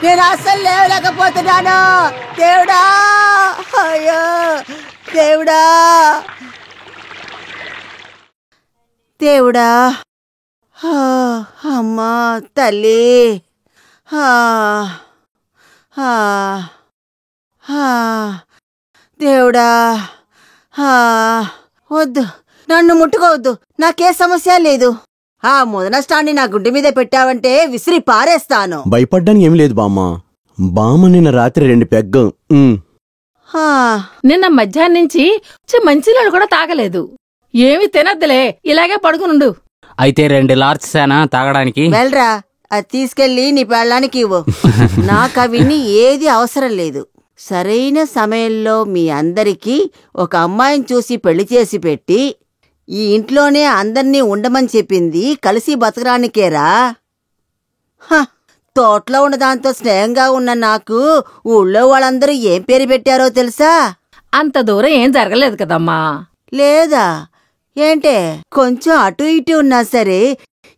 నేను అస్సలు లేవలేకపోతున్నాను. దేవుడా, అయ్యో దేవుడా, దేవుడా, అమ్మా తల్లి, దేవుడా, వద్దు, నన్ను ముట్టుకోవద్దు, నాకే సమస్య లేదు. ఆ మొదన స్టాండ్ని నా గుండె మీద పెట్టావంటే విసిరి పారేస్తాను. భయపడ్డానికి ఏం లేదు బామ్మ. బామ్మ నిన్న రాత్రి 2 పెగ్గం. నిన్న మధ్యాహ్నం నుంచి మంచినీళ్ళు కూడా తాగలేదు. ఏమి తినద్దులే, ఇలాగే పడుకునుండు. అయితే 2 లార్జ్ సేనా తాగడానికి. వెళ్ళరా, అది తీసుకెళ్లి నీ పెళ్ళానికి ఇవ్వు. నాకు అవన్నీ ఏది అవసరం లేదు. సరైన సమయంలో మీ అందరికీ ఒక అమ్మాయిని చూసి పెళ్లి చేసి పెట్టి ఈ ఇంట్లోనే అందర్నీ ఉండమని చెప్పింది కలిసి బతకడానికేరా. తోటలో ఉన్నదాంతో స్నేహంగా ఉన్న నాకు ఊళ్ళో వాళ్ళందరూ ఏం పేరు పెట్టారో తెలుసా? అంత దూరం ఏం జరగలేదు కదమ్మా. లేదా ఏంటే, కొంచెం అటు ఇటు ఉన్నా సరే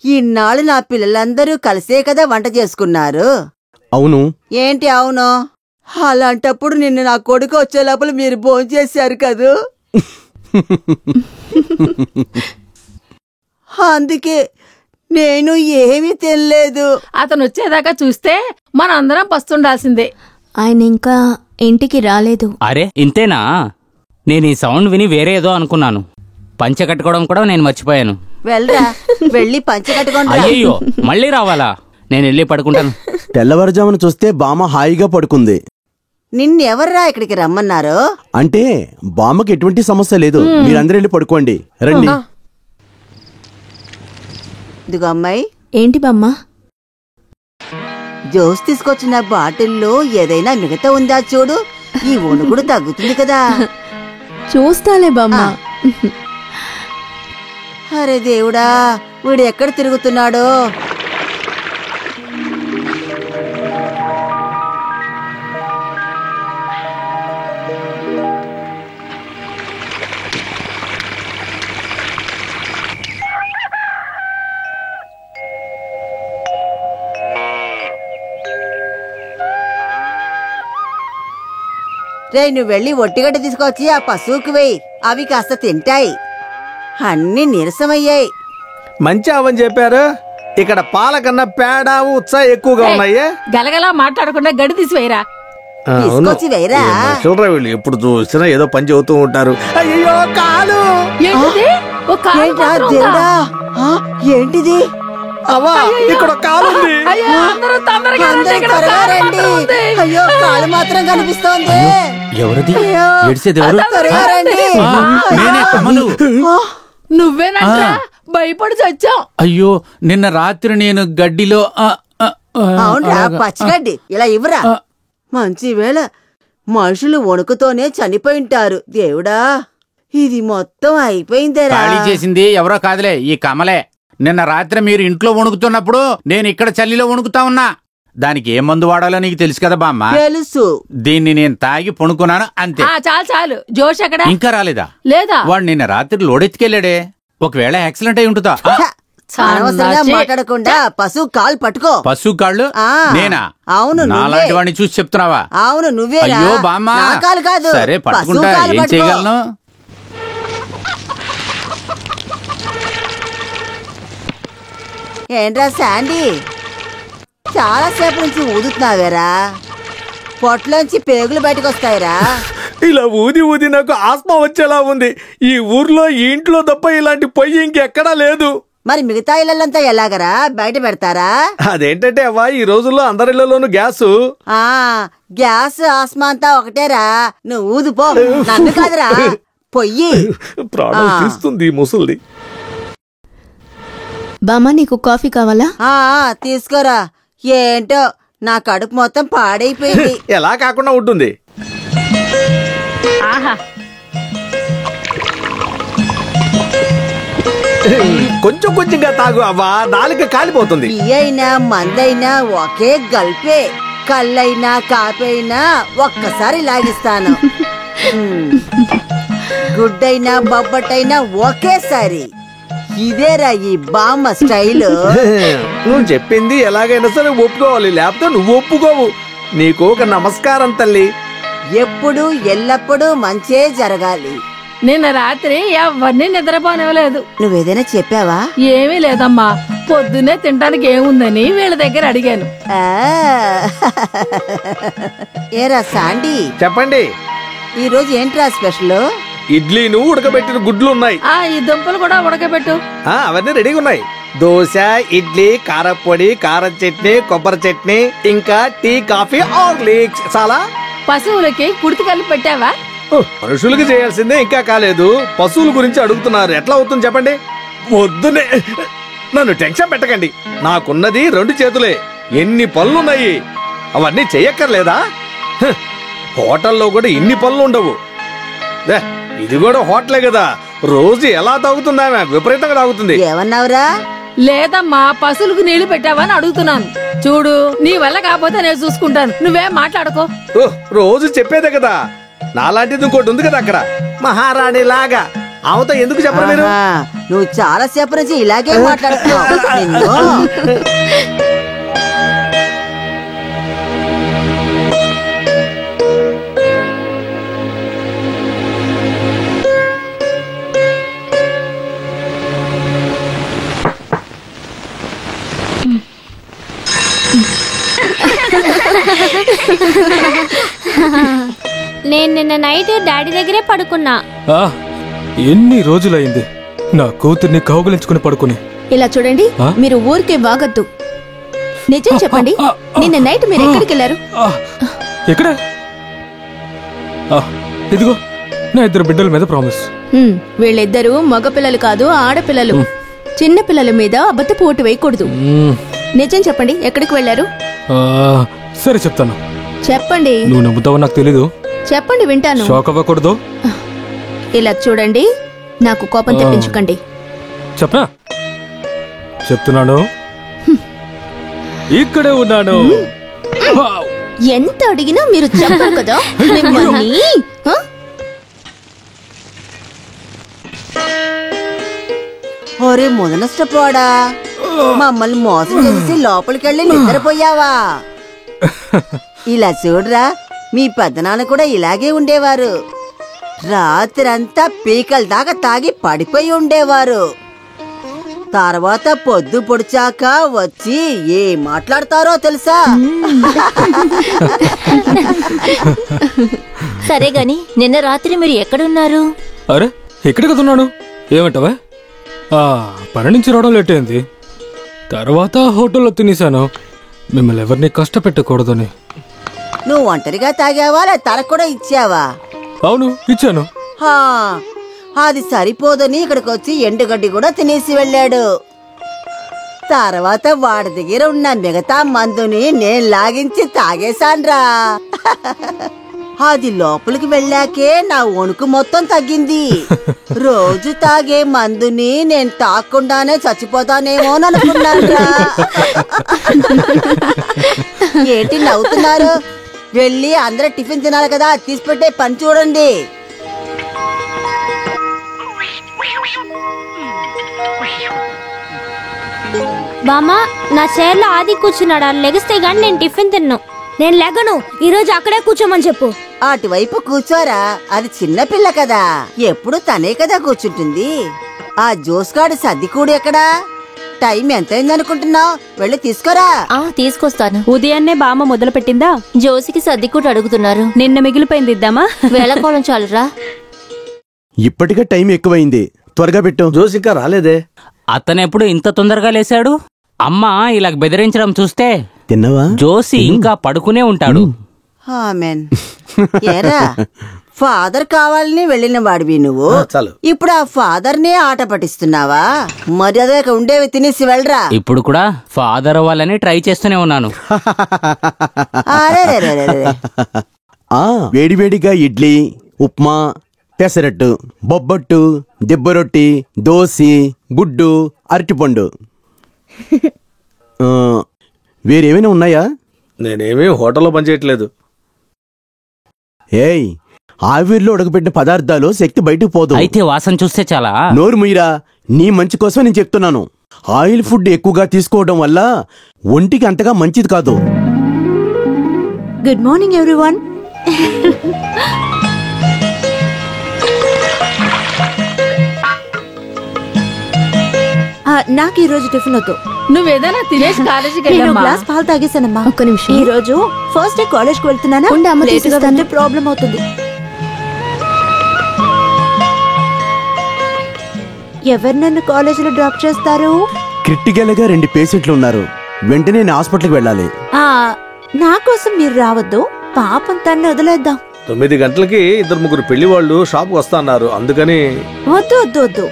ఇన్నాళ్ళు నా పిల్లలందరూ కలిసే కదా వంట చేసుకున్నారు. అవును. ఏంటి అవును? అలాంటప్పుడు నిన్న నా కొడుకు వచ్చే లోపల మీరు భోంచేశారు కదూ. అందుకే నేను ఏమీ తినలేదు. అతను వచ్చేదాకా చూస్తే మనందరం పస్తుండాల్సిందే. ఆయన ఇంకా ఇంటికి రాలేదు. అరే ఇంతేనా? నేను ఈ సౌండ్ విని వేరే ఏదో అనుకున్నాను. పంచె కట్టుకోవడం కూడా నేను మర్చిపోయాను. వెళ్ళరా, వెళ్ళి పంచె కట్టుకోండి. అయ్యో మళ్ళీ రావాలా? నేను వెళ్ళి పడుకుంటాను. తెల్లవారుజామున చూస్తే బామ్మ హాయిగా పడుకుంది. నిన్నెవర్రా ఇక్కడికి రమ్మన్నారు? అంటే బామ్మకి ఎటువంటి సమస్య లేదు. మీరందరూ వెళ్ళి పడుకోండి. రండి. ఇదిగో అమ్మాయి. ఏంటి బామ్మ? జోస్ తీసుకొచ్చిన బాటిల్లో ఏదైనా మిగతా ఉందా చూడు. ఈ వణుకుడు తగ్గుతుంది కదా. చూస్తాలే బామ్మ. అరే దేవుడా, వీడు ఎక్కడ తిరుగుతున్నాడో. రే, నువ్వు వెళ్ళి ఒట్టిగడ్డ తీసుకొచ్చి ఆ పశువుకి వేయి. అవి కాస్త తింటాయి. అన్ని నీరసమయ్యాయి. మంచి అవని చెప్పారు. ఇక్కడ పాల కన్నా పేడ ఉత్సాహ ఎక్కువగా ఉన్నాయి. గలగలా మాట్లాడకుండా గడి తీసివేయరా. తీసుకొచ్చి వేయరా. చూడరా, వీళ్ళు ఎప్పుడు చూసినా ఏదో పని చెబుతూ ఉంటారు. అయ్యో కాలు. దేవుడా, ఏంటిది? అవా, ఇక్కడ కాలు ఉంది. అయ్యో, కాలు మాత్రం కనిపిస్తోంది. ఎవరిది? ఏడ్చేదెవరు? నువ్వేనంటా? భయపడి చచ్చాం. అయ్యో, నిన్న రాత్రి నేను గడ్డిలో. అవునరా, పచ్చిగడ్డి ఇలా ఇవ్వరా. మంచి వేళ, మనుషులు వణుకుతోనే చనిపోయింటారు. దేవుడా, ఇది మొత్తం అయిపోయిందేరా. ఖాళీ చేసింది ఎవరో కాదులే, ఈ కమలే. నిన్న రాత్రి మీరు ఇంట్లో వణుకుతున్నప్పుడు నేను ఇక్కడ చల్లిలో వణుకుతా ఉన్నా. దానికి ఏ మందు వాడాలో నీకు తెలుసు కదా బామ్మ. తెలుసు. దీన్ని నేను తాగి పడుకున్నాను అంతే. చాలు చాలు. జోష్ ఎక్కడ? ఇంకా రాలేదా? లేదా. వాడు నిన్న రాత్రి లోడెత్తుకెళ్ళాడే. ఒకవేళ యాక్సిడెంట్ అయి ఉంటుందా? అనవసరంగా మాట్లాడకుండా పశువు కాలు పట్టుకో. పశువు కాళ్ళు? నేనా? అవును. నాలాంటి వాడిని చూసి చెప్తున్నావా? అవును నువ్వే. అయ్యో బామ్మ, కాలు కాదు. సరే పట్టుకుంటా, ఏం చేయగలను? ఏంట్రా శాండీ, చాలా సేపు నుంచి ఊదుతున్నావేరా. పొట్లోంచి పేగులు బయటకు వస్తాయిరా. ఇలా ఊది ఊది నాకు ఆస్మా వచ్చేలా ఉంది. ఈ ఊర్లో ఈ ఇంట్లో తప్ప ఇలాంటి పొయ్యి ఇంకెక్కడా లేదు. మరి మిగతా ఇళ్లంతా ఎలాగరా బయట పెడతారా? అదేంటంటే అవ్వా, ఈ రోజుల్లో అందరిళ్లలోనూ గ్యాసు. గ్యాస్ ఆస్మా అంతా ఒకటేరా. నువ్వు ఊదుపో, నన్ను కాదురా. పొయ్యి ప్రాణం తీస్తుంది ముసల్ది. బామ్మ, నీకు కాఫీ కావాలా? తీసుకోరా. ఏంటో నా కడుపు మొత్తం పాడైపోయింది. ఎలా కాకుండా ఉంటుంది. కొంచెం కొంచెంగా తాగు అవ్వా, నాలుక కాలిపోతుంది. అయినా మందైనా ఒకే గల్పే. కళ్ళైనా కాపైనా ఒక్కసారి లాగిస్తాను. గుడ్డైనా బొబ్బట్టైనా ఒకేసారి. ఇదేరా ఈ బామ్మ స్టైలు. నువ్వు చెప్పింది ఎలాగైనా సరే ఒప్పుకోవాలి, లేకపోతే నువ్వు ఒప్పుకోవు. నీకు ఒక నమస్కారం తల్లి. ఎప్పుడు ఎల్లప్పుడూ మంచే జరగాలి. నిన్న రాత్రి ఎవరిని నిద్రపోనివ్వలేదు. నువ్వేదైనా చెప్పావా? ఏమీ లేదమ్మా, పొద్దున్నే తినడానికి ఏముందని వీళ్ళ దగ్గర అడిగాను. ఆ. ఏరా సాండి, చెప్పండి. ఈ రోజు ఏంట్రా స్పెషల్? ఇడ్లీను ఉడకబెట్టిన గుడ్లు ఉన్నాయి. ఈ దుంపలు కూడా ఉడకబెట్టు. అవన్నీ రెడీగా ఉన్నాయి. దోశ, ఇడ్లీ, కారపొడి, కారం చట్నీ, కొబ్బరి చట్నీ, ఇంకా టీ, కాఫీ, హార్లిక్స్. చాలా. పశువులకి కుడితి కలిపి పెట్టావా? మనుషులకి చేయాల్సిందే ఇంకా కాలేదు, పశువుల గురించి అడుగుతున్నారు. ఎట్లా అవుతుంది చెప్పండి? వద్దునే, నన్ను టెన్షన్ పెట్టకండి. నాకున్నది 2 చేతులే, ఎన్ని పనులున్నాయి. అవన్నీ చెయ్యక్కర్లేదా? హోటల్లో కూడా ఇన్ని పనులు ఉండవు. ఇది కూడా హోటలే కదా, రోజు ఎలా తాగుతుందా? విపరీతంగా తాగుతుంది. ఏమన్నావురా? లేదమ్మా, పశువులకు నీళ్లు పెట్టావని అడుగుతున్నాను. చూడు, నీ వల్ల కాకపోతే నేను చూసుకుంటాను, నువ్వేం మాట్లాడుకో. రోజు చెప్పేదే కదా. నాలాంటిది ఇంకోటి ఉంది కదా అక్కడ, మహారాణి లాగా. ఆమెతో ఎందుకు చెప్పరు మీరు? నువ్వు చాలా సేపు నుంచి ఇలాగే మాట్లాడుతున్నావు. నేను నిన్న నైట్ డాడీ దగ్గరే పడుకున్నా. ఎన్ని రోజులైంది నా కూతుర్ని కౌగులించుకుని పడుకుని. ఇలా చూడండి, మీరు ఊరికే వాగద్దు. నిజం చెప్పండి, నిన్న నైట్ మీరు ఎక్కడికి వెళ్ళారు? ఎక్కడ? ఇదిగో నా 2 బిడ్డల మీద ప్రామిస్. వీళ్ళిద్దరూ మగపిల్లలు కాదు, ఆడపిల్లలు. చిన్న పిల్లల మీద అబద్ధపు ఓటు వేయకూడదు. నిజం చెప్పండి, ఎక్కడికి వెళ్ళారు? సరే చెప్తాను. చెప్పండి. నువ్వు నమ్ముతావో నాకు తెలీదు. చెప్పండి, వింటాను. షాక్ అవ్వకూడదు. ఇలా చూడండి, నాకు కోపం తెప్పించకండి. చెప్పనా? చెప్తున్నాను, ఇక్కడే ఉన్నాను. ఎంత అడిగినా మీరు చెప్పరు కదా. ఒరే ముదనష్టపోడా, మమ్మల్ని మోసం చేసి లోపలికెళ్ళి నిద్రపోయావా? ఇలా చూడరా, మీ పెద్దనాన్న కూడా ఇలాగే ఉండేవారు. రాత్రంతా పీకల దాకా తాగి పడిపోయి ఉండేవారు. తర్వాత పొద్దు పొడిచాక వచ్చి ఏ మాట్లాడతారో తెలుసా? సరే గాని నిన్న రాత్రి మీరు ఎక్కడున్నారు? అరే, ఎక్కడ కదున్నాను. ఏమంటావా? పని నుంచి రావడం లేట్ అయింది. తర్వాత హోటల్లో తినేశాను, మిమ్మల్ని ఎవరిని కష్టపెట్టకూడదని. నువ్వు ఒంటరిగా తాగావా, లేదా తనకు కూడా ఇచ్చావా? అవును, ఇచ్చాను. అది సరిపోదని ఇక్కడికి వచ్చి ఎండుగడ్డి కూడా తినేసి వెళ్ళాడు. తర్వాత వాడి దగ్గర ఉన్న మిగతా మందుని నేను లాగించి తాగేశాన్రా. అది లోపలికి వెళ్ళాకే నా వణుకు మొత్తం తగ్గింది. రోజు తాగే మందుని నేను తాగకుండానే చచ్చిపోతానేమో అనుకున్నాన్రా. ఏంటి నవ్వుతున్నారు? వెళ్ళి అందరూ టిఫిన్ తినాలి కదా, తీసిపెట్టే పని చూడండి. బామ్మ, నా చైర్లో ఆది కూర్చున్నాడు. లెగిస్తే గాని నేను టిఫిన్ తిన్ను. నేను లెగను. ఈరోజు అక్కడే కూర్చోమని చెప్పు. అటువైపు కూర్చోరా, అది చిన్న పిల్ల కదా, ఎప్పుడు తనే కదా కూర్చుంటుంది. ఆ జోస్గాడు సర్దికూడు ఎక్కడా? టైం ఎంతైంది అనుకుంటున్నావు? వెళ్ళి తీసుకోరా. తీసుకొస్తాను. ఉదయాన్నే బామ్మ మొదలు పెట్టిందా? జోసికి సర్దికూడు అడుగుతున్నారు. నిన్న మిగిలిపోయింది ఇద్దామా? వేళకోళం చాలురా. ఇప్పటికే టైం ఎక్కువైంది, త్వరగా పెట్టు. జోస్ ఇంకా రాలేదే. అతనెప్పుడు ఇంత తొందరగా లేచాడు? అమ్మ ఇలా బెదిరించడం చూస్తే తిన్నావా? జోసి ఇంకా పడుకునే ఉంటాడు. ఆమెన్. ఏరా, ఫాదర్ కావాలని వెళ్ళిన వాడివి నువ్వు. ఇప్పుడు ఆ ఫాదర్ నే ఆట పట్టిస్తున్నావా? మర్యాదగా ఉండేవి తినేసి వెళ్ళరా. ఇప్పుడు కూడా ఫాదర్ అవ్వాలని ట్రై చేస్తూనే ఉన్నాను. వేడివేడిగా ఇడ్లీ, ఉప్మా, పెసరట్టు, బొబ్బట్టు, దెబ్బరొట్టి, దోసి, గుడ్డు, అరటిపండు. వేరేమైనా ఉన్నాయా? నేనేమీ హోటల్లో పనిచేయట్లేదు. ఏయ్, ఆవిరిలో ఉడకబెట్టిన పదార్థాలు శక్తి బయటకు పోదు. అయితే వాసన చూస్తే చాలా. నోరు ముయ్యరా, నీ మంచి కోసమే నేను చెప్తున్నాను. ఆయిల్ ఫుడ్ ఎక్కువగా తీసుకోవడం వల్ల ఒంటికి అంతగా మంచిది కాదు. Good morning everyone. నాకు ఈ రోజు టిఫిన్ వద్దు. నువ్వేదైనా తినేసి కాలేజీకి నేను వెళ్ళమ్మా. గ్లాస్ పాలు తాగేసానమ్మా. ఒక్క నిమిషం. ఈ రోజు ఫస్ట్ డే కాలేజ్ కి వెళ్తున్నానా? ఉండు, అమ్మ లేటుగా తీసిస్తాను. వెళ్తే ప్రాబ్లం అవుతుంది. ఎవరు నన్ను కాలేజీలో డ్రాప్ చేస్తారు? క్రిటికల్ గా 2 పేషెంట్లు ఉన్నారు. వెంటనే నేను హాస్పిటల్కి వెళ్ళాలి. నా కోసం మీరు రావద్దు. పాపం తన్ని వదిలేద్దాం. 9 గంటలకి 2-3 పెళ్లి వాళ్ళు షాప్ వస్తా అన్నారు. అందుకని వద్దు వద్దు వద్దు.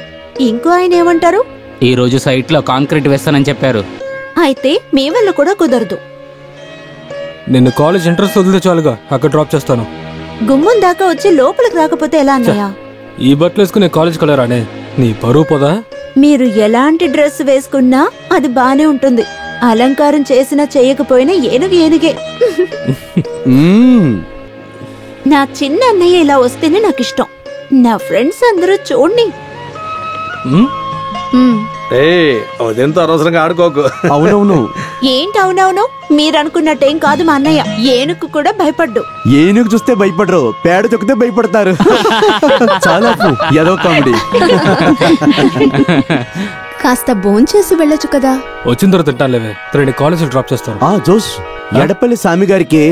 ఇంకో ఆయన ఏమంటారు? ఈ రోజు సైట్ లో కాంక్రీట్ వేస్తానని చెప్పారు. అయితే మీ వల్ల కూడా కుదరదు. నిన్ను కాలేజ్ ఎంట్రన్స్ వదిలితే చాలుగా, అక్కడ డ్రాప్ చేస్తాను. గుమ్మం దాకా వచ్చి లోపలికి రాకపోతే ఎలా అన్నయ్య? ఈ బట్టలు వేసుకుని కాలేజ్ కలరానే, నీ పరువు పోదా? మీరు ఎలాంటి డ్రెస్ వేసుకున్నా అది బానే ఉంటుంది. అలంకారం చేసినా చేయకపోయినా ఏనుగు ఏనుగే. నా చిన్న అన్నయ్య ఇలా వస్తేనే నాకు ఇష్టం. నా ఫ్రెండ్స్ అందరూ చూడండి. అదెంతో అనవసరంగా ఆడుకోకు. అవునవును. ఏంటి అవునవును? మీరు అనుకున్నట్టేం కాదు మా అన్నయ్య. ఏనుగు కూడా భయపడ్డు. ఏనుగు చూస్తే భయపడరు, పేడ తొక్కితే భయపడతారు. చాలా ఏదో కామెడీ. కాస్త భోంచేసి వెళ్ళొచ్చు కదా. వచ్చిన తర్వాత తింటానులేవే, రేపు కాలేజ్ డ్రాప్ చేస్తాను. జోష్, ఎడపల్లి స్వామి గారికి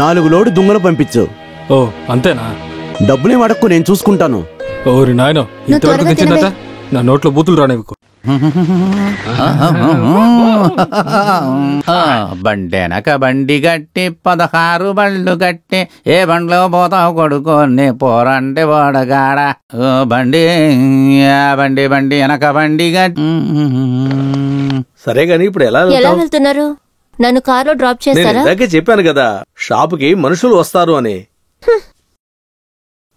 4 లోడు దుంగలు పంపించు. ఓ అంతేనా? డబ్బులేం అడక్కు, నేను చూసుకుంటాను. ఓరి నాయనో, ఇంతవరకు తెచ్చిందట నా నోట్లో బూతులు రానివ్వకు. బండెనక బండి గట్టి 16 బళ్ళు గట్టి ఏ బండ్లో పోతావు కొడుకోని పోరంటే వాడగాడ. బండి బండి బండి వెనక బండి గట్టి. సరే గాని ఇప్పుడు ఎలా వెళ్తున్నారు? నన్ను కారులో డ్రాప్ నేను చేస్తారా? ఇందాకే చెప్పాను కదా, షాపుకి మనుషులు వస్తారు అని.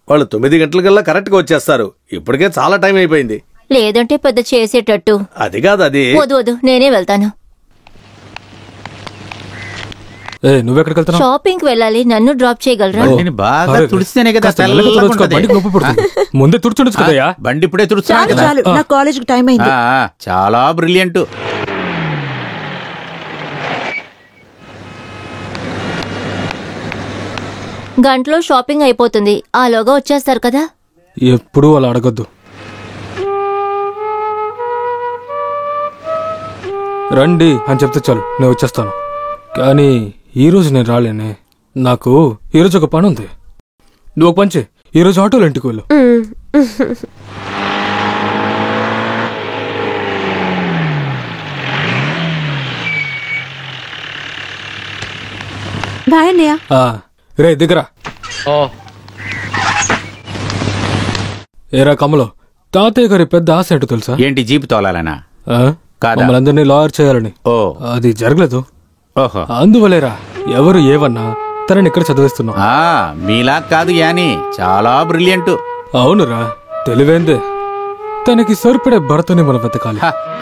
వాళ్ళు 9 గంటలకల్లా కరెక్ట్ గా వచ్చేస్తారు. ఇప్పటికే చాలా టైం అయిపోయింది. లేదంటే పెద్ద చేసేటట్టు. అది కాదు, అది వద్దు నేనే వెళ్తాను. నువ్వెక్కడికి వెళ్తావు? షాపింగ్ కి వెళ్ళాలి, నన్ను డ్రాప్ చేయగలరా? బాగా తుడిస్తేనే కదా ముందే తుడుచుండొచ్చు కదయ్యా. బండి ఇప్పుడే తుడుస్తున్నా చాలు కదా. చాలు, నా కాలేజ్ కి టైం అయింది. చాలా బ్రిలియంట్. గంటలో షాపింగ్ అయిపోతుంది, ఆలోగా వచ్చేస్తారు కదా. ఎప్పుడు అలా అడగద్దు. రండి అని చెప్తే చాలు, నేను వచ్చేస్తాను. కానీ ఈరోజు నేను రాలేనే, నాకు ఈరోజు ఒక పని ఉంది. నువ్వు ఒక పని చేయి, ఈరోజు ఆటోలో ఇంటికి వెళ్ళు. బాయ్ అన్నయ్య. రే దిగరా. ఏరా కమలో, తాతయ్య గారి పెద్ద ఆశ ఏంటో తెలుసా? ఏంటి, జీపు తోలాలనా? మమ్మల్ని లాయర్ చేయాలని. అది జరగలేదు. అందువలేరా ఎవరు ఏవన్నా తనని ఇక్కడ చదివిస్తున్నాం. మీలా కాదు యాని, చాలా బ్రిలియంట్. అవునురా, తెలివైందే. తనకి సరిపడే భర్తని మనం వెతకాలి.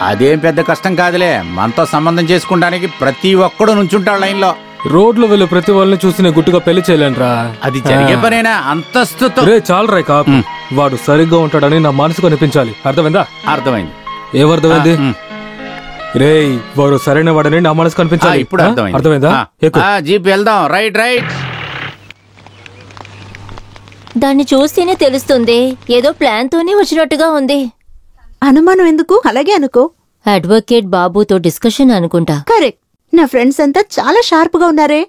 అదేం పెద్ద కష్టం కాదులే. మనతో సంబంధం చేసుకుంటానికి ప్రతి ఒక్కడు నుంచుంటాడు లైన్ లో. రోడ్లో వెళ్ళి ప్రతి వాళ్ళని చూసి నేను గుట్టుగా పెళ్లి చేయలేనురా. అది జరిగే పనేనా? అంతస్తుతో రే చాలరా కాపు. వాడు సరిగ్గా ఉంటాడని నా మనసుకు అనిపించాలి. అర్థమైందా? అర్థమైంది. ఏమర్థమైంది? రే వాడు సరైన వాడని నా మనసు కనిపించాలి. ఇప్పుడు అర్థమైందా? జీప్ వెళ్దాం. Right right. దాన్ని చూస్తేనే తెలుస్తుంది, ఏదో ప్లాన్ తోనే వచ్చినట్టుగా ఉంది. అనుమానం ఎందుకు? అలాగే అనుకో. అడ్వకేట్ బాబుతో డిస్కషన్ అనుకుంటా. కరెక్ట్. నా ఫ్రెండ్స్ అంతా చాలా షార్ప్ గా ఉన్నారే.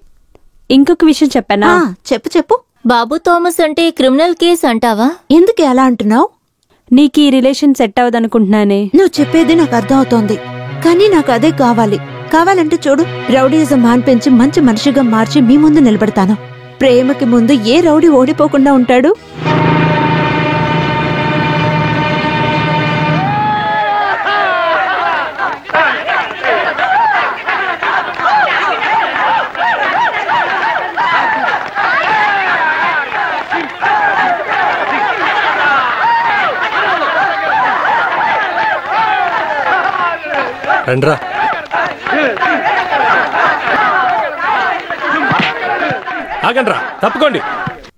ఇంకొక విషయం చెప్పానా? చెప్పు చెప్పు. బాబు థామస్ అంటే క్రిమినల్ కేస్ అంటావా? ఎందుకు అలా అంటున్నావు? నీకు ఈ రిలేషన్ సెట్ అవ్వదనుకుంటున్నానే. నువ్వు చెప్పేది నాకు అర్థం అవుతోంది, కానీ నాకు అదే కావాలి. కావాలంటే చూడు, రౌడీయిజం మాన్పించి మంచి మనిషిగా మార్చి మీ ముందు నిలబడతాను. ప్రేమకి ముందు ఏ రౌడీ ఓడిపోకుండా ఉంటాడు? రండ్రా. ఆగండ్రా, తప్పుకోండి.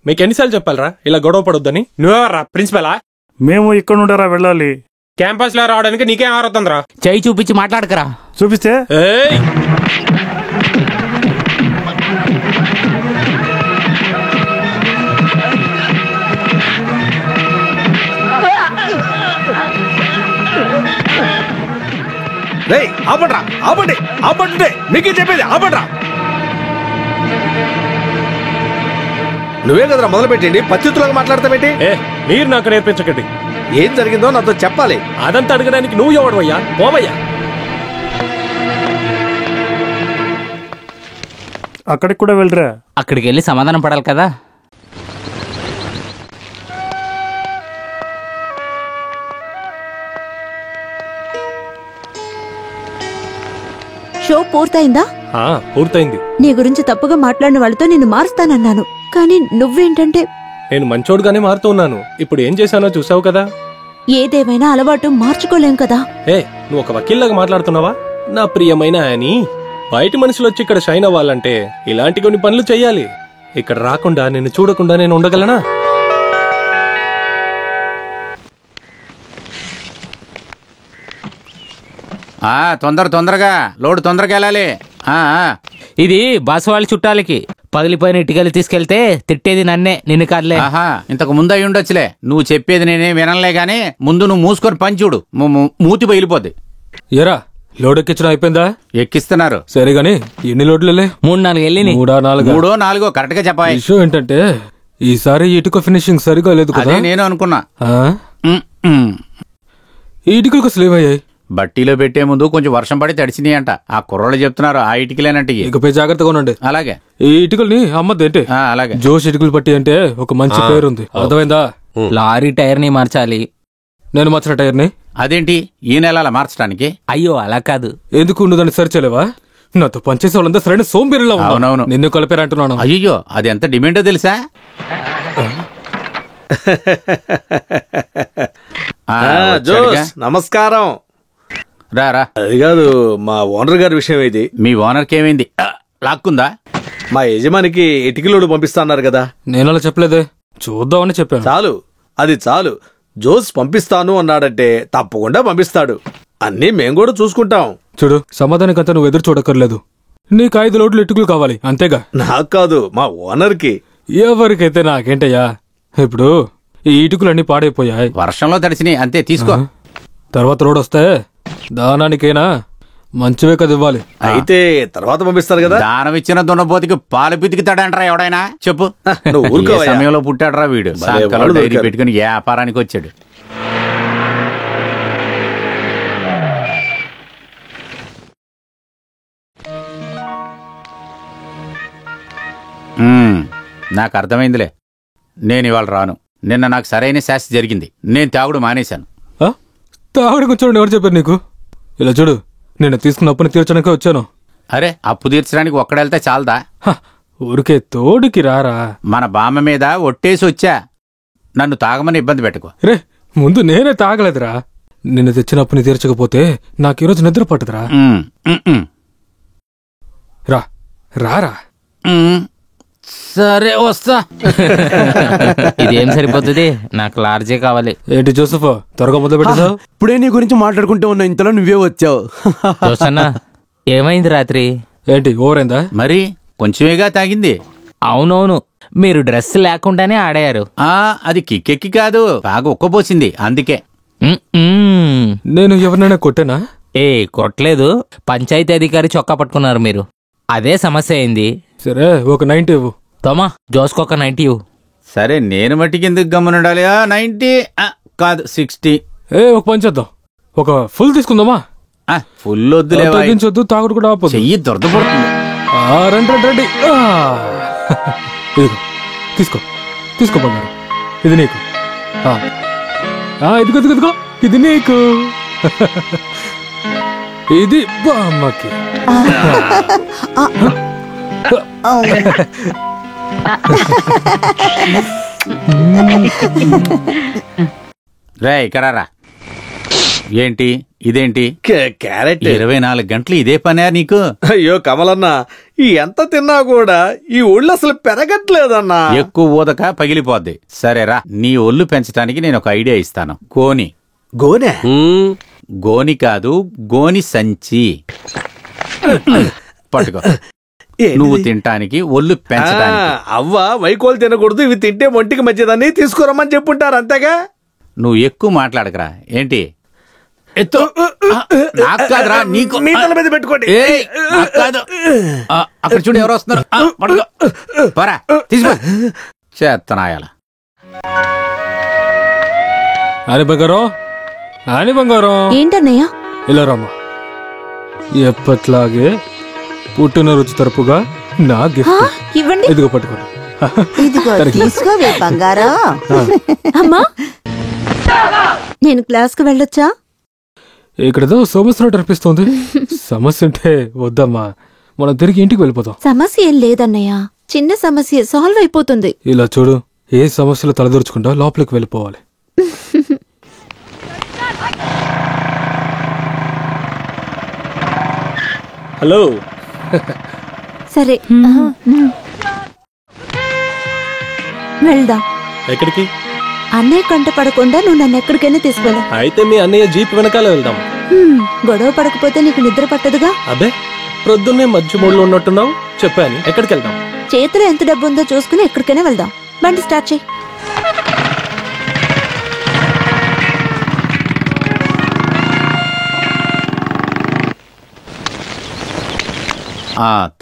మీకు ఎన్నిసార్లు చెప్పాలరా ఇలా గొడవ పడొద్దని? నువ్వెవర్రా, ప్రిన్సిపలా? మేము ఇక్కడ నుండారా వెళ్ళాలి? క్యాంపస్ లో రావడానికి నీకేం ఆరుతుందిరా? చెయ్యి చూపించి మాట్లాడకరా. చూపిస్తే ఆపడ్రా, ఆపండి, ఆపండి, మీకే చెప్పేది ఆపడ్రా. నువ్వే కదరా మొదలు పెట్టండి, పచ్చితులాగా మాట్లాడతావేంటి? మీరు నాకు నేర్పించకండి. ఏం జరిగిందో నాతో చెప్పాలి. అదంతా అడగడానికి నువ్వు ఎవడవయ్యా? పోవయ్యా. అక్కడికి కూడా వెళ్ళరా? అక్కడికి వెళ్ళి సమాధానం పడాలి కదా. షో పూర్తయిందా? పూర్తయింది. నీ గురించి తప్పుగా మాట్లాడిన వాళ్ళతో నిన్ను మారుస్తానన్నాను, కానీ నువ్వేంటంటే నేను మంచోడుగానే మారుతూ ఉన్నాను. ఇప్పుడు ఏం చేశానో చూసావు కదా. ఏదేమైనా అలవాటు మార్చుకోలేం కదా. నువ్వు ఒక వకీల్లాగా మాట్లాడుతున్నావా? నా ప్రియమైన అని బయటి మనుషులు వచ్చి ఇక్కడ షైన్ అవ్వాలంటే ఇలాంటి కొన్ని పనులు చెయ్యాలి. ఇక్కడ రాకుండా నిన్ను చూడకుండా నేను ఉండగలనా? తొందరగా లోడు తొందరగా వెళ్ళాలి. ఇది బాసవాళ్ళ చుట్టాలకి పగిలిపోయిన ఇటుకలు తీసుకెళ్తే తిట్టేది నన్నే, నిన్ను కాదులే. ఇంతకు ముందు అయి ఉండొచ్చులే. నువ్వు చెప్పేది నేనే వినలే గానీ ముందు నువ్వు మూసుకొని పని చూడు, మూతి బయలిపోద్ది. ఎరా లోడ్ ఎక్కించడం అయిపోయిందా? ఎక్కిస్తున్నారు. సరే గాని ఎన్ని లోడ్లే? 3-4 వెళ్ళి 3-4 కరెక్ట్ గా చెప్పాలి. విషయం ఏంటంటే ఈసారి ఇటుక ఫినిషింగ్ సరిగా లేదు కదా. నేను అనుకున్నా. ఈ ఇటుకలకు స్లీవ్ అయ్యాయి. బట్టీలో పెట్టే ముందు కొంచెం వర్షం పడి తడిచినాయి అంట. ఆ కుర్రోళ్ళు చెప్తున్నారు ఆ ఇటుకలేనంటే. ఇకపై జాగ్రత్తగా ఉండండి. అలాగే. ఈ ఇటుకల్ని అమ్మద్దేంటి? అలాగే. జోష్ ఇటుకలు పట్టి అంటే ఒక మంచి పేరుంది, అర్థమైందా? లారీ టైర్ ని మార్చాలి. నేను మార్చిన టైర్ ని అదేంటి ఈ నెల మార్చడానికి? అయ్యో అలా కాదు. ఎందుకు నువ్వు దాన్ని సరి చేయలేవా? నాతో పనిచేసే వాళ్ళంతా సరైన సోంబేరిలో. అవునవును, నిన్ను కలిపారంటున్నాను. అయ్యో అది ఎంత డిమాండో తెలుసా? నమస్కారం. రారా. అది కాదు, మా ఓనర్ గారి విషయం ఇది. మీ ఓనర్కి ఏమైంది? లాక్కుందా? మా యజమానికి ఇటుకలోడు పంపిస్తా అన్నారు కదా. నేను అలా చెప్పలేదే, చూద్దామని చెప్పాను. చాలు, అది చాలు. జోస్ పంపిస్తాను అన్నాడంటే తప్పకుండా పంపిస్తాడు. అన్నీ మేం కూడా చూసుకుంటాం. చూడు, సమాధానికంతా నువ్వు ఎదురు చూడక్కర్లేదు. నీకు 5 లోడ్లు ఇటుకలు కావాలి అంతేగా? నాకు కాదు, మా ఓనర్ కి. ఎవరికైతే నాకేంటయ్యా. ఇప్పుడు ఈ ఇటుకలన్నీ పాడైపోయాయి, వర్షంలో తడిచినాయి అంతే. తీసుకో. తర్వాత రోడ్ వస్తే దానానికైనా మంచివే కదా ఇవ్వాలి. అయితే తర్వాత పంపిస్తారు కదా. దానం ఇచ్చిన దున్నపోతికి పాలు పితికితాడంటరా ఎవడైనా? చెప్పు. ఏ సమయంలో పుట్టాడరా వీడు? డైరీ పెట్టుకుని వ్యాపారానికి వచ్చాడు. నాకు అర్థమైందిలే. నేను ఇవాళ రాను. నిన్న నాకు సరైన శాస్తి జరిగింది. నేను తాగుడు మానేశాను. తాగుడు కూర్చోండి, ఎవరు చెప్పారు నీకు? ఇలా చూడు, నేను తీసుకున్న అప్పుని తీర్చడానికే వచ్చాను. అరే, అప్పు తీర్చడానికి ఒక్కడెళ్తే చాలదా? ఊరికే తోడుకి రారా. మన బామ్మ మీద ఒట్టేసి వచ్చా. నన్ను తాగమని ఇబ్బంది పెట్టుకో. రే, ముందు నేనే తాగలేదురా. నిన్ను తెచ్చిన అప్పుని తీర్చకపోతే నాకు ఈరోజు నిద్ర పట్టదురా. రా రారా. సరే వస్తా. ఇదేం సరిపోతుంది, నాకు లార్జే కావాలి. ఏంటి జోసఫ్, త్వరగా మొదలు పెట్టావు? ఇప్పుడే నీ గురించి మాట్లాడుకుంటూ ఉన్నా, ఇంతలో నువ్వే వచ్చావు. జోసన్న, ఏమైంది రాత్రి? ఏంటి ఓవరైందా? మరి కొంచెమేగా తాగింది. అవునవును, మీరు డ్రెస్ లేకుండానే ఆడారు. అది కిక్కెక్కి కాదు, బాగా ఉక్కపోసింది అందుకే. నేను ఎవరినైనా కొట్టానా? కొట్టలేదు. పంచాయతీ అధికారి చొక్కా పట్టుకున్నారు మీరు, అదే సమస్య అయింది. సరే, ఒక 90 ఇవ్వు. తోమా, జోస్కొక 90 ఇవ్వు. సరే, నేను మట్టికి ఎందుకు గమ్మునుండాలి? 90 కాదు 60. ఒక పని చేద్దాం, ఒక ఫుల్ తీసుకుందామా? ఫుల్ వద్దులే, తగ్గించొద్దు, తాగుడు కూడా ఆపొద్దు. చెయ్యి దొరదపడుతుంది. రండి. తీసుకో తీసుకో బంగారు, ఇది నీకు. ఇదిగో ఇది నీకు, ఇది బామ్మకి. రే ఇక్కడరా. ఏంటి ఇదేంటి? క్యారెట్. 24 గంటలు ఇదే పనే నీకు? అయ్యో కమలన్న, ఎంత తిన్నా కూడా ఈ ఒళ్ళు అసలు పెరగట్లేదన్నా. ఎక్కువ ఊదక పగిలిపోద్ది. సరేరా, నీ ఒళ్ళు పెంచడానికి నేను ఒక ఐడియా ఇస్తాను. కోని గోనె గోని కాదు, గోని సంచి. పట్టుకో. నువ్వు తినటానికి, ఒళ్ళు పెంచడానికి. అవ్వ వైకోలు తినకూడదు, ఇవి తింటే ఒంటికి మంచిదని తీసుకురమ్మని చెప్పుంటారు అంతేగా. నువ్వు ఎక్కువ మాట్లాడకరా. ఏంటి ఎత్తు? నాకు కాదురా, నీకు. మీ తల మీద పెట్టుకోండి. అక్కడ చూడు ఎవరు వస్తున్నారు. పట్టుకో. పోరా, తీసుకో. చేత్తనాయాల. అని బంగారం, అని బంగారం. ఏంటన్నయ్య? ఇలా రమ్మా. ఎప్పట్లాగే పుట్టినరోజు తరపుగా నా గిఫ్ట్ ఇవ్వండి. ఇదిగో పట్టుకోండి. ఇదిగో తీసుకోవే బంగారం. అమ్మా, నేను క్లాస్కి వెళ్ళొచ్చా? ఇక్కడేదో సమస్య అనిపిస్తుంది. సమస్య ఉంటే వద్దమ్మా, మనం తిరిగి ఇంటికి వెళ్ళిపోతాం. సమస్య ఏం లేదన్నయ్య, చిన్న సమస్య సాల్వ్ అయిపోతుంది. ఇలా చూడు, ఏ సమస్యలు తలదూర్చుకుంటా లోపలికి వెళ్ళిపోవాలి. హలో. సరే వెళ్దాం. ఎక్కడికి? అన్నయ్య కంట పడకుండా నువ్వు నన్ను ఎక్కడికైనా తీసుకెళ్ళా. అయితే మీ అన్నయ్య జీప్ వెనకాలే వెళ్దాం. గొడవ పడకపోతే నీకు నిద్ర పట్టదుగా. అబ్బే, ప్రొద్దున్నే మధ్య మూడులో ఉన్నట్టున్నావు. చెప్పాను, ఎక్కడికి వెళ్దాం? చేతిలో ఎంత డబ్బు ఉందో చూసుకుని ఎక్కడికైనా వెళ్దాం. బండి స్టార్ట్ చేయి.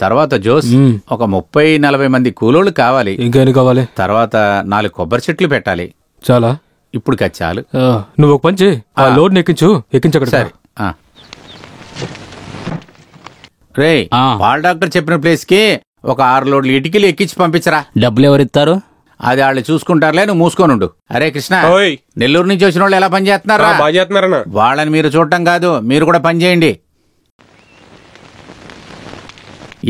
తర్వాత జోస్, ఒక 30-40 మంది కూలోళ్ళు కావాలి. ఇంకా ఎన్ని కావాలి? తర్వాత 4 కొబ్బరి చెట్లు పెట్టాలి. చాలా, ఇప్పుడు చాలు. నువ్వు ఒక పని చేయి, ఆ లోడ్ ఎక్కించక్కడ. సరే. రే, పాల్ డాక్టర్ చెప్పిన ప్లేస్ కి ఒక 6 లోడ్లు ఇటుకలు ఎక్కించి పంపించరా. డబ్బులు ఎవరిస్తారు? అది వాళ్ళు చూసుకుంటారులే, నువ్వు మూసుకోనుండు. అరే కృష్ణ, నెల్లూరు నుంచి వచ్చిన వాళ్ళు ఎలా పని చేస్తున్నారా? వాళ్ళని మీరు చూడటం కాదు, మీరు కూడా పని చేయండి.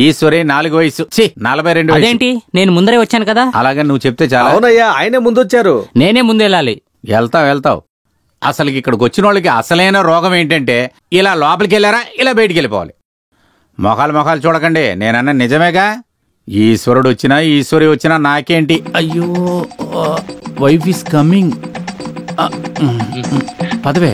ఈశ్వరి 4 వయసు, 42. అదేంటి, నేను ముందరే వచ్చాను కదా. అలాగే నువ్వు చెప్తే చాలా. అవునయ్యా, ఆయనే ముందొచ్చారు. నేనే ముందు వెళ్ళాలి. వెళ్తావు. అసలు ఇక్కడికి వచ్చిన వాళ్ళకి అసలైన రోగం ఏంటంటే, ఇలా లోపలికి వెళ్ళారా, ఇలా బయటికి వెళ్ళిపోవాలి. మొఖాలు చూడకండి, నేనన్నా నిజమేగా. ఈశ్వరుడు వచ్చినా ఈశ్వరి వచ్చినా నాకేంటి. అయ్యో, వైఫ్ ఇస్ కమింగ్. పదవే.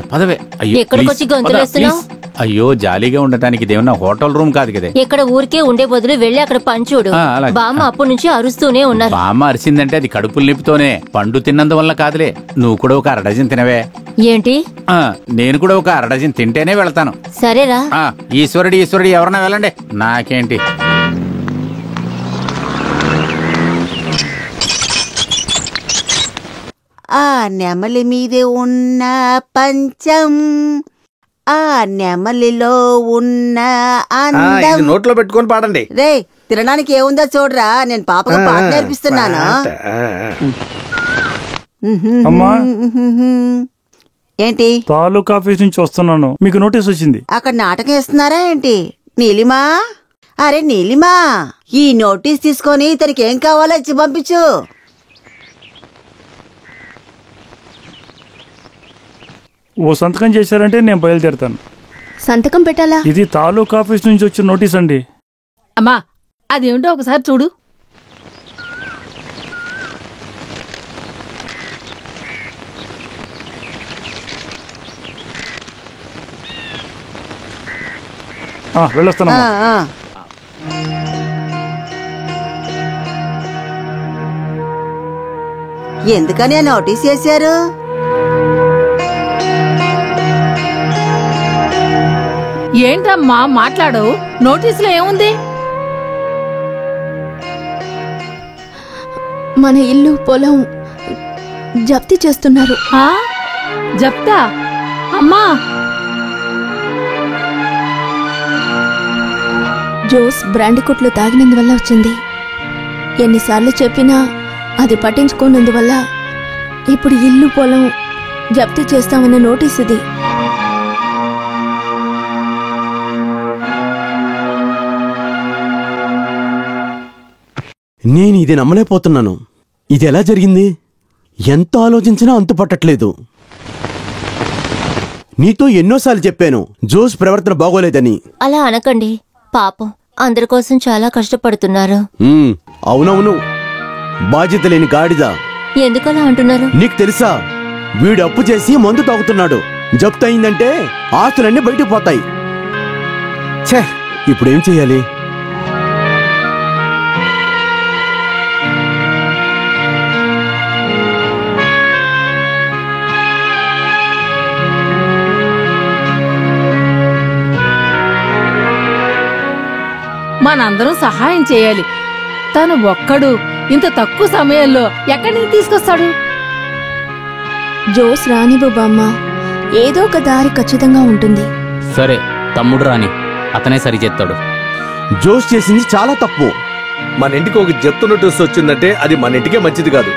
అయ్యో, అయ్యో, జాలీగా ఉండటానికి ఇదేమన్నా హోటల్ రూమ్ కాదు కదా. ఇక్కడ ఊరికే ఉండే బదులు వెళ్ళి అక్కడ పంచుడు. బామ్మ అప్పటి నుంచి అరుస్తూనే ఉన్నారు. బామ్మ అరిసిందంటే అది కడుపులు నింపుతోనే, పండు తిన్నందువల్ల కాదులే. నువ్వు కూడా ఒక 1/2 డజన్ తినవే. ఏంటి? నేను కూడా ఒక 1/2 డజన్ తింటేనే వెళ్తాను. సరేరా. ఈశ్వరుడు ఎవరన్నా వెళ్ళండి, నాకేంటి. ఆ నెమలి మీదే ఉన్న పంచం, ఆ నెమలిలో ఉన్న అందం. నోట్లో పెట్టుకొని పాడండి. రే, తినడానికి ఏముందో చూడరా, నేను పాపకు పాట నేర్పిస్తున్నాను. అమ్మా, ఏంటి? తాలూకా ఆఫీస్ నుంచి వస్తున్నాను, మీకు నోటీస్ వచ్చింది. అక్కడ నాటకం వేస్తున్నారా ఏంటి? నీలిమా, అరే నీలిమా, ఈ నోటీస్ తీసుకొని ఇతనికి ఏం కావాలో ఇచ్చి పంపించు. ఓ సంతకం చేశారంటే నేను బయలుదేరుతాను. సంతకం పెట్టాలా? ఇది తాలూకా ఆఫీస్ నుంచి వచ్చిన నోటీస్ అండి. అమ్మా, అదేమిటో ఒకసారి చూడు. వెళ్ళొస్తాను. ఎందుకని నోటీస్ చేశారు? ఏంటమ్మా మాట్లాడు, నోటీసులో ఏముంది? మన ఇల్లు పొలం జప్తి చేస్తున్నారు. జప్తా? అమ్మా, జోస్ బ్రాండ్ కొట్లు తాగినందువల్ల వచ్చింది. ఎన్నిసార్లు చెప్పినా అది పట్టించుకోనందువల్ల ఇప్పుడు ఇల్లు పొలం జప్తి చేస్తామన్న నోటీస్ ఇది. నేను ఇది నమ్మలేకపోతున్నాను. ఇది ఎలా జరిగింది? ఎంత ఆలోచించినా అంతు పట్టట్లేదు. నీతో ఎన్నోసార్లు చెప్పాను జోస్ ప్రవర్తన బాగోలేదని. అలా అనకండి, పాపం అందరి కోసం చాలా కష్టపడుతున్నారు. అవునవును, బాధ్యత లేని గాడిద. ఎందుకలా అంటున్నారు? నీకు తెలుసా, వీడు అప్పు చేసి మందు తాగుతున్నాడు. జప్తు అయిందంటే ఆస్తులన్నీ బయటకు పోతాయి. ఛే, ఇప్పుడేం చెయ్యాలి? మనందరం సహాయం చేయాలి. తను ఒక్కడు ఇంత తక్కువ సమయంలో ఎక్కడి నుంచి తీసుకొస్తాడు? జోస్ రానివ్వు బామ్మ, ఏదో ఒక దారి ఖచ్చితంగా ఉంటుంది. సరే, తమ్ముడు రాని, అతనే సరిచేస్తాడు. జోస్ చేసింది చాలా తప్పు. మన ఇంటికి ఒక జప్తు నోటీస్ వచ్చిందంటే అది మన ఇంటికే మంచిది కాదు.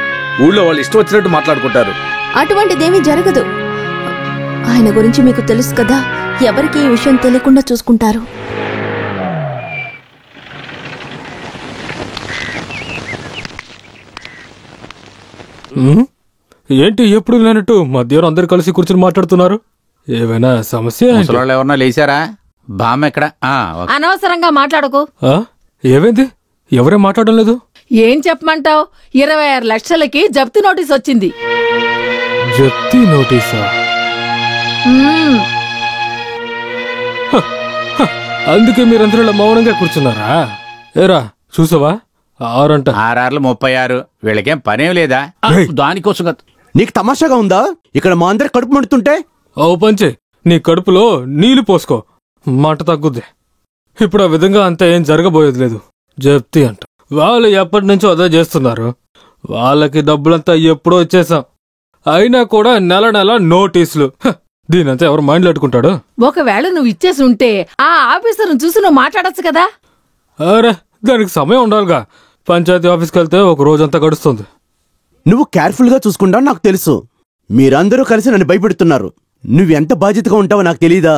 ఊళ్ళో వాళ్ళు ఇష్టం వచ్చినట్టు మాట్లాడుకుంటారు. అటువంటిదేమీ జరగదు. ఆయన గురించి మీకు తెలుసు కదా, ఎవరికి ఈ విషయం తెలియకుండా చూసుకుంటారు. ఏంటి ఎప్పుడు లేనట్టు మధ్యాహ్నం అందరు కలిసి కూర్చుని మాట్లాడుతున్నారు? ఏమైనా సమస్య? ఎవరన్నా లేచారా? బామ్మ ఎక్కడ? అనవసరంగా మాట్లాడకు. ఏమైంది? ఎవరేం మాట్లాడడం లేదు. ఏం చెప్పమంటావు? 26 లక్షలకి జప్తు నోటీస్ వచ్చింది. జప్తీ నోటీసా? అందుకే మీరందరూ ఇలా మౌనంగా కూర్చున్నారా? ఏరా చూసావా? 6 అంట. 6 36. వీళ్ళకేం పనేం లేదా? దానికోసం నీకు తమాషాగా ఉందా? ఇక్కడ మా అందరి కడుపు మండుతుంటే ఓ పంచే, నీ కడుపులో నీళ్లు పోసుకో, మాట తగ్గుద్ది. ఇప్పుడు ఆ విధంగా అంతా ఏం జరగబోయేది లేదు. జప్తీ అంట. వాళ్ళు ఎప్పటి నుంచో అదే చేస్తున్నారు. వాళ్ళకి డబ్బులంతా ఎప్పుడో ఇచ్చేసాం. అయినా కూడా నెల నెల నోటీసులు. దీనంతా ఎవరు మైండ్లో పెట్టుకుంటాడు? ఒకవేళ నువ్వు ఇచ్చేసి ఉంటే ఆ ఆఫీసర్ను చూసి నువ్వు మాట్లాడచ్చు కదా. అరే, దానికి సమయం ఉండాలిగా. పంచాయతీ ఆఫీస్కి వెళ్తే ఒక రోజంతా గడుస్తుంది. నువ్వు కేర్ఫుల్ గా చూసుకుంటావు నాకు తెలుసు. మీరందరూ కలిసి నన్ను భయపెడుతున్నారు. నువ్వెంత బాధ్యతగా ఉంటావో నాకు తెలీదా?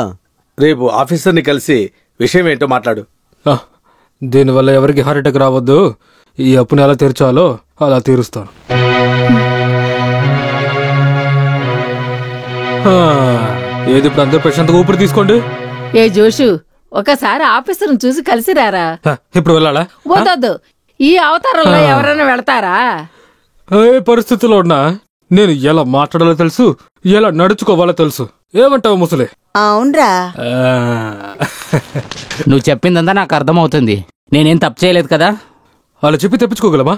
రేపు ఆఫీసర్ని కలిసి విషయం ఏంటో మాట్లాడు. దీనివల్ల ఎవరికి హార్ట్ అటాక్ రావద్దు. ఈ అప్పుని ఎలా తీర్చాలో అలా తీరుస్తాను. ఏది ఇప్పుడు అందరూ ప్రశాంతంగా ఊపిరి తీసుకోండి. ఏ జోషు, ఒకసారి ఆఫీసర్ను చూసి కలిసి రారా. ఇప్పుడు వెళ్ళాలా? వద్దొద్దు. ఈ అవతారంలో ఎవరైనా వెళతారా? ఏ పరిస్థితిలో ఉన్నా నేను ఎలా మాట్లాడాలో తెలుసు, ఎలా నడుచుకోవాలో తెలుసు. ఏమంటావు ముసలి? అవునరా. నువ్వు చెప్పిందంతా నాకు అర్థమవుతుంది. నేనేం తప్పు చేయలేదు కదా. అలా చెప్పి తెప్పించుకోగలమా?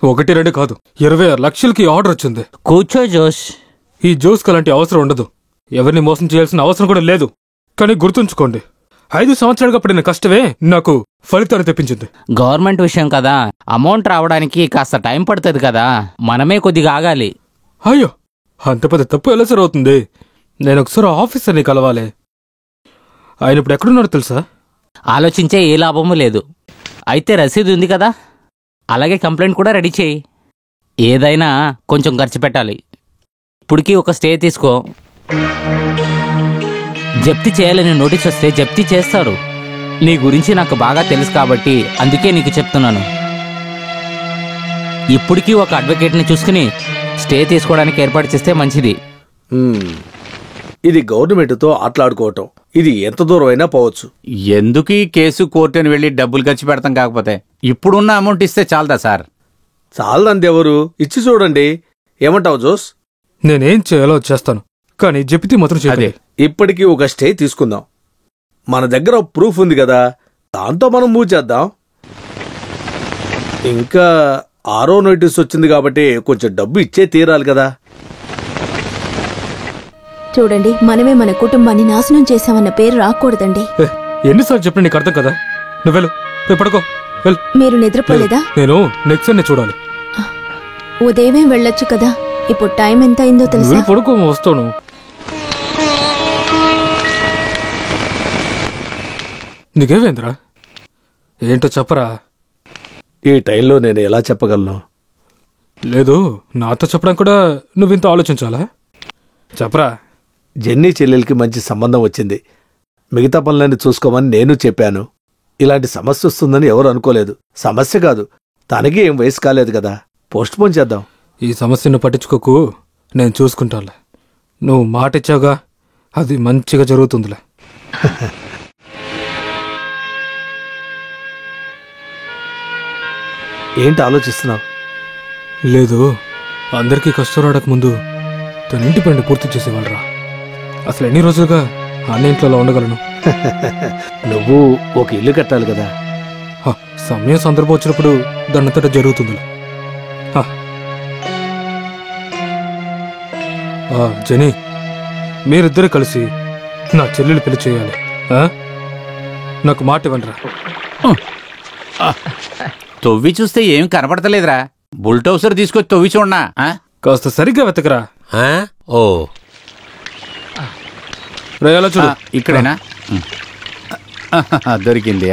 1, 2 కాదు, 26 లక్షలకి ఆర్డర్ వచ్చింది. కూర్చో జోష్. ఈ జోస్కి అలాంటి అవసరం ఉండదు. ఎవరిని మోసం చేయాల్సిన అవసరం కూడా లేదు. కానీ గుర్తుంచుకోండి, 5 సంవత్సరాలుగా పడిన కష్టమే నాకు ఫలితాన్ని తెప్పించింది. గవర్నమెంట్ విషయం కదా, అమౌంట్ రావడానికి కాస్త టైం పడుతుంది కదా. మనమే కొద్దిగా ఆగాలి. అయ్యో, అంత పెద్ద తప్పు ఎలా సరవుతుంది? నేను ఒకసారి ఆఫీసర్ని కలవాలి. ఆయన ఇప్పుడు ఎక్కడున్నారో తెలుసా? ఆలోచించే ఏ లాభమూ లేదు. అయితే రసీదు ఉంది కదా, అలాగే కంప్లైంట్ కూడా రెడీ చేయి. ఏదైనా కొంచెం ఖర్చు పెట్టాలి. ఇప్పటికీ ఒక స్టే తీసుకో. జప్తీ చేయాలని నోటీస్ వస్తే జప్తీ చేస్తారు. నీ గురించి నాకు బాగా తెలుసు కాబట్టి అందుకే నీకు చెప్తున్నాను. ఇప్పటికీ ఒక అడ్వకేట్ని చూసుకుని స్టే తీసుకోవడానికి ఏర్పాటు చేస్తే మంచిది. ఇది గవర్నమెంట్తో ఆటలాడుకోవటం. ఇది ఎంత దూరం అయినా పోవచ్చు. ఎందుకు ఈ కేసు కోర్టుని వెళ్ళి డబ్బులు ఖర్చు పెడతాం? కాకపోతే ఇప్పుడున్న అమౌంట్ ఇస్తే చాలదా సార్? చాలదందెవరు, ఇచ్చి చూడండి. ఏమంటావు జోస్? నేనేం చేయాలో చేస్తాను, కానీ జప్తీ మాత్రం చేయదే. ఇప్పటికీ ఒక స్టే తీసుకుందాం. మన దగ్గర ప్రూఫ్ ఉంది కదా, దాంతో మనం మూవ్ చేద్దాం. ఇంకా 6వ నోటీస్ వచ్చింది కాబట్టి కొంచెం డబ్బు ఇచ్చే తీరాలి కదా. చూడండి, మనమే మన కుటుంబాన్ని నాశనం చేశామన్న పేరు రాకూడదండి. ఎన్నిసార్లు చెప్పిన నీకు అర్థం కదా? నువ్వు వెళ్ళు, పడుకో. మీరు నిద్రపోలేదా? నేను నెక్స్ట్ ని చూడాలి. ఉదయమే వెళ్ళొచ్చు కదా. ఇప్పుడు టైం ఎంత అయిందో తెలుసా? పడుకో, వస్తాను. నీకేవేంద్రా? ఏంటో చెప్పరా. ఈ టైంలో నేను ఎలా చెప్పగలను? లేదు, నాతో చెప్పడం కూడా నువ్వింత ఆలోచించాలా? చెప్పరా. జెన్నీ చెల్లెలకి మంచి సంబంధం వచ్చింది. మిగతా పనులన్నీ చూసుకోమని నేను చెప్పాను. ఇలాంటి సమస్య వస్తుందని ఎవరు అనుకోలేదు. సమస్య కాదు, తనకి ఏం వయసు కాలేదు కదా. పోస్ట్ పోన్ చేద్దాం. ఈ సమస్యను పట్టించుకోకు, నేను చూసుకుంటానులే. నువ్వు మాట ఇచ్చావుగా, అది మంచిగా జరుగుతుందిలే. ఏంటి ఆలోచిస్తున్నావు? లేదు, అందరికీ కష్టం రావడానికి ముందు తన ఇంటి పని పూర్తి చేసేవాళ్ళరా. అసలు ఎన్ని రోజులుగా అన్ని ఇంట్లో ఉండగలను? నువ్వు ఒక ఇల్లు కట్టాలి కదా. సమయం సందర్భం వచ్చినప్పుడు దానంతట జరుగుతుంది. జెనీ, మీరిద్దరు కలిసి నా చెల్లెలు పెళ్లి చేయాలి. నాకు మాట ఇవ్వండిరా. తవ్వి చూస్తే ఏం కనపడతలేదురా. బుల్టోసర్ తీసుకొచ్చి తవ్వి చూడనా. కాస్త సరిగ్గా వెతకరా. ఓ రేయాలో చూడు. ఇక్కడేనా? దొరికింది.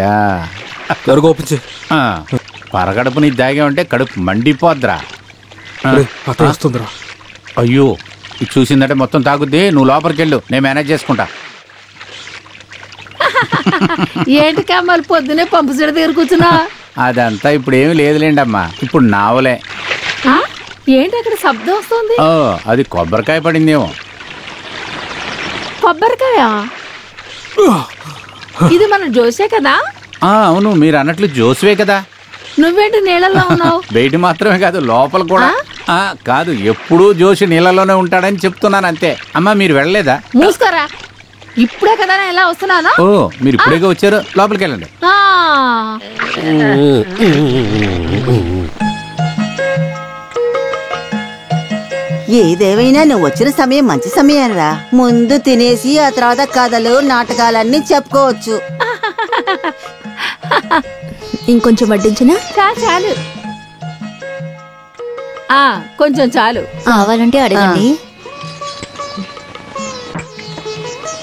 దొరకోపించి పరగడుపు నీ దాగా ఉంటే కడుపు మండిపోద్దిరా. వస్తుందిరా. అయ్యో, ఇది చూసిందంటే మొత్తం తాగుద్ది. నువ్వు లోపలికి వెళ్ళు, నేను మేనేజ్ చేసుకుంటా. ఏంటి కమ్మలు పొద్దునే పంపు చెడు దగ్గర కూర్చున్నా? అదంతా ఇప్పుడు ఏమి లేదులేండి అమ్మా, ఇప్పుడు నావలే. ఏంటి అక్కడ శబ్దం వస్తుంది? ఓ, అది కొబ్బరికాయ పడిందేమో. కొబ్బరికాయ? ఇది మన జోసే కదా? అవును, మీరు అన్నట్లు జోసువే కదా. నువ్వేంటి నీళ్ళలో ఉన్నావు? బయట మాత్రమే కాదు, లోపల కూడా. కాదు, ఎప్పుడూ జోషి నీళ్ళలోనే ఉంటాడని చెప్తున్నాను అంతే. అమ్మా, మీరు వెళ్ళలేదా? మూసుకోరా, ఇప్పుడే కదా ఎలా వస్తున్నానా? ఓ, మీరు ఇప్పుడేగా వచ్చారు, లోపలికి వెళ్ళండి. ఏదేమైనా నువ్వు వచ్చిన సమయం మంచి సమయం రా. ముందు తినేసి ఆ తర్వాత కథలు నాటకాలన్నీ చెప్పుకోవచ్చు. ఇంకొంచెం వడ్డించినా? చాలు, కొంచెం చాలు. కావాలంటే అడగండి.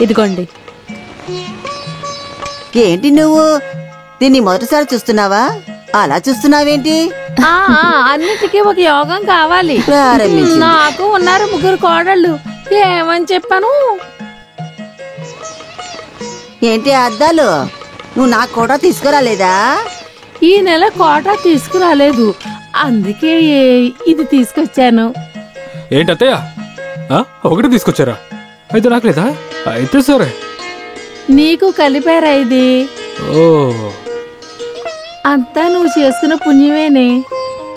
ఇదిగోండి. ఏంటి నువ్వు దీన్ని మొదటిసారి చూస్తున్నావా? అలా చూస్తున్నావేంటి? అన్నిటికీ ఒక యోగం కావాలి. ప్రారంభించు. నాకు ఉన్నారు 3 కోడళ్ళు. ఏమని చెప్పాను? ఏంటి అద్దాలు? నువ్వు నాకు కూడా తీసుకురాలేదా? ఈ నెల కోట తీసుకురాలేదు, అందుకే ఇది తీసుకొచ్చాను. ఏంటత్తయ్య, ఒకటి తీసుకొచ్చారా? అయితే నాకులేదా? అయితే సరే. నీకు కలిపారా ఇది? అంతా నువ్వు చేసుకున్న పుణ్యమేనే.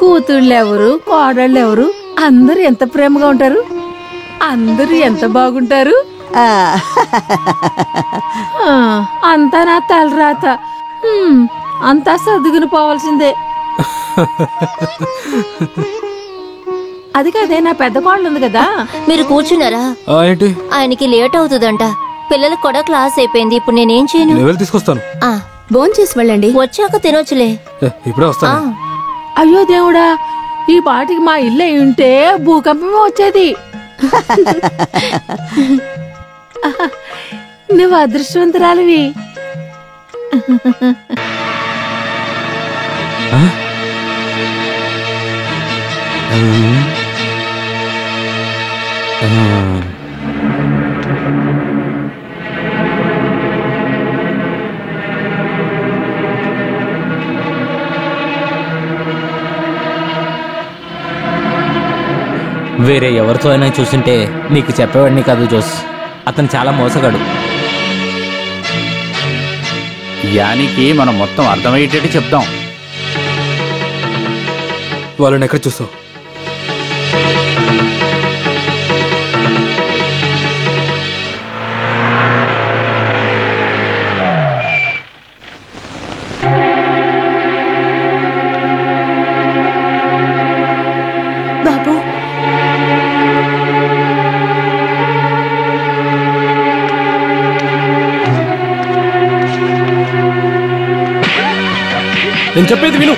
కూతుళ్ళెవరు, కోడళ్ళెవరు, అందరూ ఎంత ప్రేమగా ఉంటారు, అందరూ ఎంత బాగుంటారు. అంతా నా తలరాత. అంతా సర్దుకుని పోవాల్సిందే. అది కదే, నా పెద్ద కోడలు ఉంది కదా. మీరు కూర్చున్నారా? ఆయనకి లేట్ అవుతుందంట. పిల్లలకు కూడా క్లాస్ అయిపోయింది. ఇప్పుడు నేనేం చేయను? తీసుకొస్తాను. భోంచేసి వెళ్ళండి, వచ్చాక తినొచ్చులే. ఇప్పుడే వస్తాను. అయ్యో దేవుడా, ఈ పాటికి మా ఇల్లు అయి ఉంటే భూకంపమే వచ్చేది. నువ్వు అదృష్టవంతురాలివి. వేరే ఎవరితో అయినా చూసింటే నీకు చెప్పేవాడిని కాదు జోస్. అతను చాలా మోసగాడు. యానికి మనం మొత్తం అర్థమయ్యేటట్టు చెప్తాం. వాళ్ళని ఎక్కడ చూస్తావు? బాబు, నేను చెప్పేది విను.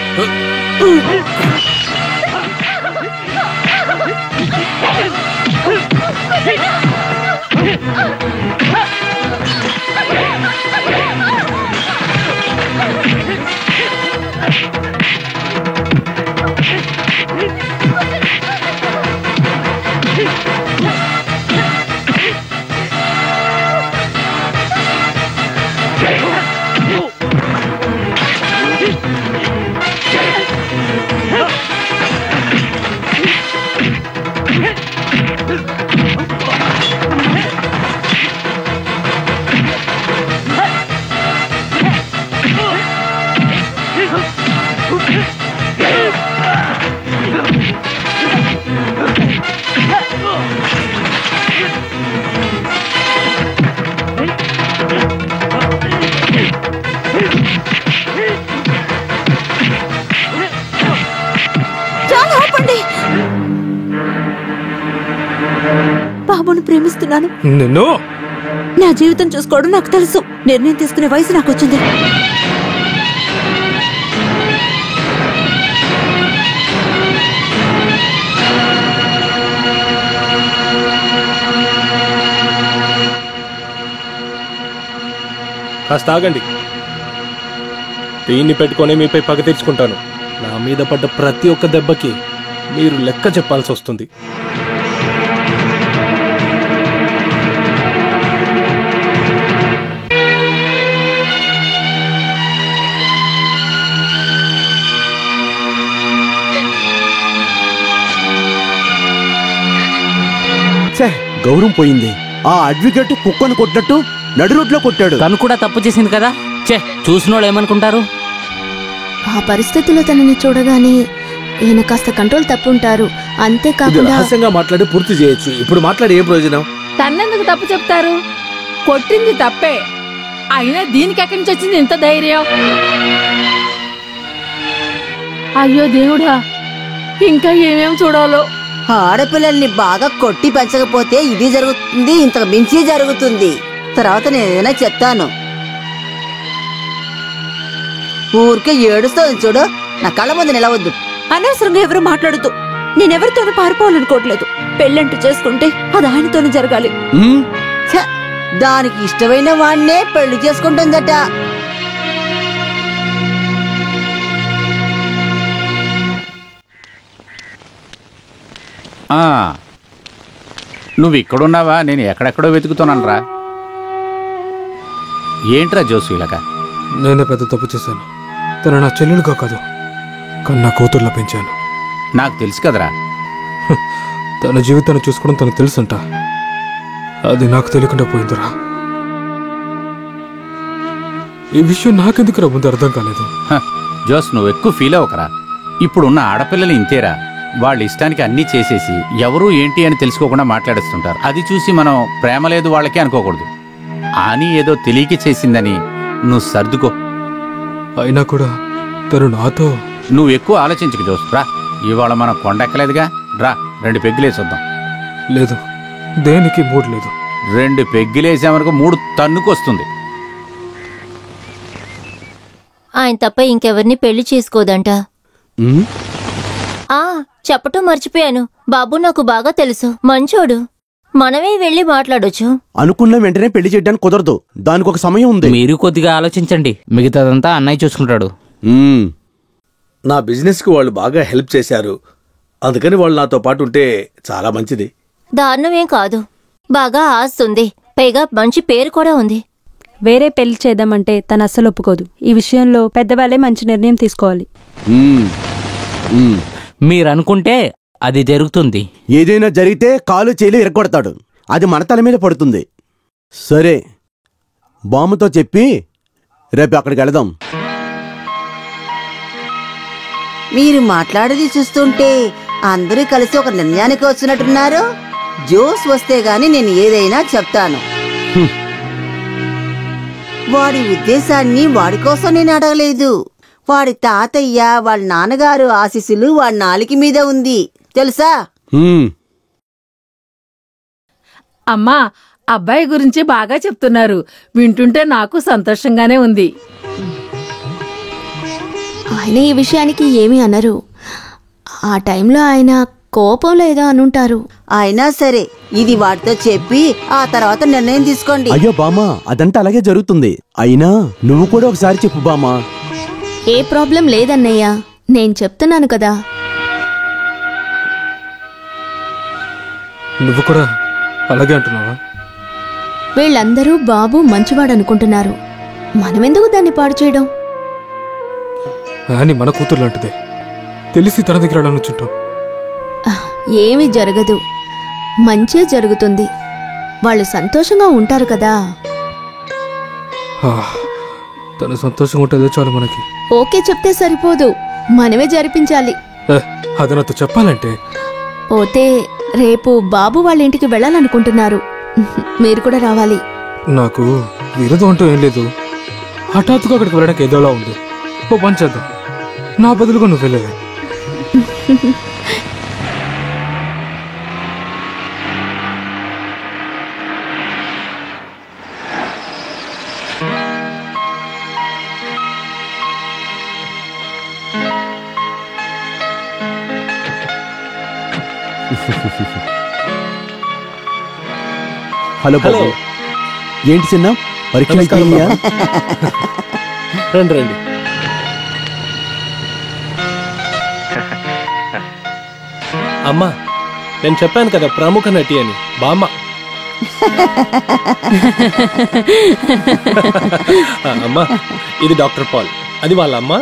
బాబుని ప్రేమిస్తున్నాను. నిన్ను నా జీవితం చూసుకోవడం నాకు తెలుసు. నిర్ణయం తీసుకునే వయసు నాకు వచ్చింది. కాస్త ఆగండి. దీన్ని పెట్టుకొని మీపై పగ తీర్చుకుంటాను. నా మీద పడ్డ ప్రతి ఒక్క దెబ్బకి మీరు లెక్క చెప్పాల్సి వస్తుంది. గౌరవం పోయింది. ఆ అడ్వకేట్ కుక్కను కొట్టినట్టు నడి రోడ్లో కొట్టాడు. తను కూడా తప్పు చేసింది కదా. చూసినోళ్ళు ఏమనుకుంటారు? ఆ పరిస్థితిలో తనని చూడగానే ఈయన కాస్త కంట్రోల్ తప్పుంటారు. అంతేకాకుండా రహస్యంగా మాట్లాడి పూర్తి చేయొచ్చు. ఇప్పుడు మాట్లాడి ఏ ప్రయోజనం? తన్నెందుకు తప్పు చెప్తారు? కొట్టింది తప్పే. అయినా దీనికి ఎక్కడి నుంచి వచ్చింది ఇంత ధైర్యం? అయ్యో దేవుడా, ఇంకా ఏమేం చూడాలో. ఆడపిల్లల్ని బాగా కొట్టి పెంచకపోతే ఇది జరుగుతుంది, ఇంతకు మించి జరుగుతుంది. తర్వాత నేనేదైనా చెప్తాను. ఊరికే ఏడుస్తుంది చూడు. నా కళ్ళ ముందు నిలవద్దు. అనవసరంగా ఎవరు మాట్లాడుతూ. నేనెవరితోనూ పారిపోవాలనుకోవట్లేదు. పెళ్ళంటూ చేసుకుంటే అది ఆయనతోనే జరగాలి. దానికి ఇష్టమైన వాణ్ణే పెళ్లి చేసుకుంటుందట. నువ్వు ఇక్కడున్నావా? నేను ఎక్కడెక్కడో వెతుకుతున్నానరా. ఏంట్రా జోసు ఇలాగా? నేనే పెద్ద తప్పు చేశాను. తను నా చెల్లెలుగా కాదు, కన్నా కూతుర్లా పెంచాను. నాకు తెలుసు కదరా. తన జీవితాన్ని చూసుకోవడం తనకు తెలుసంట. అది నాకు తెలియకుండా పోయిందిరా. ఈ విషయం నాకెందుకురా ముందు అర్థం కాలేదు? జోస్, నువ్వు ఎక్కువ ఫీల్ అవ్వకరా. ఇప్పుడున్న ఆడపిల్లలు ఇంతేరా. వాళ్ళ ఇష్టానికి అన్నీ చేసేసి ఎవరు ఏంటి అని తెలుసుకోకుండా మాట్లాడుతుంటారు. అది చూసి మనం ప్రేమ లేదు వాళ్ళకి అనుకోకూడదు. అని ఏదో తెలియక చేసిందని నువ్వు సర్దుకో. అయినా కూడా తను నాతో. నువ్వు ఎక్కువ ఆలోచించకు జోస్. రా, ఇవాళ మనం కొండెక్కలేదుగా. రా, 2 పెగ్గులేసొద్దాం. లేదు, దేనికి మూడు లేదు. 2 పెగ్గులేసామనుకో 3 తన్నుకొస్తుంది. ఆయన తప్ప ఇంకెవరిని పెళ్లి చేసుకోదంట. చెప్పటం మర్చిపోయాను. బాబు నాకు బాగా తెలుసు, మంచోడు. మనమే వెళ్ళి మాట్లాడొచ్చు. అనుకున్న వెంటనే పెళ్లి చేయడానికి కుదరదు. దానికి ఒక సమయం ఉంది. మీరు కొద్దిగా ఆలోచించండి. మిగతాదంతా అన్నయ్య చూసుకుంటాడు. నా బిజినెస్ కి వాళ్ళు బాగా హెల్ప్ చేశారు. అందుకని వాళ్ళు నాతో పాటు ఉంటే చాలా మంచిది. దారుణమేం కాదు. బాగా ఆస్తుంది. పైగా మంచి పేరు కూడా ఉంది. వేరే పెళ్లి చేద్దామంటే తను అస్సలు ఒప్పుకోదు. ఈ విషయంలో పెద్దవాళ్ళే మంచి నిర్ణయం తీసుకోవాలి. మీరనుకుంటే అది జరుగుతుంది. ఏదైనా జరిగితే కాలు చేలి ఇరగొడతాడు. అది మన తల మీద పడుతుంది. సరే, బామ్మతో చెప్పి రేపు అక్కడికి వెళదాం. మీరు మాట్లాడేది చూస్తుంటే అందరూ కలిసి ఒక నిర్ణయానికి వచ్చినట్టున్నారు. జోస్ వస్తే గాని నేను ఏదైనా చెప్తాను. వాడి ఉద్దేశాన్ని వాడి కోసం నేను అడగలేదు. వాడి తాతయ్య, వాళ్ళ నాన్నగారు ఆశీస్సులు వాడి నాలికి మీద ఉంది, తెలుసా? అమ్మా, అబ్బాయి గురించి బాగా చెప్తున్నారు. వింటుంటే నాకు సంతోషంగానే ఉంది. ఆయన ఈ విషయానికి ఏమీ అనరు. ఆ టైంలో ఆయన కోపంలో ఏదో అనుంటారు. అయినా సరే, ఇది వాడితో చెప్పి ఆ తర్వాత నిర్ణయం తీసుకోండి. అయ్యో బామా, అదంతా అలాగే జరుగుతుంది. అయినా నువ్వు కూడా ఒకసారి చెప్పు బామా. ఏ ప్రాబ్లం లేదన్నయ్య, నేను చెప్తున్నాను కదా. నువ్వు కూడా అలాగే అంటున్నావా? వీళ్ళందరూ బాబు మంచివాడనుకుంటున్నారు. మనమెందుకు దాన్ని పాడు చేయడం? అని మన కూతురు లాంటిదే. తెలిసి తన దగ్గర వెళ్ళనుంచుంటాం. ఏమీ జరగదు, మంచే జరుగుతుంది. వాళ్ళు సంతోషంగా ఉంటారు కదా. తను సంతోషంగా ఉంటుందో చాలు మనకి. ఓకే చెప్తే సరిపోదు, మనమే జరిపించాలి. అది నాతో చెప్పాలంటే. పోతే రేపు బాబు వాళ్ళ ఇంటికి వెళ్ళాలనుకుంటున్నారు. మీరు కూడా రావాలి. నాకు విరోధం అంటూ ఏం లేదు. హఠాత్తుగా అక్కడికి వెళ్ళడానికి ఏదోలా ఉంది. ఓ పని చేద్దాం, నా బదులుగా నువ్వు వెళ్ళవే. హలో బాబు. ఏంటి చిన్న పరీక్షలు అయిపోయాయా? రండి రండి. అమ్మా, నేను చెప్పాను కదా ప్రముఖ నటి అని, బామ్మ. అమ్మా, ఇది డాక్టర్ పాల్, అది వాళ్ళ అమ్మ,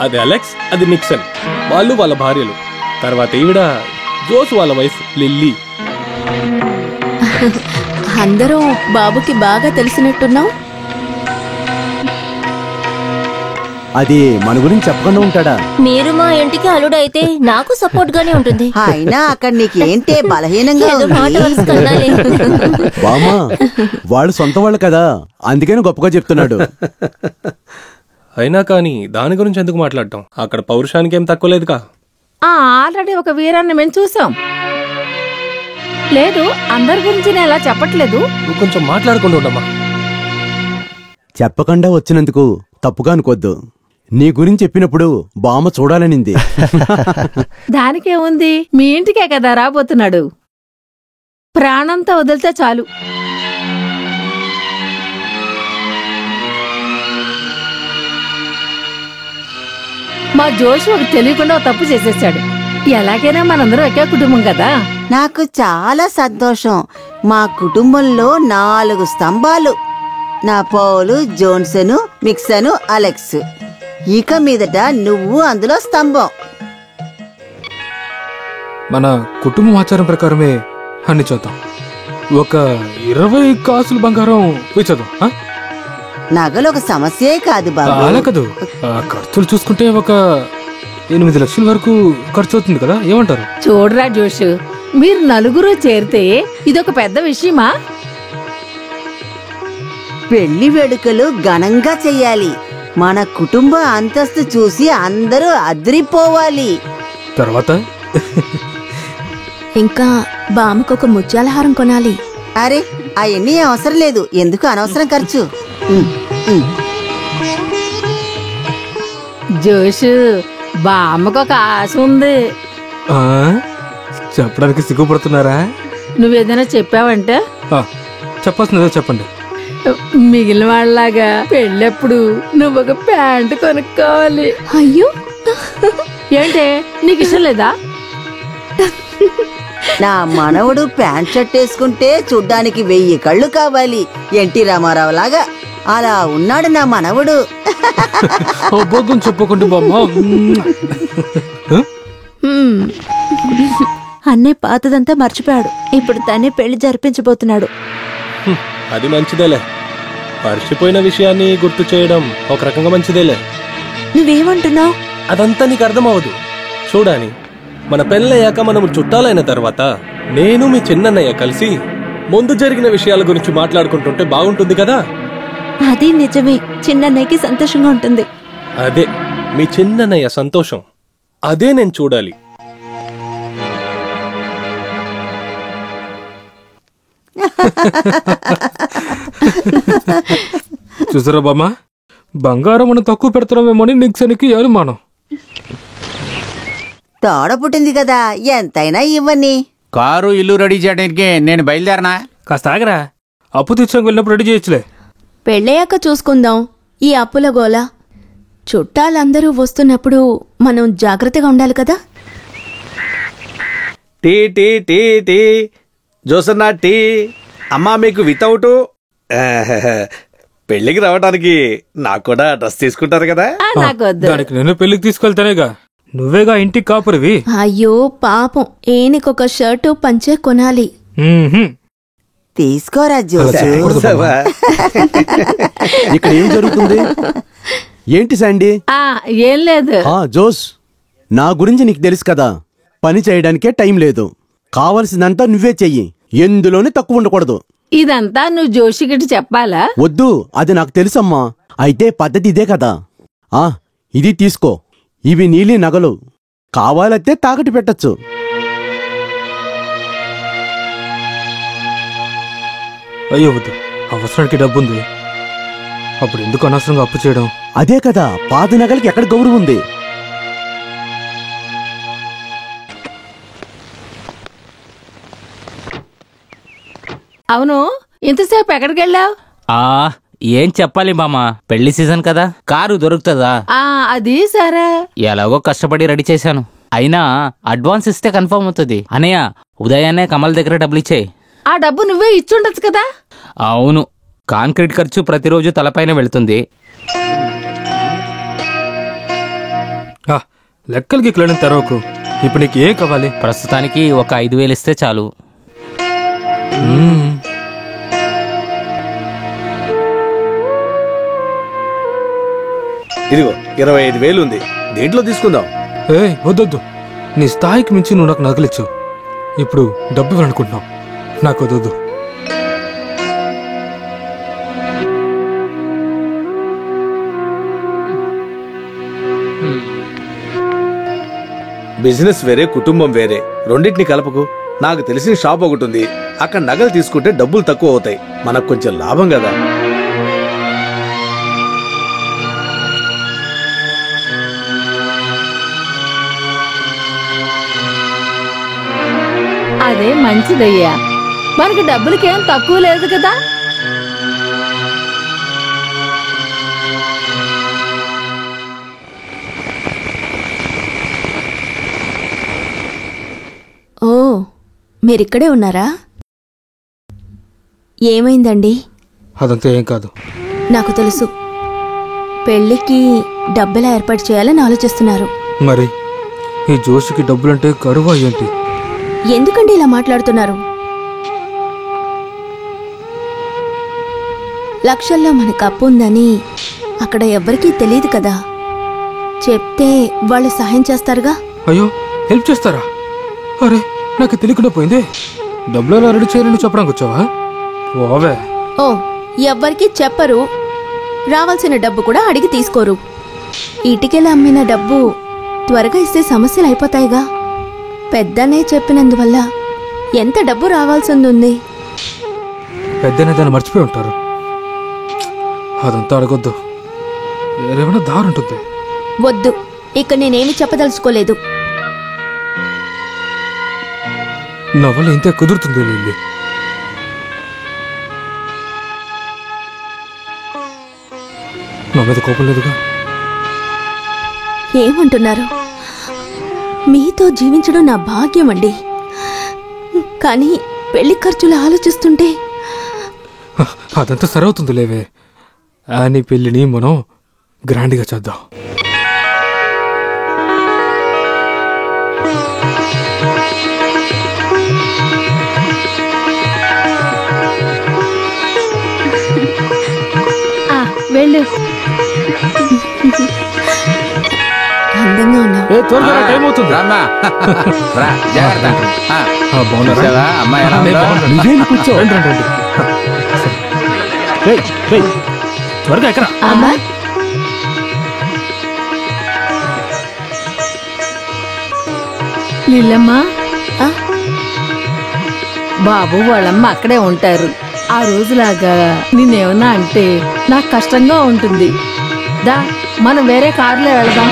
అది అలెక్స్, అది నిక్సన్, వాళ్ళు వాళ్ళ భార్యలు. తర్వాత ఈవిడ జోస్ వాళ్ళ వైఫ్ లిల్లీ. అందరూ బాబుకి బాగా తెలిసినట్టున్నావు. అది మన గురించి చెప్పకుండా ఉంటాడా? మీరు మా ఇంటికి అల్లుడైతే నాకు సపోర్ట్ గానే ఉంటుంది. అయినా అక్కడ నీకేంటే బలహీనంగా ఏదో మాట వరుస కన్నాలే. బామ్మా, వాళ్ళు సొంత వాళ్ళు కదా, అందుకని గొప్పగా చెప్తున్నాడు. అయినా కానీ దాని గురించి ఎందుకు మాట్లాడటం? అక్కడ పౌరుషానికి ఏం తక్కువ లేదుగా. ఆల్రెడీ ఒక వీరాన్ని మేము చూసాం. లేదు, అందరి గురించి నేను ఎలా చెప్పట్లేదు. నువ్వు కొంచెం మాట్లాడకుండా ఉండమ్మా. చెప్పకుండా వచ్చినందుకు తప్పుగా అనుకోద్దు. నీ గురించి చెప్పినప్పుడు బామ్మ చూడాలనింది. దానికేముంది, మీ ఇంటికే కదా రాబోతున్నాడు. ప్రాణంతో వదిలితే చాలు. మా జోషి ఒక తెలియకుండా ఒక తప్పు చేసేసాడు. ఎలాగైనా మనందరం ఒకే కుటుంబం కదా. నాకు చాలా సంతోషం. మా కుటుంబంలో 4 స్తంభాలు. నా పౌలు, జోన్సను, మిక్సను, అలెక్స్. ఇక మీదట నువ్వు అందులో స్తంభం. మన కుటుంబం ఆచారం ప్రకారమే అన్ని చేద్దాం. ఒక 20 కాసులు బంగారం ఇచ్చేద్దాం. నగలు ఒక సమస్యే కాదు బాబు. అలా కాదు, ఖర్చులు చూసుకుంటే ఒక 8 లక్షల వరకు ఖర్చు అవుతుంది కదా, ఏమంటారు? చూడరా జోషు, మీరు నలుగురు చేరితే ఇదొక పెద్ద విషయమా? పెళ్లి వేడుకలు ఘనంగా చెయ్యాలి. మన కుటుంబ అంతస్తు చూసి అందరూ అదిరిపోవాలి. తర్వాత ఇంకా బామ్మకొక ముత్యాలహారం కొనాలి. అరే, అవన్నీ అవసరం లేదు. ఎందుకు అనవసరం ఖర్చు? జోషు, బామ్మకొక ఆశ ఉంది. చెప్పడానికి సిగ్గుపడుతున్నారా? నువ్వేదైనా చెప్పావంటే చెప్పాల్సిందో చెప్పండి. మిగిలిన వాళ్ళలాగా పెళ్ళప్పుడు నువ్వు ఒక ప్యాంటు కొనుక్కోవాలి. అయ్యో, ఏంటే నీకు ఇష్టం లేదా? నా మనవడు ప్యాంట్ షర్ట్ వేసుకుంటే చూడ్డానికి 1000 కళ్ళు కావాలి. ఎన్టీ రామారావు లాగా అలా ఉన్నాడు నా మనవడు. అబద్ధం చెప్పకుండా బామ్మ. అన్నయ్య పాతదంతా మర్చిపోయాడు. ఇప్పుడు తనే పెళ్లి జరిపించబోతున్నాడు. అది మంచిదేలే. మర్చిపోయిన విషయాన్ని గుర్తు చేయడం ఒక రకంగా మంచిదేలే. నువ్వేమంటున్నావు? అదంతా నీకు అర్థమవదు. చూడాని, మన పెళ్ళయ్యాక మనము చుట్టాలైన తర్వాత నేను మీ చిన్నన్నయ్య కలిసి ముందు జరిగిన విషయాల గురించి మాట్లాడుకుంటుంటే బాగుంటుంది కదా. అది నిజమే, చిన్నన్నయ్యకి సంతోషంగా ఉంటుంది. అదే మీ చిన్నన్నయ్య సంతోషం, అదే నేను చూడాలి. చూసారా బామ్మ, బంగారం మనం తక్కువ పెడుతున్నామేమోని నిక్సన్కి అనుమానం. తోడ పుట్టింది కదా, ఎంతైనా ఇవ్వని. కారు ఇల్లు రెడీ చేయడానికి నేను బయలుదేరనా? కాస్త ఆగరా, అప్పు తీర్చడానికి వెళ్ళినప్పుడు రెడీ చేయొచ్చులే. పెళ్ళయ్యాక చూసుకుందాం ఈ అప్పుల గోల. చుట్టాలందరూ వస్తున్నప్పుడు మనం జాగ్రత్తగా ఉండాలి కదా. టీ టీ టీ టీ జోసన్నా టీ. అమ్మా, మీకు వితౌట్ పెళ్లికి రావడానికి నాకు కూడా డ్రెస్ తీసుకుంటారు కదా. దానికి నేను పెళ్లికి తీసుకెళ్తానేగా, నువ్వేగా ఇంటికి కాపురివి. అయ్యో పాపం, ఏనికొక షర్టు పంచే కొనాలి. తీసుకోరా జోసు. ఇక్కడ ఏం జరుగుతుంది? ఏంటి శాండీ? ఏం లేదు. జోస్, నా గురించి నీకు తెలుసు కదా, పని చేయడానికే టైం లేదు. కావలసిందంతా నువ్వే చెయ్యి, ఎందులోనే తక్కువ ఉండకూడదు. ఇదంతా నువ్వు జోషికి చెప్పాలా? వద్దు, అది నాకు తెలుసమ్మా. అయితే పద్ధతి ఇదే కదా. ఇది తీసుకో, ఇవి నీలి నగలు. కావాలైతే తాకట్టు పెట్టచ్చు. అయ్యో వద్దు, అవసరానికి డబ్బుంది. అప్పుడు ఎందుకు అనవసరంగా అప్పు చేయడం? అదే కదా, పాత నగలకి ఎక్కడ గౌరవం ఉంది? అవును, ఇంతసేపు ఎక్కడికి వెళ్ళావు? ఏం చెప్పాలి మామ, పెళ్లి సీజన్ కదా, కారు దొరుకుతుందా? అది సరే, ఎలాగో కష్టపడి రెడీ చేశాను. అయినా అడ్వాన్స్ ఇస్తే కన్ఫర్మ్ అవుతుంది. అనయ్య, ఉదయాన్నే కమల్ దగ్గర డబ్బులు ఇచ్చేయి. ఆ డబ్బు నువ్వే ఇచ్చుండొచ్చు కదా. అవును, కాంక్రీట్ ఖర్చు ప్రతిరోజు తలపైన వెళుతుంది. లెక్కలకి క్లీన్ తెరవకు. ఇప్పుడు నీకు ఏం కావాలి? ప్రస్తుతానికి ఒక 5,000 ఇస్తే చాలు. ఇదిగో 25,000 ఉంది, దేంట్లో తీసుకుందాం? వద్దొద్దు, నీ స్థాయికి మించి నువ్వు నాకు నగలిచ్చావు. ఇప్పుడు డబ్బు ఇవ్వాలనుకుంటున్నావు, నాకు వద్దొద్దు. బిజినెస్ వేరే, కుటుంబం వేరే, రెండింటిని కలపకు. నాకు తెలిసిన షాప్ ఒకటి ఉంది, అక్కడ నగలు తీసుకుంటే డబ్బులు తక్కువ అవుతాయి, మనకు కొంచెం లాభం కదా. అదే మంచిదయ్యా, మనకి డబ్బులకేం తక్కువ లేదు కదా. ఓ, మీరిక్కడే ఉన్నారా? ఏమైందండి? అదంతా ఏం కాదు. నాకు తెలుసు, పెళ్లికి డబ్బెలా ఏర్పాటు చేయాలని ఆలోచిస్తున్నారు. మరి ఈ జోషికి డబ్బులంటే కరువా ఏంటి? ఎందుకండి ఇలా మాట్లాడుతున్నారు? లక్షల్లో మనకు అప్పు ఉందని అక్కడ ఎవ్వరికీ తెలియదు కదా. చెప్తే వాళ్ళు సహాయం చేస్తారుగా. అయ్యో, హెల్ప్ చేస్తారా? అరే, నాకు తెలియకుండా పోయింది. డబ్బులు ఎలా రెడీ చేయాలని చెప్పడానికి వచ్చావా? ఓవే. ఓ, ఎవ్వరికీ చెప్పరు, రావాల్సిన డబ్బు కూడా అడిగి తీసుకోరు. ఇటుకెలా అమ్మిన డబ్బు త్వరగా ఇస్తే సమస్యలు అయిపోతాయిగా. పెద్దనే చెప్పినందువల్ల ఎంత డబ్బు రావాల్సింది? పెద్దనే దాన్ని మర్చిపోయి ఉంటారు. అదంతా అడగొద్దు, వేరేమైనా దారి ఉంటుంది. వద్దు, ఇక నేనేమి చెప్పదలుచుకోలేదు. నా వల్ల ఇంతే కుదురుతుంది లిల్లీ. నా మీద కోపం లేదుగా? ఏమంటున్నారు? మీతో జీవించడం నా భాగ్యం అండి, కానీ పెళ్లి ఖర్చులు ఆలోచిస్తుంటే అదంతా సరవుతుంది లేవే. నీ పెళ్లిని మనం గ్రాండ్గా చేద్దాం. వెళ్ళు. అందంగా ఉన్నావు. టైం అవుతుంది. త్వరగా ఎక్కడ? నీళ్ళమ్మా, బాబు వాళ్ళమ్మ అక్కడే ఉంటారు. ఆ రోజులాగా నేనేమన్నా అంటే నాకు కష్టంగా ఉంటుంది. దా, మనం వేరే కారులో వెళదాం.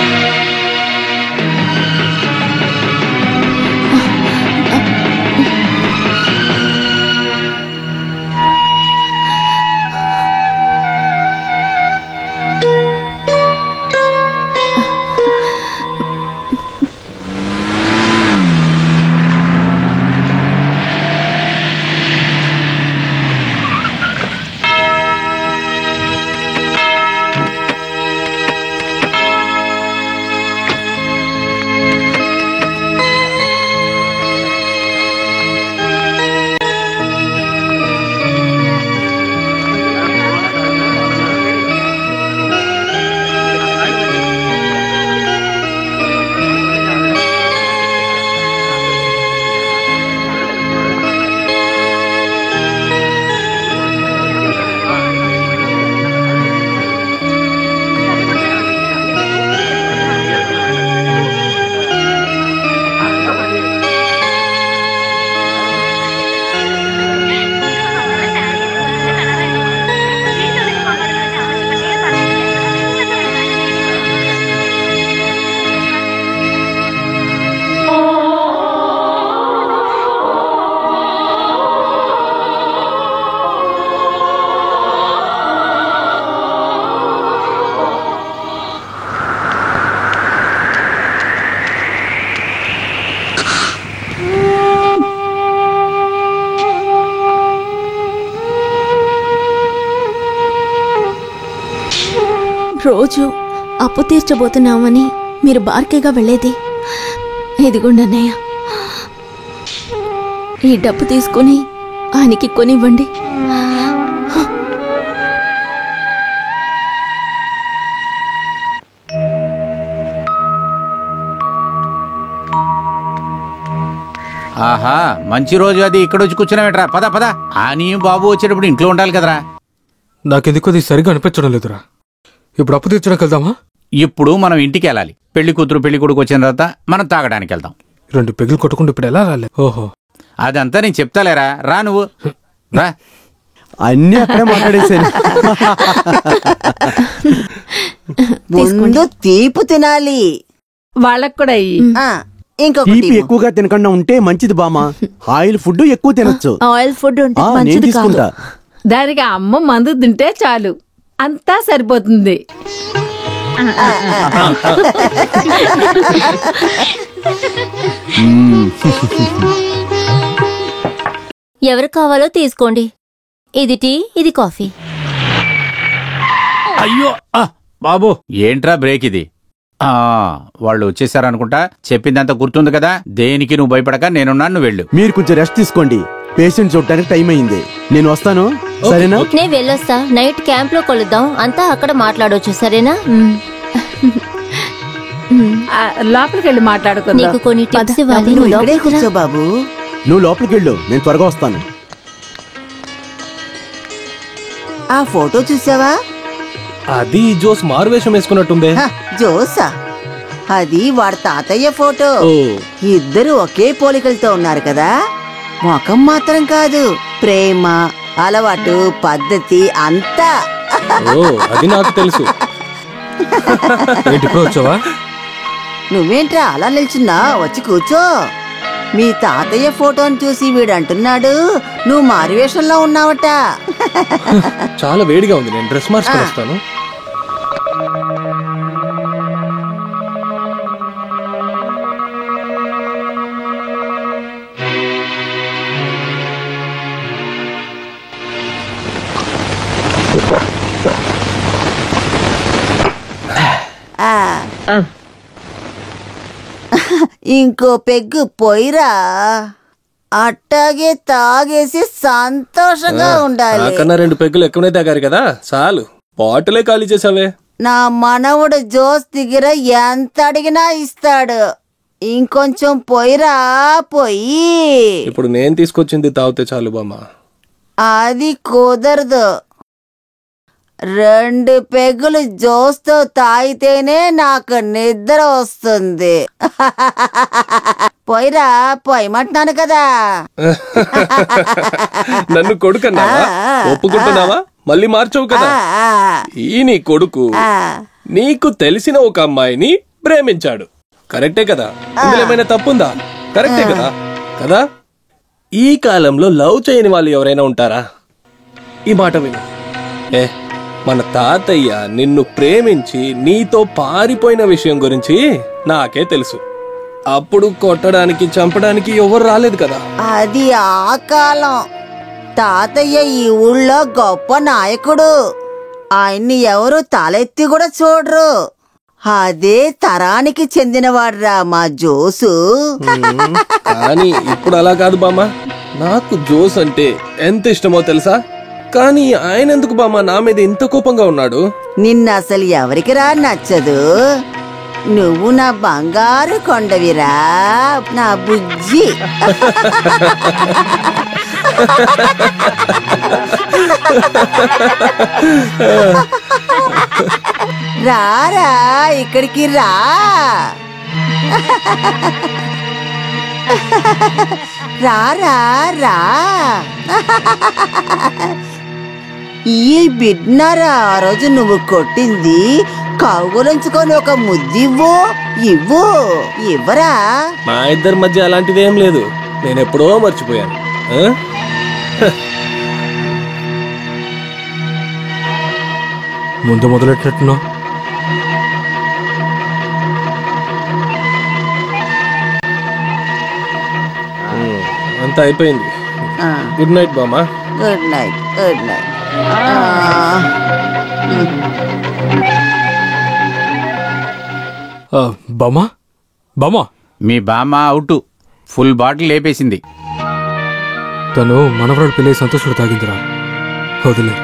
రోజు అప్పు తీర్చబోతున్నామని మీరు బార్కేగా వెళ్ళేది. ఇదిగోండి అన్నయ్య, ఈ డబ్బు తీసుకుని ఆయనకి కొనివ్వండి. ఆహా, మంచి రోజు అది. ఇక్కడ వచ్చి కూర్చున్నావేట్రా? పద పద. అని బాబు వచ్చేటప్పుడు ఇంట్లో ఉండాలి కదరా. నాకెందుకు అది సరిగా అనిపించడం లేదురా. ఇప్పుడు అప్పు తీర్చడానికి వెళ్దామా? ఇప్పుడు మనం ఇంటికి వెళ్ళాలి. పెళ్లి కూతురు పెళ్లి కొడుకు వచ్చిన తర్వాత మనం తాగడానికి వెళ్దాం. 2 పెగ్గులు కొట్టుకుంటూ ఇప్పుడు ఎలా రాలే? ఓహో, అదంతా నేను చెప్తాలేరా, రా నువ్వు రా. అన్నీ అక్కడే మాట్లాడేసాను. ముందు తీపి తినాలి. వాళ్ళకు కూడా తీపి ఎక్కువగా తినకుండా ఉంటే మంచిది బామ్మ. ఆయిల్ ఫుడ్ ఎక్కువ తినొచ్చు. ఆయిల్ ఫుడ్ ఉంటే నేను మంచిది కాదు. తీసుకుంటా. దానికి అమ్మ మందు తింటే చాలు, అంతా సరిపోతుంది. ఎవరు కావాలో తీసుకోండి. ఇది టీ, ఇది కాఫీ. అయ్యో బాబు, ఏంట్రా బ్రేక్ ఇది? వాళ్ళు వచ్చేసారనుకుంటా. చెప్పిందంతా గుర్తుంది కదా. దేనికి నువ్వు భయపడక నేనున్నాను, నువ్వు వెళ్ళు. మీరు కొంచెం రెస్ట్ తీసుకోండి. పేషెంట్ చూడటానికి టైం అయింది. నేను వస్తాను, సరేనా? నేను వెళ్ళొస్తా. నైట్ క్యాంప్ లో కలుద్దాం. అంతా అక్కడ మాట్లాడొచ్చు, సరేనా? లోపలికి వెళ్ళి మాట్లాడుకుందాం. నీకు కొన్ని టిప్స్ ఇవ్వాలి. నువ్వు ఇక్కడే కూర్చో బాబు. నువ్వు లోపలికి వెళ్ళు, నేను త్వరగా వస్తాను. ఆ ఫోటో చూసావా? అది జోస్ మారువేషం వేసుకున్నట్టుందే. జోసా? అది వాడి తాతయ్య ఫోటో. ఇద్దరు ఒకే పోలికలతో ఉన్నారు కదా. ముఖం మాత్రం కాదు, ప్రేమ, అలవాటు, పద్ధతి అంతా. అది నాకు తెలుసు. వచ్చావా? నువ్వేంట్రా అలా నిల్చున్నా? వచ్చి కూర్చో. మీ తాతయ్య ఫోటోని చూసి వీడు అంటున్నాడు నువ్వు మారువేషంలో ఉన్నావట. చాలా వేడిగా ఉంది, నేను డ్రెస్ మార్చుకొని వస్తాను. ఇంకో పెగ్గు పోయిరా. అట్టాగే తాగేసి సంతోషంగా ఉండాలి. నాకన్నా 2 పెగ్గులు ఎక్కువనే తాగారు కదా, చాలు. బాటిలే ఖాళీ చేసావే. నా మనవుడు జోస్ దగ్గర ఎంత అడిగినా ఇస్తాడు. ఇంకొంచెం పోయిరా, పోయి. ఇప్పుడు నేను తీసుకొచ్చింది తాగితే చాలు బామ్మ. అది కుదరదు. 2 పెగ్గులు జోస్తో తాగితేనే నాకు నిద్ర వస్తుంది. పోయిరా, పోయమంటున్నాను కదా. నన్ను కొడుకన్నావా? ఒప్పుకుంటున్నావా? మళ్ళీ మార్చవు కదా. ఈ నీ కొడుకు నీకు తెలిసిన ఒక అమ్మాయిని ప్రేమించాడు, కరెక్టే కదా? ఇందులో ఏమైనా తప్పుందా? కరెక్టే కదా కదా? ఈ కాలంలో లవ్ చేయని వాళ్ళు ఎవరైనా ఉంటారా? ఈ మాట విను. మన తాతయ్య నిన్ను ప్రేమించి నీతో పారిపోయిన విషయం గురించి నాకే తెలుసు. అప్పుడు కొట్టడానికి చంపడానికి ఎవరు రాలేదు కదా. అది ఆ కాలం. తాతయ్య ఈ ఊళ్ళో గొప్ప నాయకుడు. ఆయన్ని ఎవరు తలెత్తి కూడా చూడరు. అదే తరానికి చెందినవాడ్రా మా జోసు. కానీ ఇప్పుడు అలా కాదు బామ్మ. నాకు జోస్ అంటే ఎంత ఇష్టమో తెలుసా? కానీ ఆయన ఎందుకు బామ్మ నా మీద ఇంత కోపంగా ఉన్నాడు? నిన్న అసలు ఎవరికి రా నచ్చదు. నువ్వు నా బంగారు కొండవిరా, నా బుజ్జి. రారా ఇక్కడికి రా. రారా రా. ఈ బిడ్నారా ఆ రోజు నువ్వు కొట్టింది. కౌగులించుకొని ఒక ముద్దివ్వు. ఇవ్వు. ఇవ్వరా. మా ఇద్దరి మధ్య అలాంటిదేం లేదు. నేనెప్పుడో మర్చిపోయాను. ముందు మొదలెట్టినట్టున్నా. అంతా అయిపోయింది. గుడ్ నైట్ బామ్మా. Good night. Good night. బామా బామా మీ బామ్మ అవుట్, ఫుల్ బాటిల్ లేపేసింది. తను మనవరాడు పెళ్ళి సంతోషుడు తాగిందిరా, వదిలే.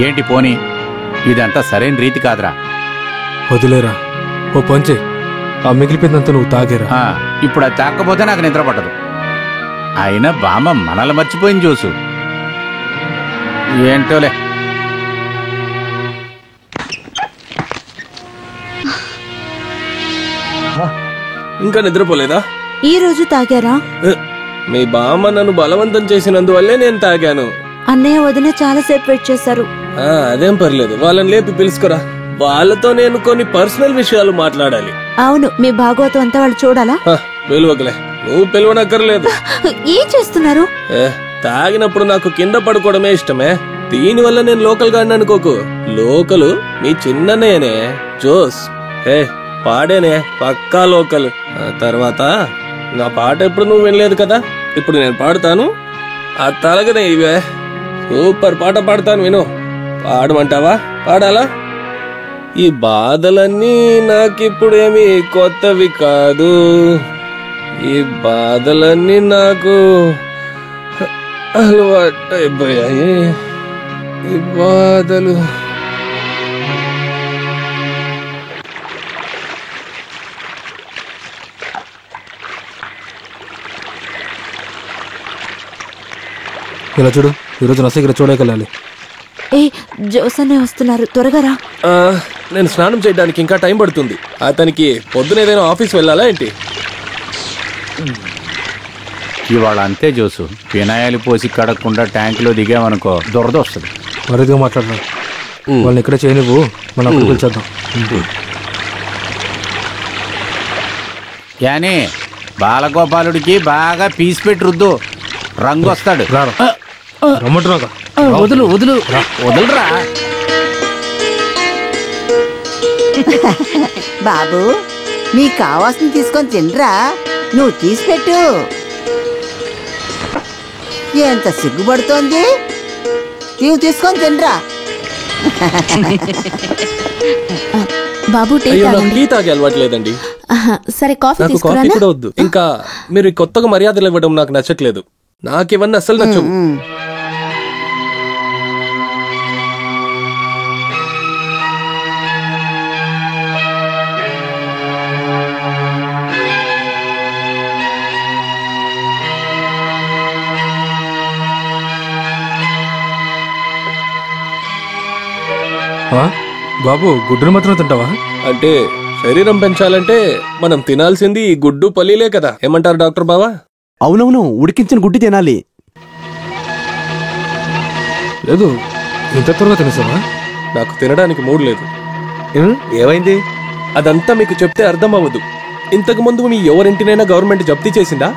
ఏంటి పోనీ, ఇదంతా సరైన రీతి కాదురా. వదిలేరా, ఓ పంచే, ఆ మిగిలిపోయిందంతా నువ్వు తాగేరా. ఇప్పుడు అది తాకపోతే నాకు నిద్ర పట్టదు. అయినా బామ్మ మనల్ని మర్చిపోయింది జోసు. ఏంటోలే. ఇంకా నిద్రపోలేదా? ఈ రోజు తాగారా? మీ బామ్మ నన్ను బలవంతం చేసినందువల్లే నేను తాగాను. అన్నయ్య వదిన చాలా సేపు వెయిట్ చేశారు. అదేం పర్లేదు, వాళ్ళని లేపి పిలుచుకోరా. వాళ్ళతో నేను కొన్ని పర్సనల్ విషయాలు మాట్లాడాలి. అవును, మీ భాగవతం అంతా వాళ్ళు చూడాలా? పిలువకలే, నువ్వు పిలువనక్కర్లేదు. ఏం చేస్తున్నారు? తాగినప్పుడు నాకు కింద పడుకోవడమే ఇష్టమే. దీనివల్ల నేను లోకల్ గాడిని అనుకోకు. లోకలు మీ చిన్ననేనే జోస్. పాడేనే పక్కా లోకల్. తర్వాత నా పాట ఎప్పుడు నువ్వు వినలేదు కదా, ఇప్పుడు నేను పాడుతాను. ఆ తలగనే ఇవే సూపర్ పాట పాడతాను, విను. పాడమంటావా? పాడాలా? ఈ బాధలన్నీ నాకిప్పుడేమి కొత్తవి కాదు. ఈ బాధలన్నీ నాకు అలవాటైపోయాయి. ఈ బాధలు ఇలా చూడు, ఈరోజు నసగిర చూడకెళ్ళాలి. జోసనే వస్తున్నారు, త్వరగా రా. నేను స్నానం చేయడానికి ఇంకా టైం పడుతుంది. అతనికి పొద్దున ఏదైనా ఆఫీస్ వెళ్ళాలా ఏంటి? ఇవాళ అంతే జోసు, వినాయాలు పోసి కడగకుండా ట్యాంకులో దిగామనుకో దురద వస్తుంది. మరిదిగా మాట్లాడరా, వాళ్ళని ఇక్కడ చేయనివ్వు, మనం అప్పుడు పిలిచేద్దాం. కానీ బాలగోపాలుడికి బాగా పీసి పెట్టి రుద్దు, రంగు వస్తాడు. వదులు వదులు వదులురా. బాబు, నీకు కావాల్సింది తీసుకొని తినరా, నువ్వు తీసిపెట్టు. ఎంత సిగ్గుపడుతోంది, నీవు తీసుకొని తినరా. బాబు టీ తాగే అలవాట్లేదండి. సరే, కాఫీ కాఫీ కూడా వద్దు. ఇంకా మీరు కొత్తగా మర్యాదలు ఇవ్వడం నాకు నచ్చట్లేదు. నాకివన్నీ అస్సలు నచ్చవు. బాబు, గుడ్డును మాత్రం తింటావా? అంటే శరీరం పెంచాలంటే మనం తినాల్సింది ఈ గుడ్డు పల్లీలే కదా. ఏమంటారు డాక్టర్ బావా? అవునవును, ఉడికించిన గుడ్డు తినాలి. లేదు, ఇంత త్వరగా తినేసావా? నాకు తినడానికి మూడు లేదు. ఏమైంది? అదంతా మీకు చెప్తే అర్థం అవ్వదు. ఇంతకు ముందు మీ ఎవరింటినైనా గవర్నమెంట్ జప్తీ చేసిందా?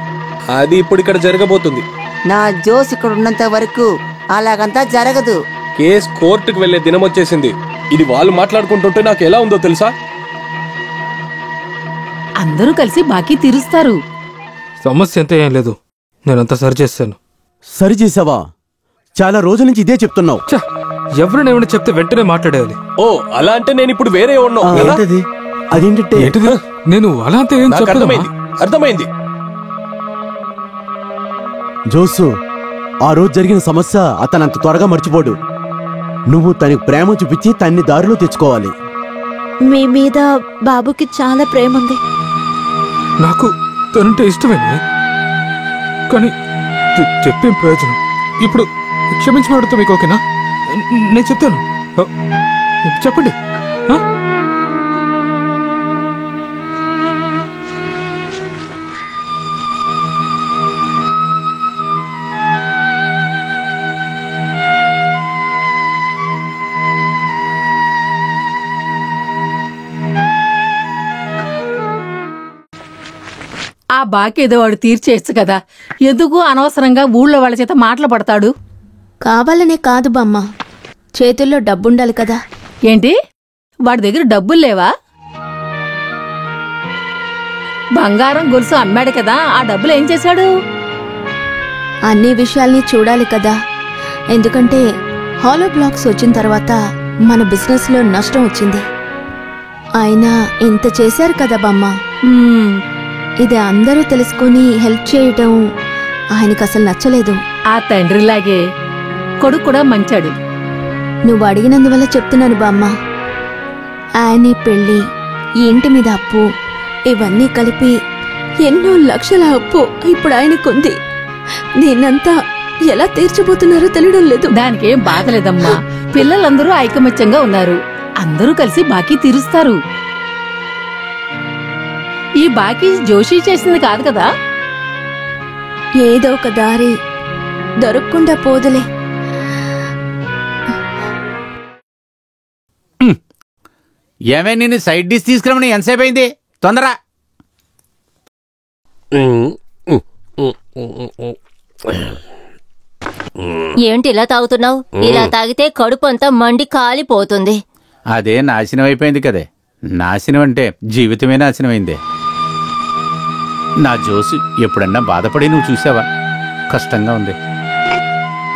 అది ఇప్పుడు ఇక్కడ జరగబోతుంది. నా జోస్ ఇక్కడ ఉన్నంత వరకు అలాగంతా జరగదు. కేస్ కోర్టుకు వెళ్లే దినం వచ్చేసింది. ఇది వాళ్ళు మాట్లాడుకుంటుంటే నాకు ఎలా ఉందో తెలుసా? అందరూ కలిసి బాకీ తీరుస్తారు. సమస్య ఎంత ఏం లేదు, నేనంతా సరి చేస్తాను. సరి చేసావా? చాలా రోజుల నుంచి ఇదే చెప్తున్నావు. ఎవరైనా ఏమైనా చెప్తే వెంటనే మాట్లాడేయాలి. ఓ, అలా అంటే నేను ఇప్పుడు వేరే ఉన్నావు. అదేంటంటే నేను అలా అంటే ఏం చెప్పలేదు. అర్థమైంది జోసు, ఆ రోజు జరిగిన సమస్య అతనంత త్వరగా మర్చిపోడు. నువ్వు తనకి ప్రేమ చూపించి తన్ని దారిలో తెచ్చుకోవాలి. మీ మీద బాబుకి చాలా ప్రేమ ఉంది. నాకు తనంటే ఇష్టమేనే, కానీ చెప్పేం ప్రయోజనం? ఇప్పుడు క్షమించి అడుగుతా, మీకు ఓకేనా? నేను చెప్తాను, చెప్పండి. ఆ బాకేదో వాడు తీర్చేయచ్చు కదా, ఎందుకు అనవసరంగా ఊళ్ళో వాళ్ళ చేత మాటలు పడతాడు? కావాలనే కాదు బామ్మ, చేతుల్లో డబ్బుండాలి కదా. ఏంటి, వాడి దగ్గర డబ్బులు లేవా? బంగారం గొలుసు అమ్మాడు కదా, ఆ డబ్బులు ఏం చేశాడు? అన్ని విషయాల్ని చూడాలి కదా. ఎందుకంటే హాలో బ్లాక్స్ వచ్చిన తర్వాత మన బిజినెస్లో నష్టం వచ్చింది. ఆయన ఇంత చేశారు కదా బామ్మ. ఇది అందరూ తెలుసుకుని హెల్ప్ చేయటం ఆయనకు అసలు నచ్చలేదు. ఆ తండ్రిలాగే కొడుకు కూడా మంచాడు. నువ్వు అడిగినందువల్ల చెప్తున్నాను బామ్మ. ఆయన పెళ్ళి, ఈ ఇంటి మీద అప్పు, ఇవన్నీ కలిపి ఎన్నో లక్షల అప్పు ఇప్పుడు ఆయనకుంది. నేనంతా ఎలా తీర్చబోతున్నారో తెలియడం లేదు. దానికేం బాధలేదమ్మా. పిల్లలందరూ ఐకమత్యంగా ఉన్నారు. అందరూ కలిసి బాకీ తీరుస్తారు. ఈ బాకీ జోషి చేసింది కాదు కదా. ఏదో ఒక దారి దొరకకుండా పోదులే. ఏమే నిన్ను సైడ్ డిష్ తీసుకురమని ఎంతసేపు అయింది? తొందర. ఏంటి ఇలా తాగుతున్నావు? ఇలా తాగితే కడుపు అంతా మండి కాలిపోతుంది. అదే నాశనం అయిపోయింది కదే. నాశనం అంటే జీవితమే నాశనమైందే. నా జోసి ఎప్పుడన్నా బాధపడి నువ్వు చూసావా? కష్టంగా ఉంది.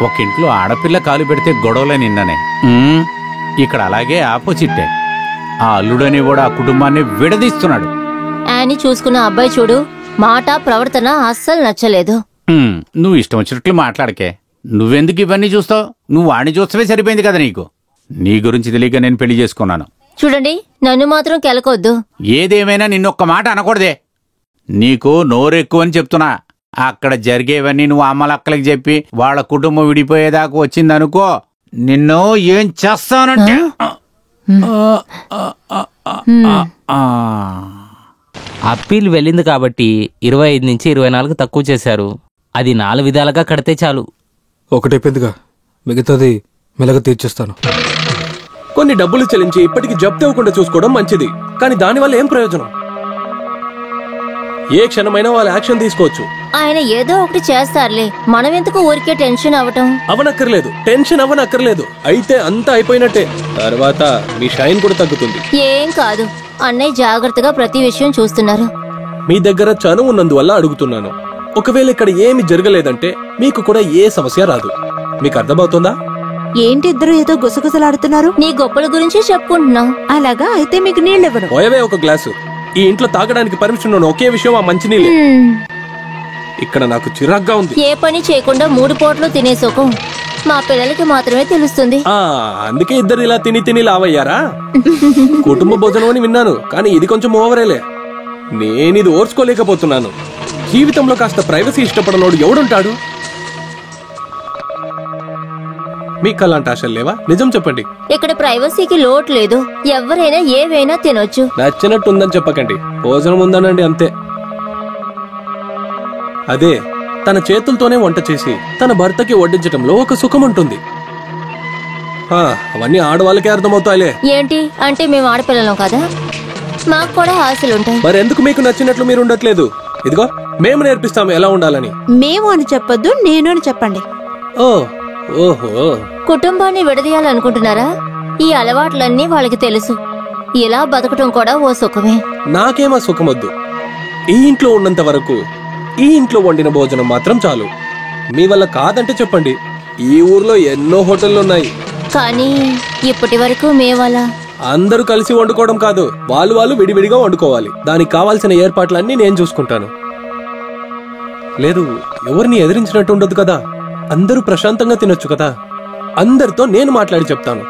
ఒక ఇంట్లో ఆడపిల్ల కాలు పెడితే గొడవలే నిన్ననే. ఇక్కడ అలాగే ఆపోజిట్టే. ఆ అల్లుడని కూడా ఆ కుటుంబాన్ని విడదీస్తున్నాడు. అని చూసుకున్న అబ్బాయి చూడు, మాట ప్రవర్తన అస్సలు నచ్చలేదు. నువ్వు ఇష్టం వచ్చినట్లు మాట్లాడకే. నువ్వెందుకు ఇవన్నీ చూస్తావు? నువ్వు వాణ్ణి చూస్తవే సరిపోయింది కదా నీకు. నీ గురించి తెలియక నేను పెళ్లి చేసుకున్నాను. చూడండి, నన్ను మాత్రం కెలకొద్దు. ఏదేమైనా నిన్నొక్క మాట అనకూడదే. నీకు నోరెక్కువ అని చెప్తున్నా. అక్కడ జరిగేవన్నీ నువ్వు అమ్మలక్కలకి చెప్పి వాళ్ళ కుటుంబం విడిపోయేదాకా వచ్చిందనుకో, నిన్ను ఏం చేస్తానంటే. అప్పీల్ వెళ్ళింది కాబట్టి 25 నుంచి 24 తక్కువ చేశారు. అది 4 విధాలుగా కడితే చాలు. ఒకటైపోయిందిగా, మిగతాది మెల్లగా తీర్చేస్తాను. కొన్ని డబ్బులు చెల్లించి ఇప్పటికి జప్తు ఇవ్వకుండా చూసుకోవడం మంచిది. కానీ దానివల్ల ఏం ప్రయోజనం? ఏ క్షణమైనా వాళ్ళు యాక్షన్ తీసుకోవచ్చు. ఆయన ఏదో ఒకటి చేస్తారులే. మనం ఎందుకు ఊరికే టెన్షన్ అవ్వటం? అవనక్కర్లేదు, టెన్షన్ అవనక్కర్లేదు. అయితే అంతా అయిపోయినట్టే. తర్వాత మీ షైన్ కూడా తగ్గుతుంది. ఏం కాదు, అన్నయ్య జాగ్రత్తగా ప్రతి విషయం చూస్తున్నారు. మీ దగ్గర చనువు ఉన్నందువల్ల అడుగుతున్నాను. ఒకవేళ ఇక్కడ ఏమి జరగలేదంటే మీకు కూడా ఏ సమస్య రాదు. మీకు అర్థమవుతుందా? ఏంటి ఇద్దరు ఏదో గుసగుసలాడుతున్నారు? నీ గొప్పల గురించి చెప్పుకుంటున్నావు. అలాగా? అయితే మీకు నీళ్ళెవరు? పోయవే ఒక గ్లాసు. ఈ ఇంట్లో తాగడానికి పర్మిషన్ ఉన్న ఒకే విషయం ఆ మంచినీళ్ళే. ఇక్కడ నాకు చిరాగ్గా ఉంది. ఏ పని చేయకుండా 3 పూటలు తినే సుఖం మా పిల్లలకి మాత్రమే తెలుస్తుంది. అందుకే ఇద్దరు ఇలా తిని తిని లావయ్యారా? కుటుంబ భోజనం అని విన్నాను, కానీ ఇది కొంచెం ఓవరేలే. నేనిది ఓర్చుకోలేకపోతున్నాను. జీవితంలో కాస్త ప్రైవసీ ఇష్టపడనోడు ఎవడుంటాడు? మీకు అలాంటి ఆశలు లేవా? నిజం చెప్పండి. ఇక్కడ ప్రైవసీకి లోటు లేదు. ఎవరైనా ఏవైనా తినొచ్చు. నచ్చినట్టు ఉందని చెప్పకండి. భోజనం ఉందనండి, అంతే. అదే తన చేతులతోనే వంట చేసి తన భర్తకి వడ్డించటంలో ఒక సుఖం ఉంటుంది. అవన్నీ ఆడవాళ్ళకే అర్థమవుతాయిలే. ఏంటి అంటే మేము ఆడపిల్లలం కదా? మాకు కూడా ఆశలుంటాయి. మరెందుకు మీకు నచ్చినట్లు మీరు ఉండట్లేదు? ఇదిగో మేము నేర్పిస్తాము ఎలా ఉండాలని. మేము అని చెప్పొద్దు, నేను అని చెప్పండి. ఓహో, కుటుంబాన్ని విడదీయాలనుకుంటున్నారా? ఈ అలవాట్లన్నీ వాళ్ళకి తెలుసు. ఇలా బతకటం కూడా ఓ సుఖమే. నాకేమా సుఖమొద్దు. ఈ ఇంట్లో ఉన్నంత వరకు ఈ ఇంట్లో వండిన భోజనం మాత్రం చాలు. మీ వల్ల కాదంటే చెప్పండి. ఈ ఊర్లో ఎన్నో హోటళ్లు ఉన్నాయి. కానీ ఇప్పటి వరకు మేవలా అందరూ కలిసి వండుకోవడం కాదు, వాళ్ళు విడివిడిగా వండుకోవాలి. దానికి కావాల్సిన ఏర్పాట్లన్నీ నేను చూసుకుంటాను. లేదు, ఎవరిని ఎదిరించినట్టు ఉండదు కదా. అందరూ ప్రశాంతంగా తినొచ్చు కదా. అందరితో నేను మాట్లాడి చెప్తాను.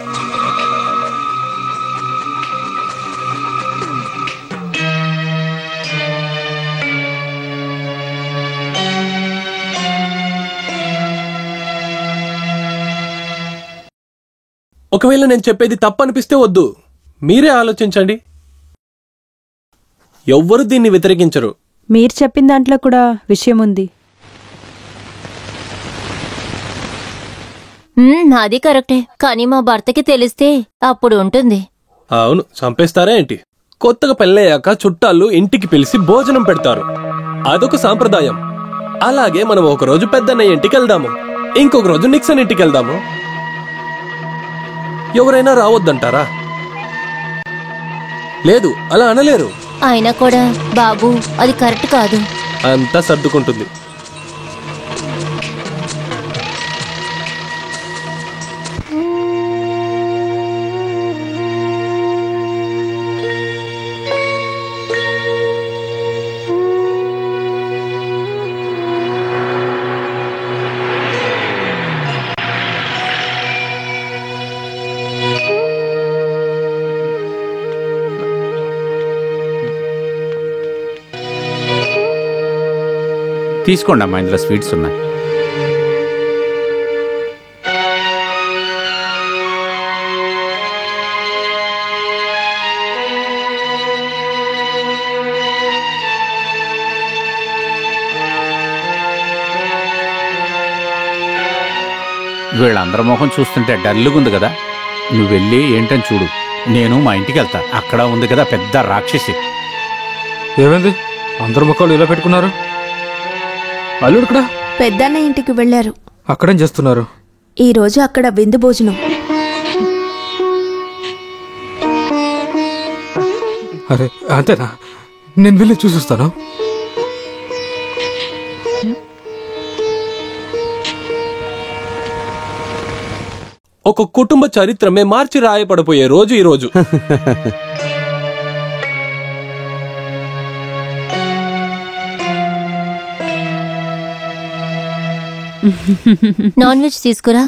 ఒకవేళ నేను చెప్పేది తప్పనిపిస్తే వద్దు, మీరే ఆలోచించండి. ఎవ్వరు దీన్ని వ్యతిరేకించరు. మీరు చెప్పిన దాంట్లో కూడా విషయం ఉంది. అది కరెక్టే, కానీ మా భర్తకి తెలిస్తే అప్పుడు ఉంటుంది. అవును, చంపేస్తారా ఏంటి? కొత్తగా పెళ్ళయ్యాక చుట్టాలు ఇంటికి పిలిచి భోజనం పెడతారు. అదొక సాంప్రదాయం. అలాగే మనం ఒకరోజు పెద్దన్నయ్య ఇంటికి వెళ్దాము, ఇంకొక రోజు నిక్సన్ ఇంటికి వెళ్దాము. ఎవరైనా రావద్దంటారా? లేదు, అలా అనలేరు. అయినా కూడా బాబు, అది కరెక్ట్ కాదు. అంతా సర్దుకుంటుంది. తీసుకోండి అమ్మా, ఇందులో స్వీట్స్ ఉన్నాయి. వీళ్ళందరి మొహం చూస్తుంటే డల్లుగుంది కదా, నువ్వు వెళ్ళి ఏంటని చూడు. నేను మా ఇంటికి వెళ్తా, అక్కడ ఉంది కదా పెద్ద రాక్షసి. ఏమైంది అందరు ముఖాలు ఇలా పెట్టుకున్నారు? అల్లుడు కూడా పెద్దన్న ఇంటికి వెళ్లారు. అక్కడేం చేస్తున్నారు? ఈ రోజు అక్కడ విందు భోజనం. అరే అంతేనా, నేను వెళ్ళి చూసొస్తాను. ఒక కుటుంబ చరిత్రమే మార్చి రాయపడిపోయే రోజు ఈ రోజు. నాన్ వెజ్ తీసుకురా.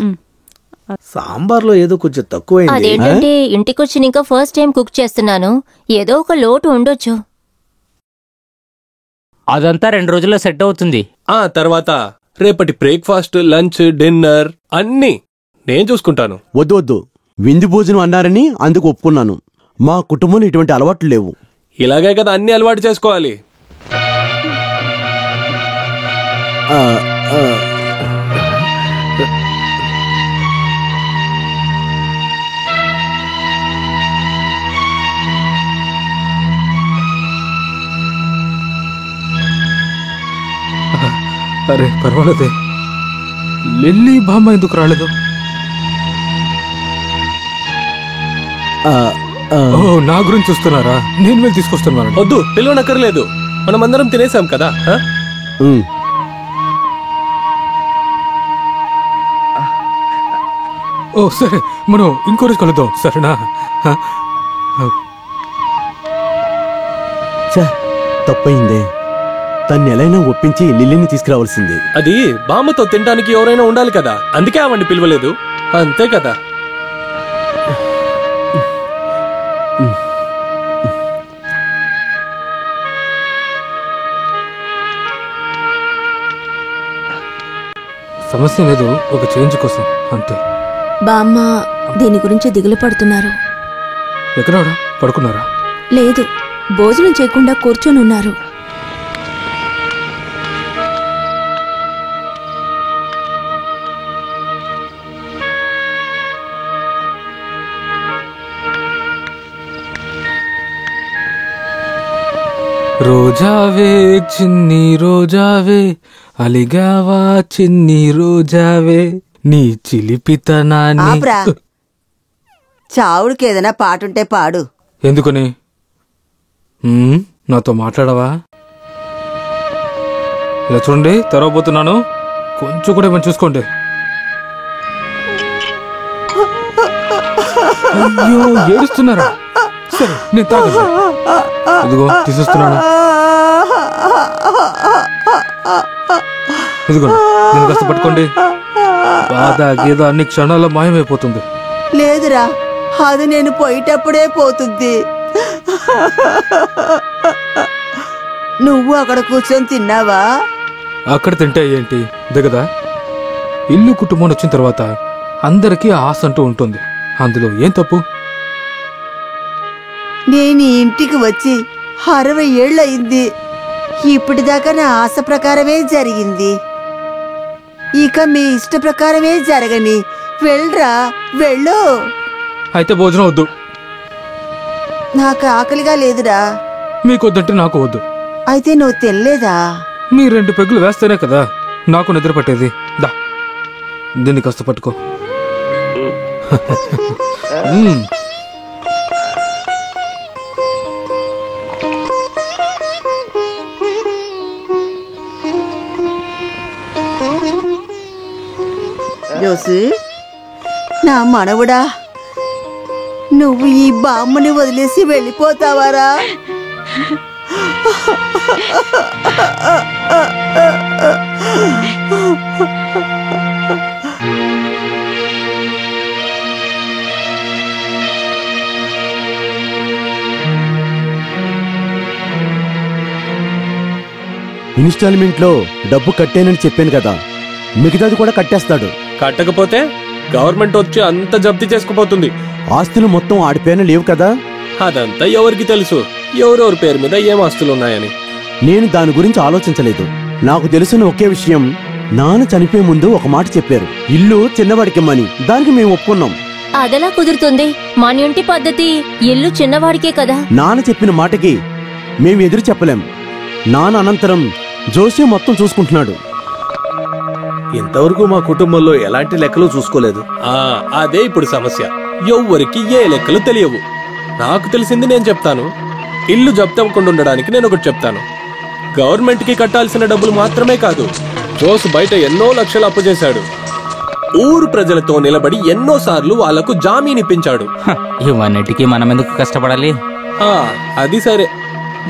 సాంబార్లో ఏదో కొంచెం తక్కువైంది. అదేంటంటే ఇంటికొచ్చి ఇంకా ఫస్ట్ టైం కుక్ చేస్తున్నాను, ఏదో ఒక లోటు ఉండొచ్చు. అదంతా 2 రోజుల్లో సెట్ అవుతుంది. ఆ తర్వాత రేపటి బ్రేక్ఫాస్ట్, లంచ్, డిన్నర్ అన్నీ నేను చూసుకుంటాను. వద్దు వద్దు, విందు భోజనం అన్నారని అందుకు ఒప్పుకున్నాను. మా కుటుంబంలో ఇటువంటి అలవాట్లు లేవు. ఇలాగే కదా అన్ని అలవాటు చేసుకోవాలి. అరే పర్వాలేదే, లిల్లీ బామ్మ ఎందుకు రాలేదు? ఓ నా గురించి చూస్తున్నారా? నేను వెళ్ళి తీసుకొస్తున్నాను. వద్దు, పిలవనక్కర్లేదు, మనమందరం తినేసాం కదా. ఓ సరే, మనం ఇంకో రోజు కలుద్దాం, సరేనా? తప్పయిందే, తన్ని ఎలైనా ఒప్పించి లిల్లీని తీసుకురావాల్సింది. అది బామ్మతో తినడానికి ఎవరైనా ఉండాలి కదా, అందుకే ఆవండి పిలవలేదు. అంతే కదా. సమస్య లేదు, ఒక చేంజ్ కోసం అంతే. బామ్మ దీని గురించి దిగులు పడుతున్నారు. ఎక్కడ పడుకున్నారా? లేదు, భోజనం చేయకుండా కూర్చొని ఉన్నారు. రోజావే చిన్ని రోజావే, అలిగావా చిన్ని రోజావే, నీ చిలిపితనాన్ని. ఆపురా. చావుడికి ఏదైనా పాటుంటే పాడు. ఎందుకని? నాతో మాట్లాడవా? ఇలా చూడండి, తెరవబోతున్నాను, కొంచెం కూడా ఏమైనా చూసుకోండి. అయ్యో ఏడుస్తున్నారా? సరే నేను తాగదు, ఇదిగో తీసేస్తున్నాను. ఇదిగోండి, నేను కాస్త పట్టుకోండి. బాధ గీద అన్ని క్షణాల్లో మాయమైపోతుంది. లేదురా, అది నేను పోయేటప్పుడే పోతుంది. నువ్వు అక్కడ కూర్చొని తిన్నావా? అక్కడ తింటే ఏంటి దిగదా? ఇల్లు కుటుంబం వచ్చిన తర్వాత అందరికీ ఆశ అంటూ ఉంటుంది, అందులో ఏం తప్పు? నేను ఈ ఇంటికి వచ్చి 60 ఏళ్ళయింది. ఇప్పటిదాకా నా ఆశ ప్రకారమే జరిగింది. ఇక మీ ఇష్ట ప్రకారమే జరగని. వెళ్ళరా, వెళ్ళు. అయితే భోజనం వద్దు. నాకు ఆకలిగా లేదురా. మీకు వద్దంటే నాకు వద్దు. అయితే నువ్వు తినలేదా? మీ 2 పెగ్గులు వేస్తేనే కదా నాకు నిద్ర పట్టేది. దా, దీన్ని కాస్త పట్టుకో. జోసి, నా మనవుడా, నువ్వు ఈ బామ్మని వదిలేసి వెళ్ళిపోతావారా? ఇన్స్టాల్మెంట్లో డబ్బు కట్టేనని చెప్పాను కదా, మిగతాది కూడా కట్టేస్తాడు. కట్టకపోతే గవర్నమెంట్ వచ్చి అంత జప్తీ చేసుకుపోతుంది. ఆస్తులు మొత్తం ఆడి పేరున లేవు కదా. అదంతా ఎవరికి తెలుసు, ఎవరెవరి పేరు మీద ఏం ఆస్తులు ఉన్నాయని. నేను దాని గురించి ఆలోచించలేదు. నాకు తెలిసిన ఒకే విషయం, నాన్న చనిపోయే ముందు ఒక మాట చెప్పారు, ఇల్లు చిన్నవాడికిమ్మని. దానికి మేము ఒప్పుకున్నాం. అదెలా కుదురుతుంది? మన ఇంటి పద్ధతి ఇల్లు చిన్నవాడికే కదా. నాన్న చెప్పిన మాటకి మేము ఎదురు చెప్పలేం. నాన్న అనంతరం జోషి మొత్తం చూసుకుంటున్నాడు. ఇంతవరకు మా కుటుంబంలో ఎలాంటి లెక్కలు చూసుకోలేదు. అదే ఇప్పుడు సమస్య. ఎవ్వరికి ఏ లెక్కలు తెలియవు. నాకు తెలిసింది నేను చెప్తాను. ఇల్లు జప్తవ్వకుండా ఉండడానికి నేను ఒకటి చెప్తాను. గవర్నమెంట్ కి కట్టాల్సిన డబ్బులు మాత్రమే కాదు, జోసు బయట ఎన్నో లక్షలు అప్పు చేశాడు. ఊరు ప్రజలతో నిలబడి ఎన్నో సార్లు వాళ్లకు జామీన్ ఇప్పించాడు. ఇవన్నిటికీ మనం ఎందుకు కష్టపడాలి? అది సరే,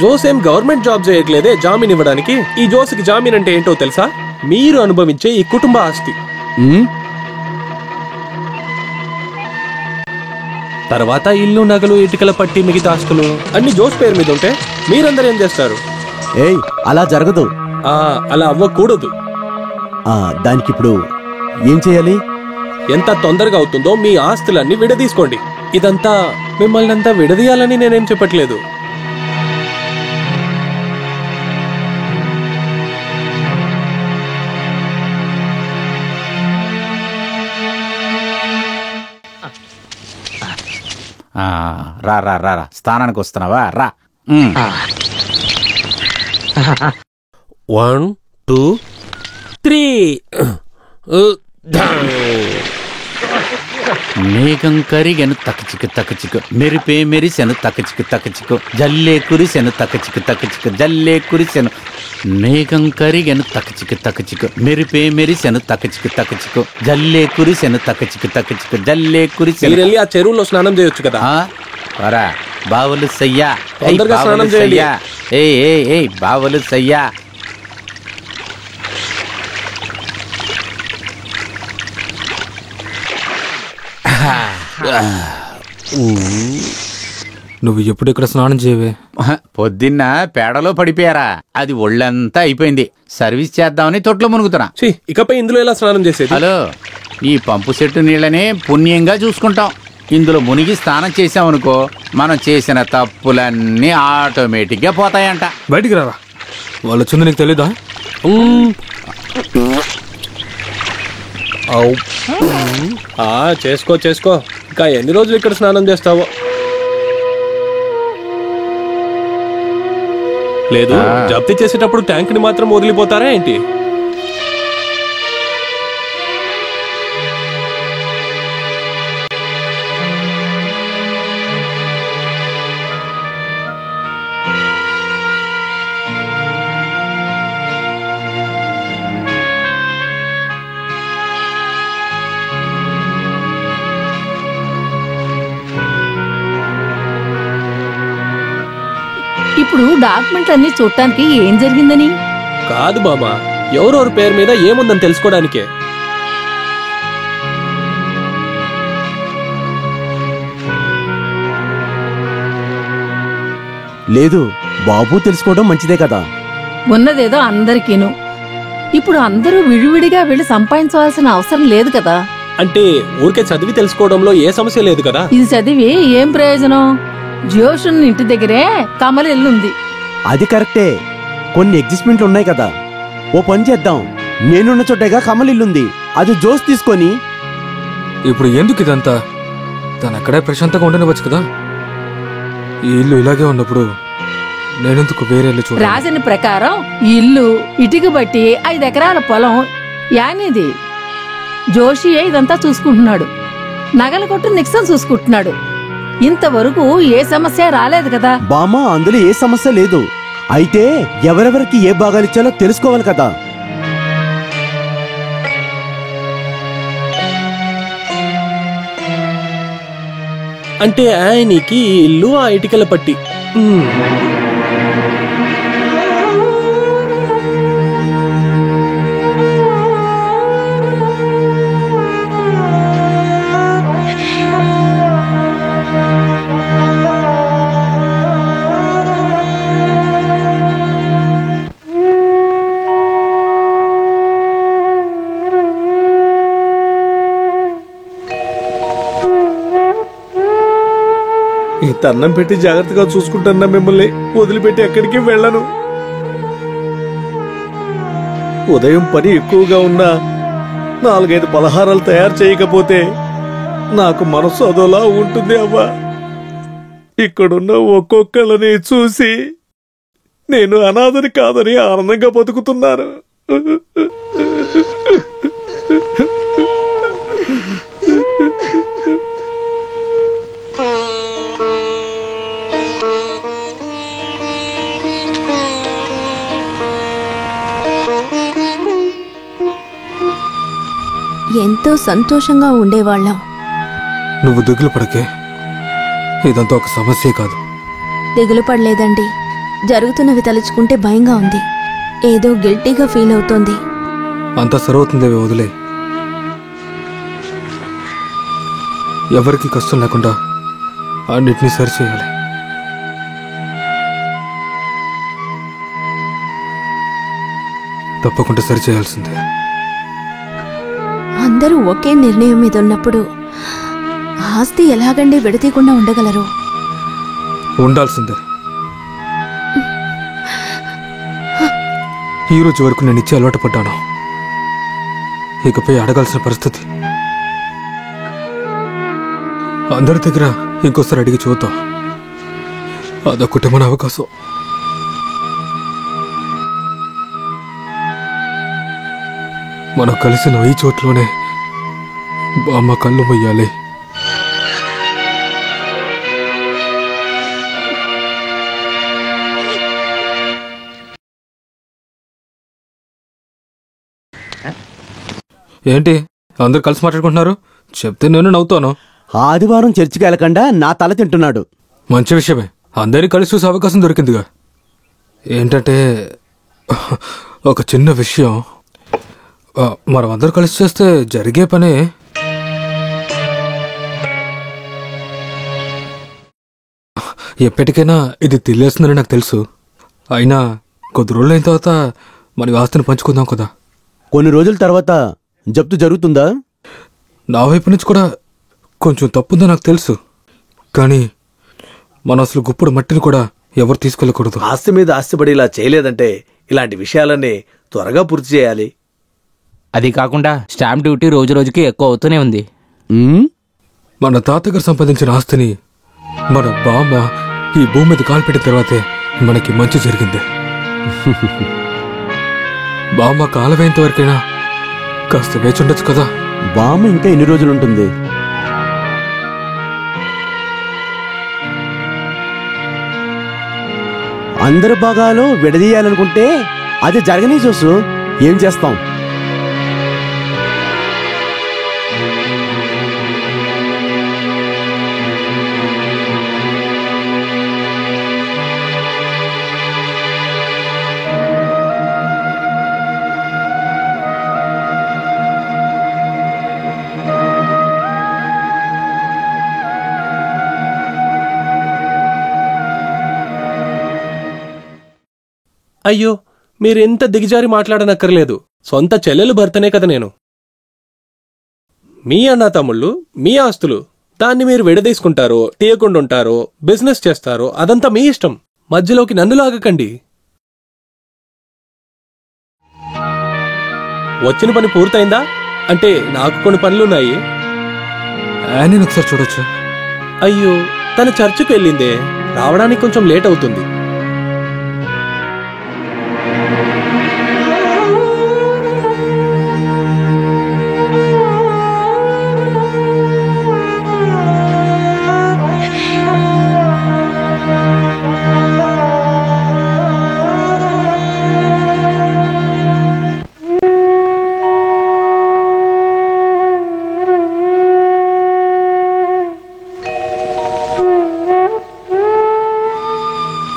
జోసేం గవర్నమెంట్ జాబ్ చేయట్లేదే జామీన్ ఇవ్వడానికి. ఈ జోసుకి జామీన్ అంటే ఏంటో తెలుసా? మీరు అనుభవించే ఈ కుటుంబ ఆస్తి. తర్వాత ఇల్లు, నగలు, ఇటుకల పట్టి, మిగతా ఆస్తులు అన్ని జోస్ పేరు మీద ఉంటే మీరందరూ ఏం చేస్తారు? ఏయ్, అలా జరగదు. అలా అవ్వకూడదు. దానికి ఇప్పుడు ఏం చేయాలి? ఎంత తొందరగా అవుతుందో మీ ఆస్తులన్నీ విడదీసుకోండి. ఇదంతా మిమ్మల్ని అంతా విడదీయాలని నేనేం చెప్పట్లేదు. రా రా రా రా, స్థానానికి వస్తున్నావా? రా. 1 2 3. మేఘం కరిగెను తకచికు తకచికు, మెరిపే మెరిసెను తకచికు తకచికు, జల్లే కురిసెను తకచికు తకచికు, జల్లే కురిసెను. మేఘం కరిగెను తకచికు తకచికు, మెరిపే మెరిసెను తకచికు తకచికు, జల్లే కురిసెను తకచికు తకచికు, జల్లే కురిసెను. ఆ చెరువులో స్నానం చేయొచ్చు కదా. బావులు సయ్యా, స్నానం చేయాలి. ఏ బావులు సయ్యా. నువ్వు ఎప్పుడు ఇక్కడ స్నానం చేయవే? పొద్దున్న పేడలో పడిపోయారా, అది ఒళ్ళంతా అయిపోయింది. సర్వీస్ చేద్దామని తొట్లో మునుగుతున్నా. ఇకపై ఇందులో ఎలా స్నానం చేసేది? హలో, ఈ పంపు సెట్టు నీళ్ళనే పుణ్యంగా చూసుకుంటాం. ఇందులో మునిగి స్నానం చేసామనుకో, మనం చేసిన తప్పులన్నీ ఆటోమేటిక్ గా పోతాయంట. బయటికి రారా, వాళ్ళు వచ్చింది నీకు తెలీదా? చేసుకో చేసుకో. ఇంకా ఎన్ని రోజులు ఇక్కడ స్నానం చేస్తావో? లేదు, జప్తీ చేసేటప్పుడు ట్యాంక్ ని మాత్రం వదిలిపోతారా ఏంటి? ఇప్పుడు డాక్యుమెంట్లు అన్ని చూడటానికి ఏం జరిగిందని కాదు బామా, ఎవరెవరి పేరు మీద ఏముందని తెలుసుకోవడానికే. లేదు, బాబు తెలుసుకోవడం మంచిదే కదా. ఉన్నదేదో అందరికీను. ఇప్పుడు అందరూ విడివిడిగా వెళ్ళి సంపాదించవలసిన అవసరం లేదు కదా. అంటే ఊరికే చదివి తెలుసుకోవడంలో ఏ సమస్య లేదు కదా. ఇది చదివి ఏం ప్రయోజనం? జోషున్ ఇంటి దగ్గరే కమల ఇల్లుంది. అది కరెక్టే, కొన్ని అడ్జస్ట్మెంట్లు ఉన్నాయి కదా. ఓ పని చేద్దాం, నేనున్న చోటగా కమల ఇల్లుంది, అది జోస్ తీసుకొని. ఇప్పుడు ఎందుకు ఇదంతా? తను అక్కడే ప్రశాంతంగా ఉండనివ్వచ్చు కదా. ఈ ఇల్లు ఇలాగే ఉన్నప్పుడు నేనెందుకు వేరే ఇల్లు చూడాలి? రాజని ప్రకారం ఈ ఇల్లు ఇటుక బట్టి 5 ఎకరాల పొలం యానిది. జోషియే ఇదంతా చూసుకుంటున్నాడు. నగల కొట్టు నిక్సన్ చూసుకుంటున్నాడు. ఇంతవరకు ఏ సమస్య రాలేదు కదా. బామ్మ, అందులో ఏ సమస్య లేదు. అయితే ఎవరెవరికి ఏ భాగాలిచ్చాలో తెలుసుకోవాలి కదా. అంటే ఆయనకి ఇల్లు, ఆ ఇటుకల పట్టి. ఈ తన్నం పెట్టి జాగ్రత్తగా చూసుకుంటున్నా మిమ్మల్ని వదిలిపెట్టి ఎక్కడికి వెళ్ళను. ఉదయం పని ఎక్కువగా ఉన్నా 4-5 పలహారాలు తయారు చేయకపోతే నాకు మనసు అదోలా ఉంటుంది అవ్వా. ఇక్కడున్న ఒక్కొక్కళ్ళని చూసి నేను అనాథని కాదని ఆనందంగా బతుకుతున్నాను. ఎంతో సంతోషంగా ఉండేవాళ్ళం. నువ్వు దిగులు పడకే, ఇదంతా ఒక సమస్యే కాదు. దిగులు పడలేదండి. జరుగుతున్నవి తలుచుకుంటే భయంగా ఉంది. ఏదో గిల్టీగా ఫీల్ అవుతోంది. అంతా సరవుతుందేవే, వదిలే. ఎవరికి కష్టం లేకుండా అన్నిటినీ సరిచేయాలి. తప్పకుండా సరిచేయాల్సిందే. అందరూ ఒకే నిర్ణయం మీద ఉన్నప్పుడు ఆస్తి ఎలాగండి విడతీయకుండా ఉండగలరు? ఉండాల్సిందే. ఈ రోజు వరకు నేను ఇచ్చే అలవాటు పడ్డాను. ఇకపై అడగాల్సిన పరిస్థితి. అందరి దగ్గర ఇంకోసారి అడిగి చూద్దాం. అదొకటి మన అవకాశం. మనం కలిసిన ఈ చోట్లోనే బామ్మ కళ్ళు మొయ్యాలి. ఏంటి అందరు కలిసి మాట్లాడుకుంటున్నారు? చెప్తే నేను నవ్వుతాను. ఆదివారం చర్చికి వెళ్ళకుండా నా తల తింటున్నాడు. మంచి విషయమే, అందరినీ కలిసి చూసే అవకాశం దొరికిందిగా. ఏంటంటే ఒక చిన్న విషయం. మనం అందరూ కలిసి చేస్తే జరిగే పనే. ఎప్పటికైనా ఇది తెలియస్తుందని నాకు తెలుసు. అయినా కొద్ది రోజులు అయిన తర్వాత మన ఆస్తిని పంచుకుందాం కదా. కొన్ని రోజుల తర్వాత జప్తు జరుగుతుందా? నా వైపు నుంచి కూడా కొంచెం తప్పుందో నాకు తెలుసు. కానీ మన అసలు గుప్పుడు మట్టిని కూడా ఎవరు తీసుకెళ్ళకూడదు. ఆస్తి మీద ఆస్తిపడి ఇలా చేయలేదంటే ఇలాంటి విషయాలన్నీ త్వరగా పూర్తి చేయాలి. అది కాకుండా స్టాంప్ డ్యూటీ రోజు రోజుకి ఎక్కువ అవుతూనే ఉంది. మన తాతగారు సంపాదించిన ఆస్తిని మన బామ్మ ఈ భూమి మీద కాల్పెట్టిన తర్వాతే మనకి మంచి జరిగింది. బామ్మ కాలమైనంత వరకైనా కాస్త వేచి ఉండొచ్చు కదా. బామ్మ ఇంకా ఎన్ని రోజులు ఉంటుంది? అందరి భాగాలు విడదీయాలనుకుంటే అది జరగని చూసు. ఏం చేస్తాం? అయ్యో, మీరెంత దిగజారి మాట్లాడనక్కర్లేదు. సొంత చెల్లెలు భర్తనే కదా నేను. మీ అన్న తమ్ముళ్ళు, మీ ఆస్తులు, దాన్ని మీరు విడదీసుకుంటారో తీయకుండుంటారో బిజినెస్ చేస్తారో అదంతా మీ ఇష్టం. మధ్యలోకి నన్ను లాగకండి. వచ్చిన పని పూర్తయిందా? అంటే నాకు కొన్ని పనులున్నాయి. నేను ఒకసారి చూడొచ్చు. అయ్యో, తను చర్చికి వెళ్ళిందే, రావడానికి కొంచెం లేట్ అవుతుంది.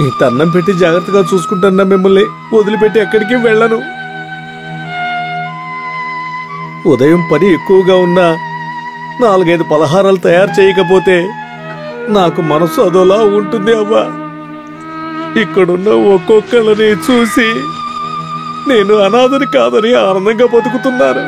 ఈ తన్నం పెట్టి జాగ్రత్తగా చూసుకుంటున్నా మిమ్మల్ని వదిలిపెట్టి ఎక్కడికి వెళ్ళను. ఉదయం పని ఎక్కువగా ఉన్నా 4-5 పలహారాలు తయారు చేయకపోతే నాకు మనసు అదోలా ఉంటుంది అవ్వా. ఇక్కడున్న ఒక్కొక్కళ్ళని చూసి నేను అనాథని కాదని ఆనందంగా బతుకుతున్నాను.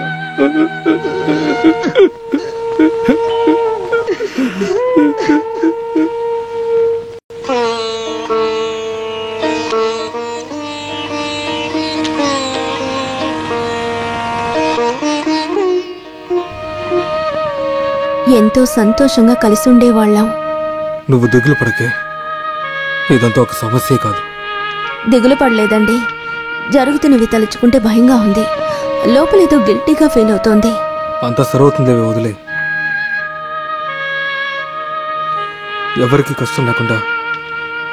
ఎంతో సంతోషంగా కలిసి ఉండేవాళ్ళం. నువ్వు దిగులు పడకే, ఇదంతా ఒక సమస్యే కాదు. దిగులు పడలేదండి. జరుగుతున్నవి తలుచుకుంటే భయంగా ఉంది. లోపలేదో గిల్టీగా ఫీల్ అవుతోంది. అంతా సరవుతుందేవే, వదిలే. ఎవరికి కష్టం లేకుండా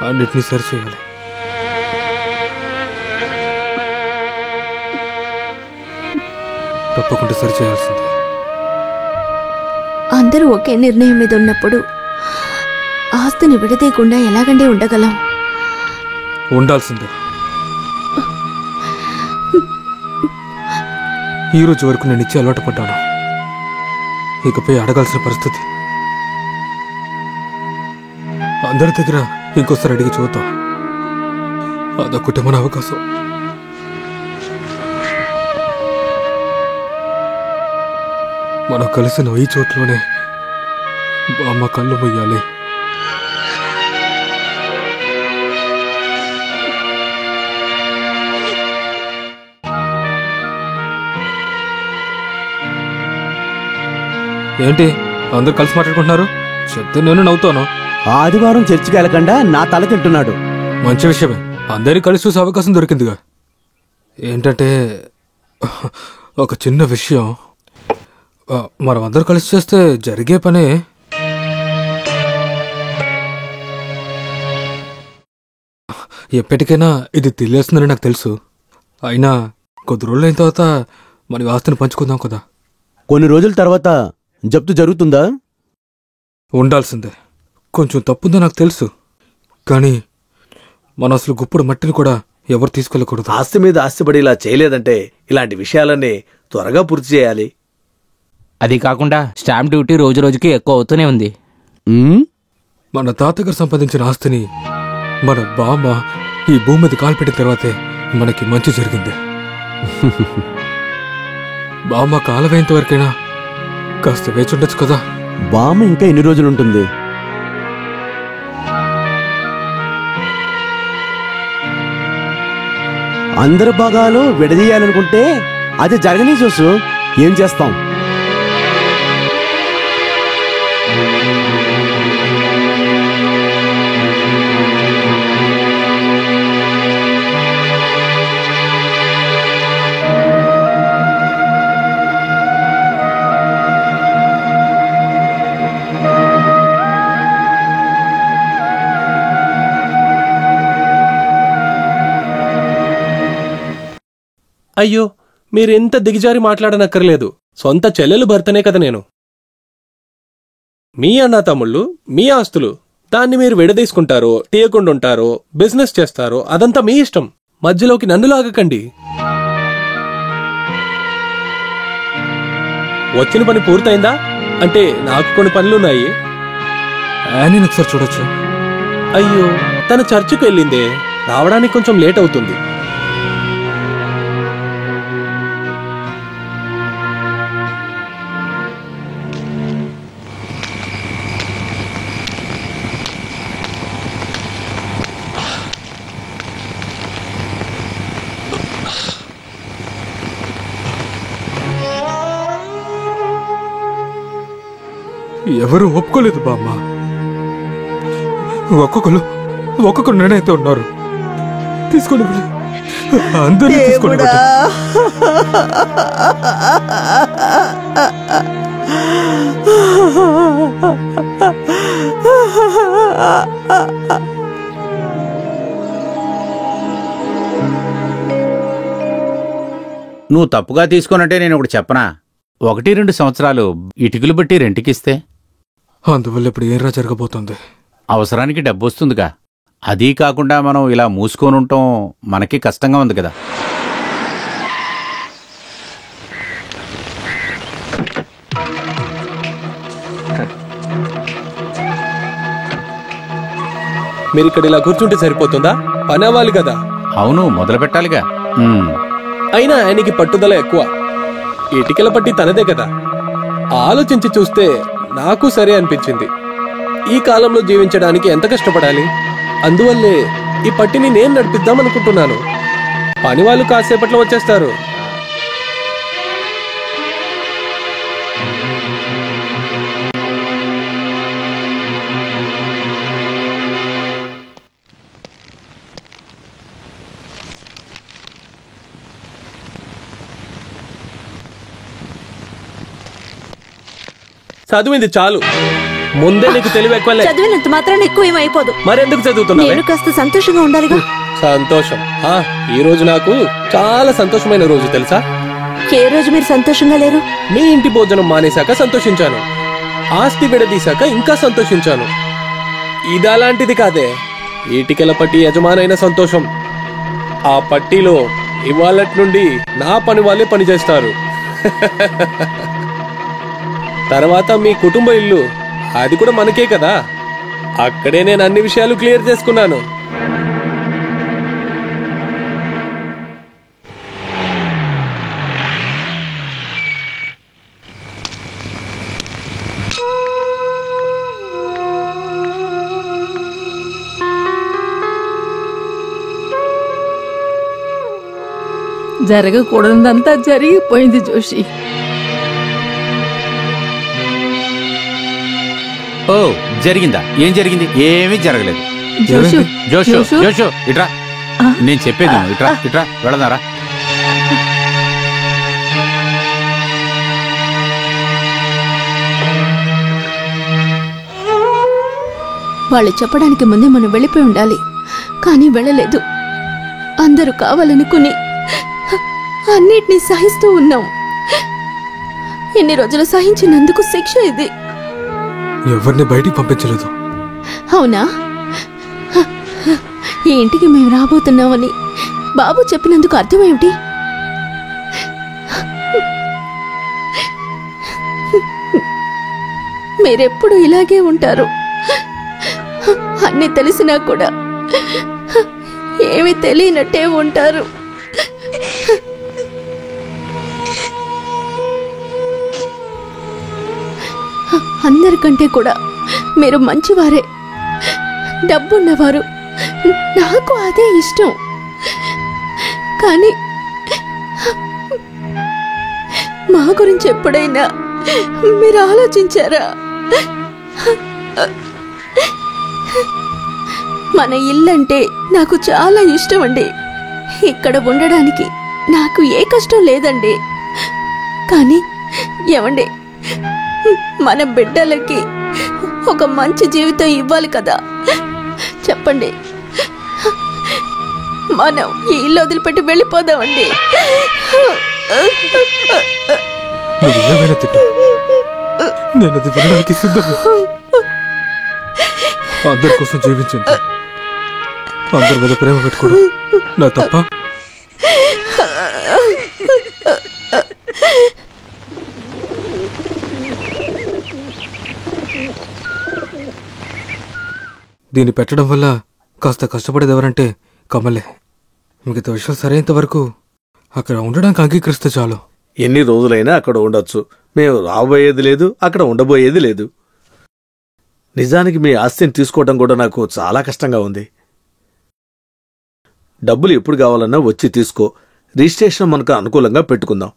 అన్నిటినీ సరిచేయాలి. తప్పకుండా సరిచేయాల్సిందే. అందరూ ఒకే నిర్ణయం మీద ఉన్నప్పుడు ఆస్తిని విడదీయకుండా ఎలాగండి ఉండగలం? ఉండాల్సిందే. ఈ రోజు వరకు నేను ఇచ్చి అలవాటు పడ్డాను. ఇకపై అడగాల్సిన పరిస్థితి. అందరి దగ్గర ఇంకోసారి అడిగి చూద్దాం. అదొకటే మన అవకాశం. మనం కలిసిన ఈ చోట్లోనే బామ్మ కళ్ళు మొయ్యాలి. ఏంటి అందరూ కలిసి మాట్లాడుకుంటున్నారు? చెప్తే నేను నవ్వుతాను. ఆదివారం చర్చికి వెళ్ళకుండా నా తల తింటున్నాడు. మంచి విషయమే, అందరినీ కలిసి చూసే అవకాశం దొరికిందిగా. ఏంటంటే ఒక చిన్న విషయం. మనం అందరూ కలిసి చేస్తే జరిగే పనే. ఎప్పటికైనా ఇది తెలియస్తుందని నాకు తెలుసు. అయినా కొద్ది రోజులు అయిన తర్వాత మన ఆస్తిని పంచుకుందాం కదా. కొన్ని రోజుల తర్వాత జప్తు జరుగుతుందా? ఉండాల్సిందే. కొంచెం తప్పుందో నాకు తెలుసు, కానీ మన అసలు గుప్పుడు మట్టిని కూడా ఎవరు తీసుకెళ్ళకూడదు. ఆస్తి మీద ఆస్తిపడి ఇలా చేయలేదంటే ఇలాంటి విషయాలన్నీ త్వరగా పూర్తి చేయాలి. అది కాకుండా స్టాంప్ డ్యూటీ రోజు రోజుకి ఎక్కువ అవుతూనే ఉంది. మన తాతగారు సంపాదించిన ఆస్తిని మన బామ్మ ఈ భూమి మీద కాల్పెట్టిన తర్వాతే మనకి మంచి జరిగింది. బామ్మ కాలవేంత వరకైనా కాస్త వేచి ఉండొచ్చు కదా. బామ్మ ఇంకా ఎన్ని రోజులు ఉంటుంది? అందరి భాగాలు విడదీయాలనుకుంటే అది జరగని చూసు. ఏం చేస్తాం? అయ్యో, మీరెంత దిగజారి మాట్లాడనక్కర్లేదు. సొంత చెల్లెలు భర్తనే కదా నేను. మీ అన్న తమ్ముళ్ళు, మీ ఆస్తులు, దాన్ని మీరు విడదీసుకుంటారో తీయకుండుంటారో బిజినెస్ చేస్తారో అదంతా మీ ఇష్టం. మధ్యలోకి నన్ను లాగకండి. వచ్చిన పని పూర్తయిందా? అంటే నాకు కొన్ని పనులున్నాయి. నేను ఒకసారి చూడొచ్చు. అయ్యో, తన చర్చికి వెళ్ళిందే, రావడానికి కొంచెం లేట్ అవుతుంది. ఎవరు ఒప్పుకోలేదు బామ్మ. ఒక్కొక్కరు నేనైతే ఉన్నారు. తీసుకొని అందరినీ తీసుకొని నువ్వు తప్పుగా తీసుకున్నట్టే నేను ఒకటి చెప్పనా? 1-2 సంవత్సరాలు ఇటుకలు బట్టి రెంట్కిస్తే అందువల్ల ఇప్పుడు ఏరా జరగబోతుంది? అవసరానికి డబ్బు వస్తుందిగా. అదీ కాకుండా మనం ఇలా మూసుకొని ఉండటం మనకి కష్టంగా ఉంది కదా. మీరిక్కడ ఇలా కూర్చుంటే సరిపోతుందా? పని అవ్వాలి కదా. అవును, మొదలు పెట్టాలిగా. అయినా ఆయనకి పట్టుదల ఎక్కువ. ఇటికల పట్టి తనదే కదా. ఆలోచించి చూస్తే నాకు సరే అనిపించింది. ఈ కాలంలో జీవించడానికి ఎంత కష్టపడాలి. అందువల్లే ఈ పట్టిని నేను నడిపిద్దామనుకుంటున్నాను. పనివాళ్ళు కాసేపట్లో వచ్చేస్తారు. చదివింది చాలు. ముందే నీకు తెలివి ఎక్కువలే. చదివినంత మాత్రాన్ని ఎక్కువ ఏమైపోదు. మరెందుకు చదువుతున్నావు? నేను కాస్త సంతోషంగా ఉండాలిగా. సంతోషం? ఈ రోజు నాకు చాలా సంతోషమైన రోజు తెలుసా? ఏ రోజు మీరు సంతోషంగా లేరు? మీ ఇంటి భోజనం మానేశాక సంతోషించాను, ఆస్తి విడదీశాక ఇంకా సంతోషించాను. ఇది అలాంటిది కాదే, ఈటికెల పట్టి యజమానైన సంతోషం. ఆ పట్టీలో ఇవాళటి నుండి నా పని వాళ్ళే పనిచేస్తారు. తర్వాత మీ కుటుంబ ఇల్లు, అది కూడా మనకే కదా. అక్కడే నేను అన్ని విషయాలు క్లియర్ చేసుకున్నాను. జరగకూడదంతా జరిగిపోయింది జోషి. ఓ జరిగిందా? ఏం జరిగింది? ఏమీ జరగలేదు. జోషు, జోషు జోషు. జోషు ఇట్రా, నేను చెప్పేది విను. ఇట్రా ఇట్రా, వెళదారా. వాళ్ళు చెప్పడానికి ముందే మనం వెళ్ళిపోయి ఉండాలి, కానీ వెళ్ళలేదు. అందరూ కావాలనుకుని అన్నిటినీ సహిస్తూ ఉన్నాం. ఎన్ని రోజులు సహించినందుకు శిక్ష ఇది. ఎవరిని బయటికి పంపించలేదు. అవునా? ఈ ఇంటికి మేము రాబోతున్నామని బాబు చెప్పినందుకు అర్థమేమిటి? మీరెప్పుడు ఇలాగే ఉంటారు. అన్ని తెలిసినా కూడా ఏమీ తెలియనట్టే ఉంటారు. అందరికంటే కూడా మీరు మంచివారే, డబ్బున్నవారు. నాకు అదే ఇష్టం. కానీ మా గురించి ఎప్పుడైనా మీరు ఆలోచించారా? మన ఇల్లంటే నాకు చాలా ఇష్టం అండి. ఇక్కడ ఉండడానికి నాకు ఏ కష్టం లేదండి. కానీ ఏమండి, మన బిడ్డలకి ఒక మంచి జీవితం ఇవ్వాలి కదా. చెప్పండి, మనం ఈ ఇల్లు వదిలిపెట్టి వెళ్ళిపోదామండి. నేను అది వినడానికి సిద్ధమే. అందరి కోసం జీవించండి, అందరి మీద ప్రేమ పెట్టుకోవడం నా తప్ప? దీన్ని పెట్టడం వల్ల కాస్త కష్టపడేది ఎవరంటే కమలే. మిగతా విషయం సరైనంత వరకు అక్కడ ఉండడానికి అంగీకరిస్తే చాలు. ఎన్ని రోజులైనా అక్కడ ఉండొచ్చు. మేము రాబోయేది లేదు, అక్కడ ఉండబోయేది లేదు. నిజానికి మీ ఆస్తిని తీసుకోవడం కూడా నాకు చాలా కష్టంగా ఉంది. డబ్బులు ఎప్పుడు కావాలన్నా వచ్చి తీసుకో. రిజిస్ట్రేషన్ మనకు అనుకూలంగా పెట్టుకుందాం.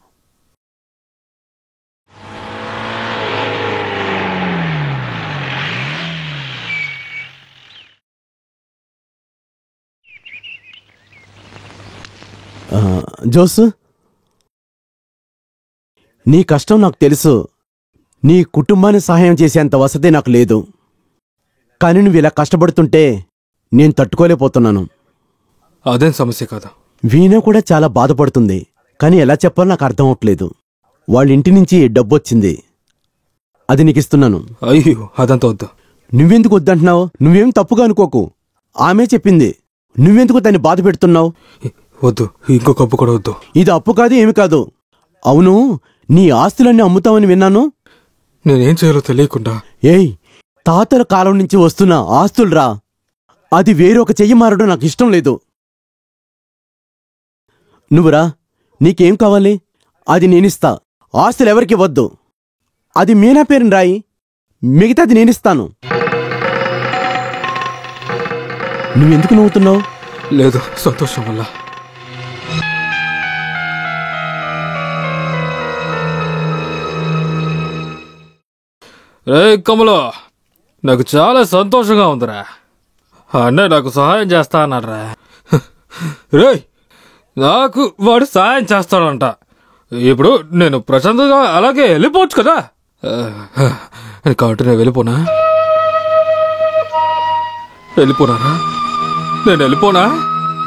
జోస్, నీ కష్టం నాకు తెలుసు. నీ కుటుంబాన్ని సహాయం చేసేంత వసతి నాకు లేదు. కానీ నువ్వు ఇలా కష్టపడుతుంటే నేను తట్టుకోలేకపోతున్నాను. అదేం సమస్య కాదు. వీణ కూడా చాలా బాధపడుతుంది, కానీ ఎలా చెప్పాలో నాకు అర్థం అవట్లేదు. వాళ్ళ ఇంటి నుంచి డబ్బొచ్చింది, అది నీకిస్తున్నాను. అయ్యో, అదంతా వద్దు. నువ్వెందుకు వద్దంటున్నావు? నువ్వేం తప్పుగా అనుకోకు, ఆమె చెప్పింది. నువ్వెందుకు దాన్ని బాధ పెడుతున్నావు? వద్దు, ఇంకొక అప్పు కూడా వద్దు. ఇది అప్పు కాదు, ఏమి కాదు. అవును, నీ ఆస్తులన్నీ అమ్ముతావని విన్నాను. నేనేం చేయాలో తెలియకుండా. ఏయ్, తాతల కాలం నుంచి వస్తున్న ఆస్తులురా. అది వేరొక చెయ్యి మారడం నాకు ఇష్టం లేదు. నువ్వురా, నీకేం కావాలి? అది నేనిస్తా. ఆస్తులు ఎవరికి వద్దు. అది మీనా పేరుని రాయి, మిగతాది నేనిస్తాను. నువ్వెందుకు నవ్వుతున్నావు? లేదు, సంతోషం వల్ల. రే కమలో, నాకు చాలా సంతోషంగా ఉందిరా. అన్నయ్య నాకు సహాయం చేస్తా అన్నారా. రే, నాకు వాడు సహాయం చేస్తాడంట. ఇప్పుడు నేను ప్రశాంతంగా అలాగే వెళ్ళిపోవచ్చు కదా. కాబట్టి నేను వెళ్ళిపోనా? వెళ్ళిపోనారా? నేను వెళ్ళిపోనా?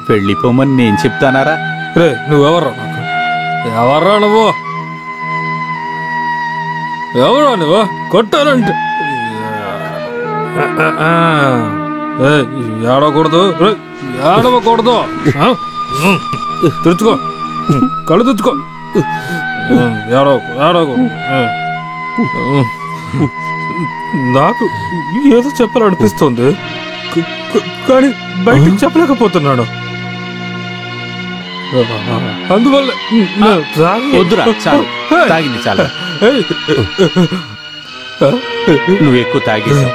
వెళ్ళిపోమని నేను చెప్తానారా? రే నువ్వెవర్రా? నాకు ఎవర్రా నువ్వు? ఎవరా నువ్వు? కొట్టానంటే ఏడవకూడదు, ఏడవకూడదు. తుడుచుకో, కళ్ళు తుడుచుకో. నాకు ఏదో చెప్పాలనిపిస్తుంది, కానీ బయటికి చెప్పలేకపోతున్నాడు. అందువల్ల వద్దురా, చాలు, తాగింది చాలు. నువ్వు ఎక్కువ తాగేసావు.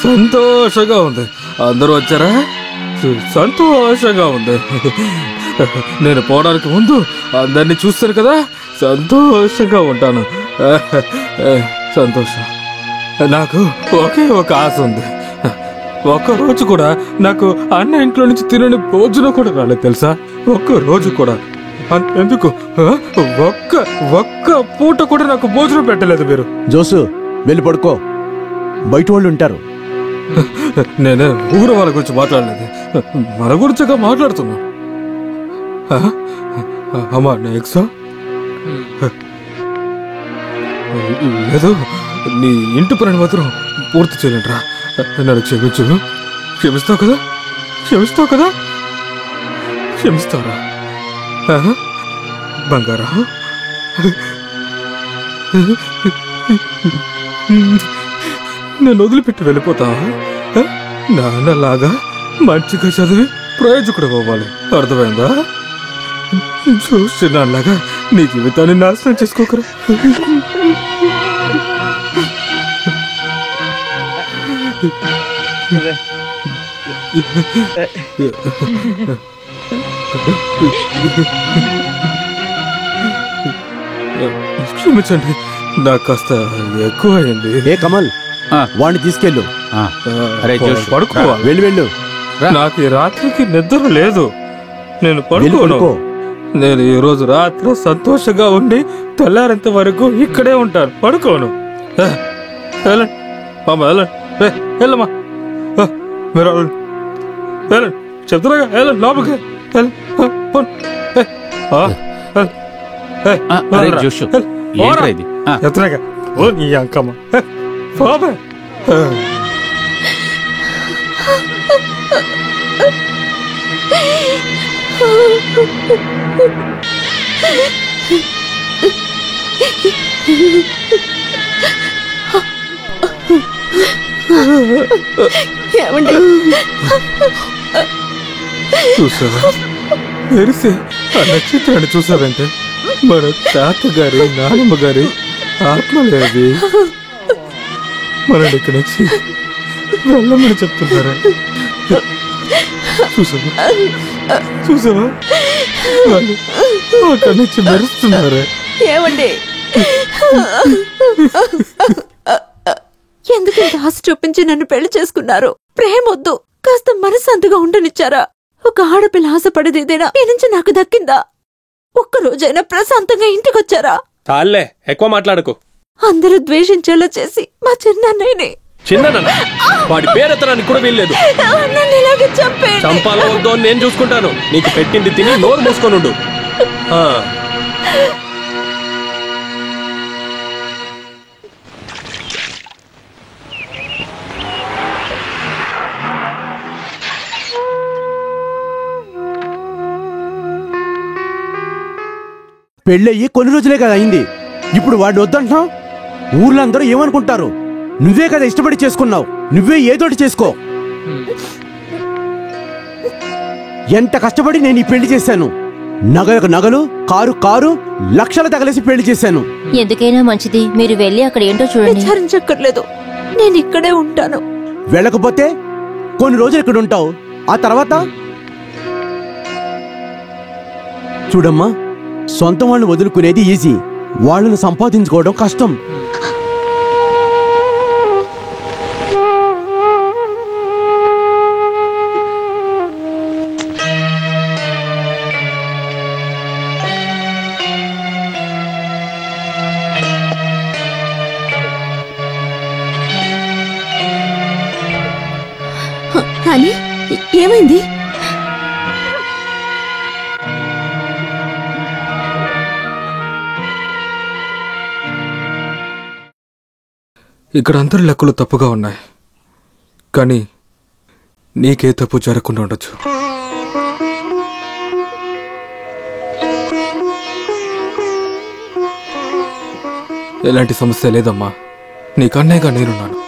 సంతోషంగా ఉంది. అందరూ వచ్చారా? సంతోషంగా ఉంది. నేను పోవడానికి ముందు అందరినీ చూస్తాను కదా, సంతోషంగా ఉంటాను. సంతోషం. నాకు ఒకే ఒక ఆశ ఉంది. ఒక్కరోజు కూడా నాకు అన్న ఇంట్లో నుంచి తినని భోజనం కూడా రాలేదు తెలుసా? ఒక్కరోజు కూడా. ఎందుకు ఒక్క పూట కూడా నాకు భోజనం పెట్టలేదు మీరు. జోసు వెళ్ళి పడుకో, బయట వాళ్ళు ఉంటారు. నేనే ఊరు వాళ్ళ గురించి మాట్లాడలేదు, మన గురించిగా మాట్లాడుతున్నా. అమ్మా నెక్సా లేదు, నీ ఇంటి పని మాత్రం పూర్తి చేయలేంట్రా. నన్ను క్షమించు. క్షమిస్తావు కదా? క్షమిస్తావు కదా? క్షమిస్తారా బంగారా? నన్ను వదిలిపెట్టి వెళ్ళిపోతావా? నాన్నలాగా మంచిగా చదివి ప్రయోజకుడు అవ్వాలి, అర్థమైందా? చూసి నాన్నలాగా నీ జీవితాన్ని నాశనం చేసుకోకరా. క్షమించండి, నాకు కాస్త ఎక్కువ అయింది. ఏ కమల్, వాడిని తీసుకెళ్ళు. పడుకోవా? వెళ్ళు వెళ్ళు. నాకు ఈ రాత్రికి నిద్ర లేదు, నేను పడుకోను. నేను ఈ రోజు రాత్రి సంతోషంగా ఉండి తెల్లారేంత వరకు ఇక్కడే ఉంటాను, పడుకోను. వెళ్ళండి మామ, వెళ్ళండి. వెళ్ళమ్మా, మీరు వెళ్ళండి. చెప్తున్నాగా, వెళ్ళండి లోపలికి. చెప్తున్నాగా, ఓ నీ అంకమ్మ బాబా. చూసావా మెరిసే ఆ నక్షత్రాన్ని చూసావంటే మన తాతగారి నానమ్మ గారి ఆత్మలేవి మనల్ని ఇక్కడి నుంచి వెళ్ళమని చెప్తున్నారా? చూసావా చూసావా వాళ్ళు అక్కడి నుంచి మెరుస్తున్నారా? ఏమండి, ఎందుకు ఇంత ఆశ చూపించి నన్ను పెళ్లి చేసుకున్నారు? ప్రేమొద్దు, కాస్త మనశాంతిగా ఉండనిచ్చారా? ఒక ఆడపిల్ల ఆశపడేది ఏదైనా ఈ నుంచి నాకు దక్కిందా? ఒక్కరోజైనా ప్రశాంతంగా ఇంటికొచ్చారా? చాలే, ఎక్కువ మాట్లాడకు. అందరూ ద్వేషించేలా చేసి మా చిన్నన్నయ్యని, చిన్న వాడి పేరెత్తడానికి కూడా వీల్లేదు. నన్ను ఇలాగే చంపాలో వద్దో నేను చూసుకుంటాను. నీకు పెట్టింది తిని నోరు మూసుకొని ఉండు. పెళ్ళయ్యి కొన్ని రోజులే కదా అయింది, ఇప్పుడు వాడిని వద్దంటున్నావు? ఊర్లో అందరూ ఏమనుకుంటారు? నువ్వే కదా ఇష్టపడి చేసుకున్నావు, నువ్వే ఏదోటి చేసుకో. ఎంత కష్టపడి నేను ఈ పెళ్లి చేశాను. నగలకు నగలు, కారు కారు, లక్షలు తగలేసి పెళ్లి చేశాను. ఎందుకైనా మంచిది మీరు వెళ్ళి అక్కడ ఏంటో చూడండి. విచారించక్కర్లేదు, నేను ఇక్కడే ఉంటాను. వెళ్ళకపోతే కొన్ని రోజులు ఇక్కడ ఉంటావు, ఆ తర్వాత చూడమ్మా, సొంత వాళ్ళని వదులుకునేది ఈజీ, వాళ్ళను సంపాదించుకోవడం కష్టం. నాని ఏమైంది? ఇక్కడ అందరి లెక్కలు తప్పుగా ఉన్నాయి, కానీ నీకే తప్పు జరగకుండా ఉండొచ్చు. ఎలాంటి సమస్య లేదమ్మా, నీకు అన్నయ్యగా నేనున్నాను.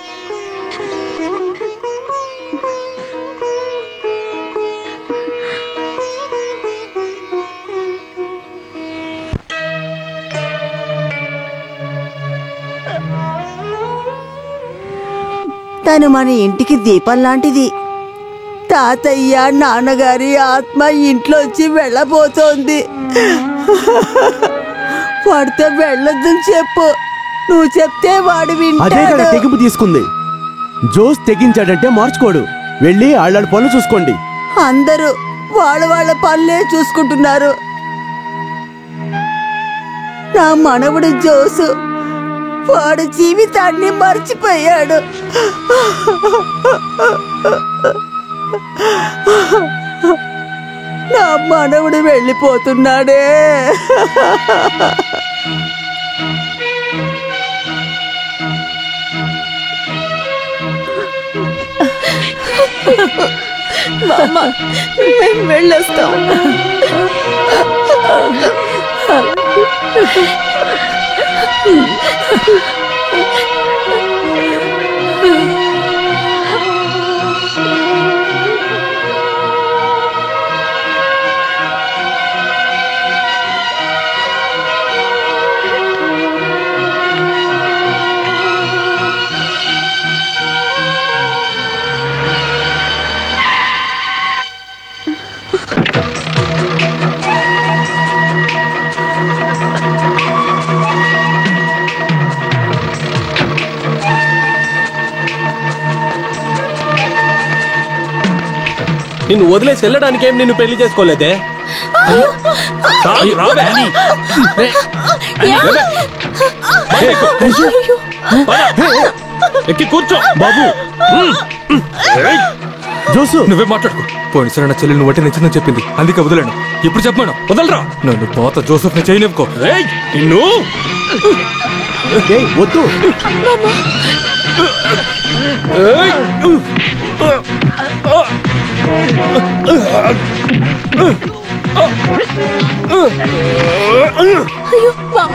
తను మన ఇంటికి దీపం లాంటిది. తాతయ్య నాన్నగారి ఆత్మ ఇంట్లోంచి వెళ్ళబోతోంది. వాడితో వెళ్ళొద్దని చెప్పు. నువ్వు చెప్తే వాడు అదే కదా వింటాడు. తెగింపు తీసుకుంది. జోస్ తెగించాడంటే మార్చుకోడు. వెళ్ళి ఆళ్ళ పనులు చూసుకోండి. అందరూ వాళ్ళ పనులే చూసుకుంటున్నారు. నా మనవడు జోసు వాడు జీవితాన్ని మర్చిపోయాడు. నా మనవడు వెళ్ళిపోతున్నాడే. మామ, మేము వెళ్ళొస్తాం. నిన్ను వదిలేసి వెళ్ళడానికేం నిన్ను పెళ్లి చేసుకోలేదే. ఎక్కి కూర్చో బాబు. జోసు నువ్వే మాట్లాడుకో. పోయిన సరే నా చెల్లెలు వట్టి నచ్చిందని చెప్పింది, అందుకే వదిలేను. ఇప్పుడు చెప్పాను వదలరా. నన్ను పోత జోసెఫ్ ని చేయనివ్వకో. నిన్ను వద్దు. అయ్యో మామ.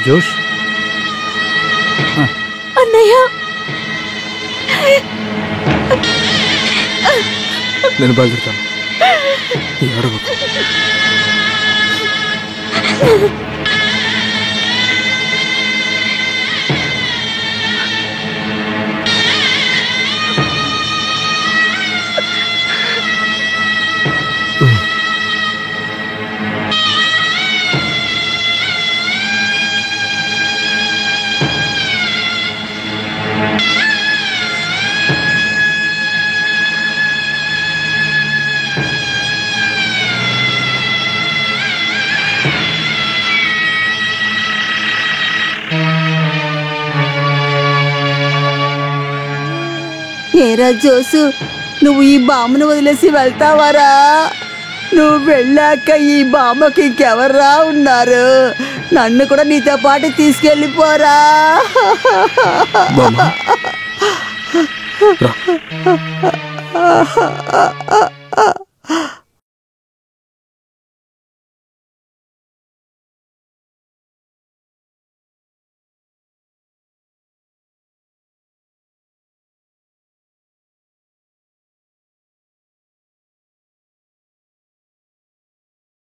జోష్ అన్నయ్య, నేను బయలుదేరుతాను. అడగకు. ఏరా జోసు, నువ్వు ఈ బామ్మను వదిలేసి వెళ్తావారా? నువ్వు వెళ్ళాక ఈ బామ్మకి ఇంకెవర్రా ఉన్నారు? నన్ను కూడా నీతో పాటు తీసుకెళ్ళిపోరా. బామ్మ రా.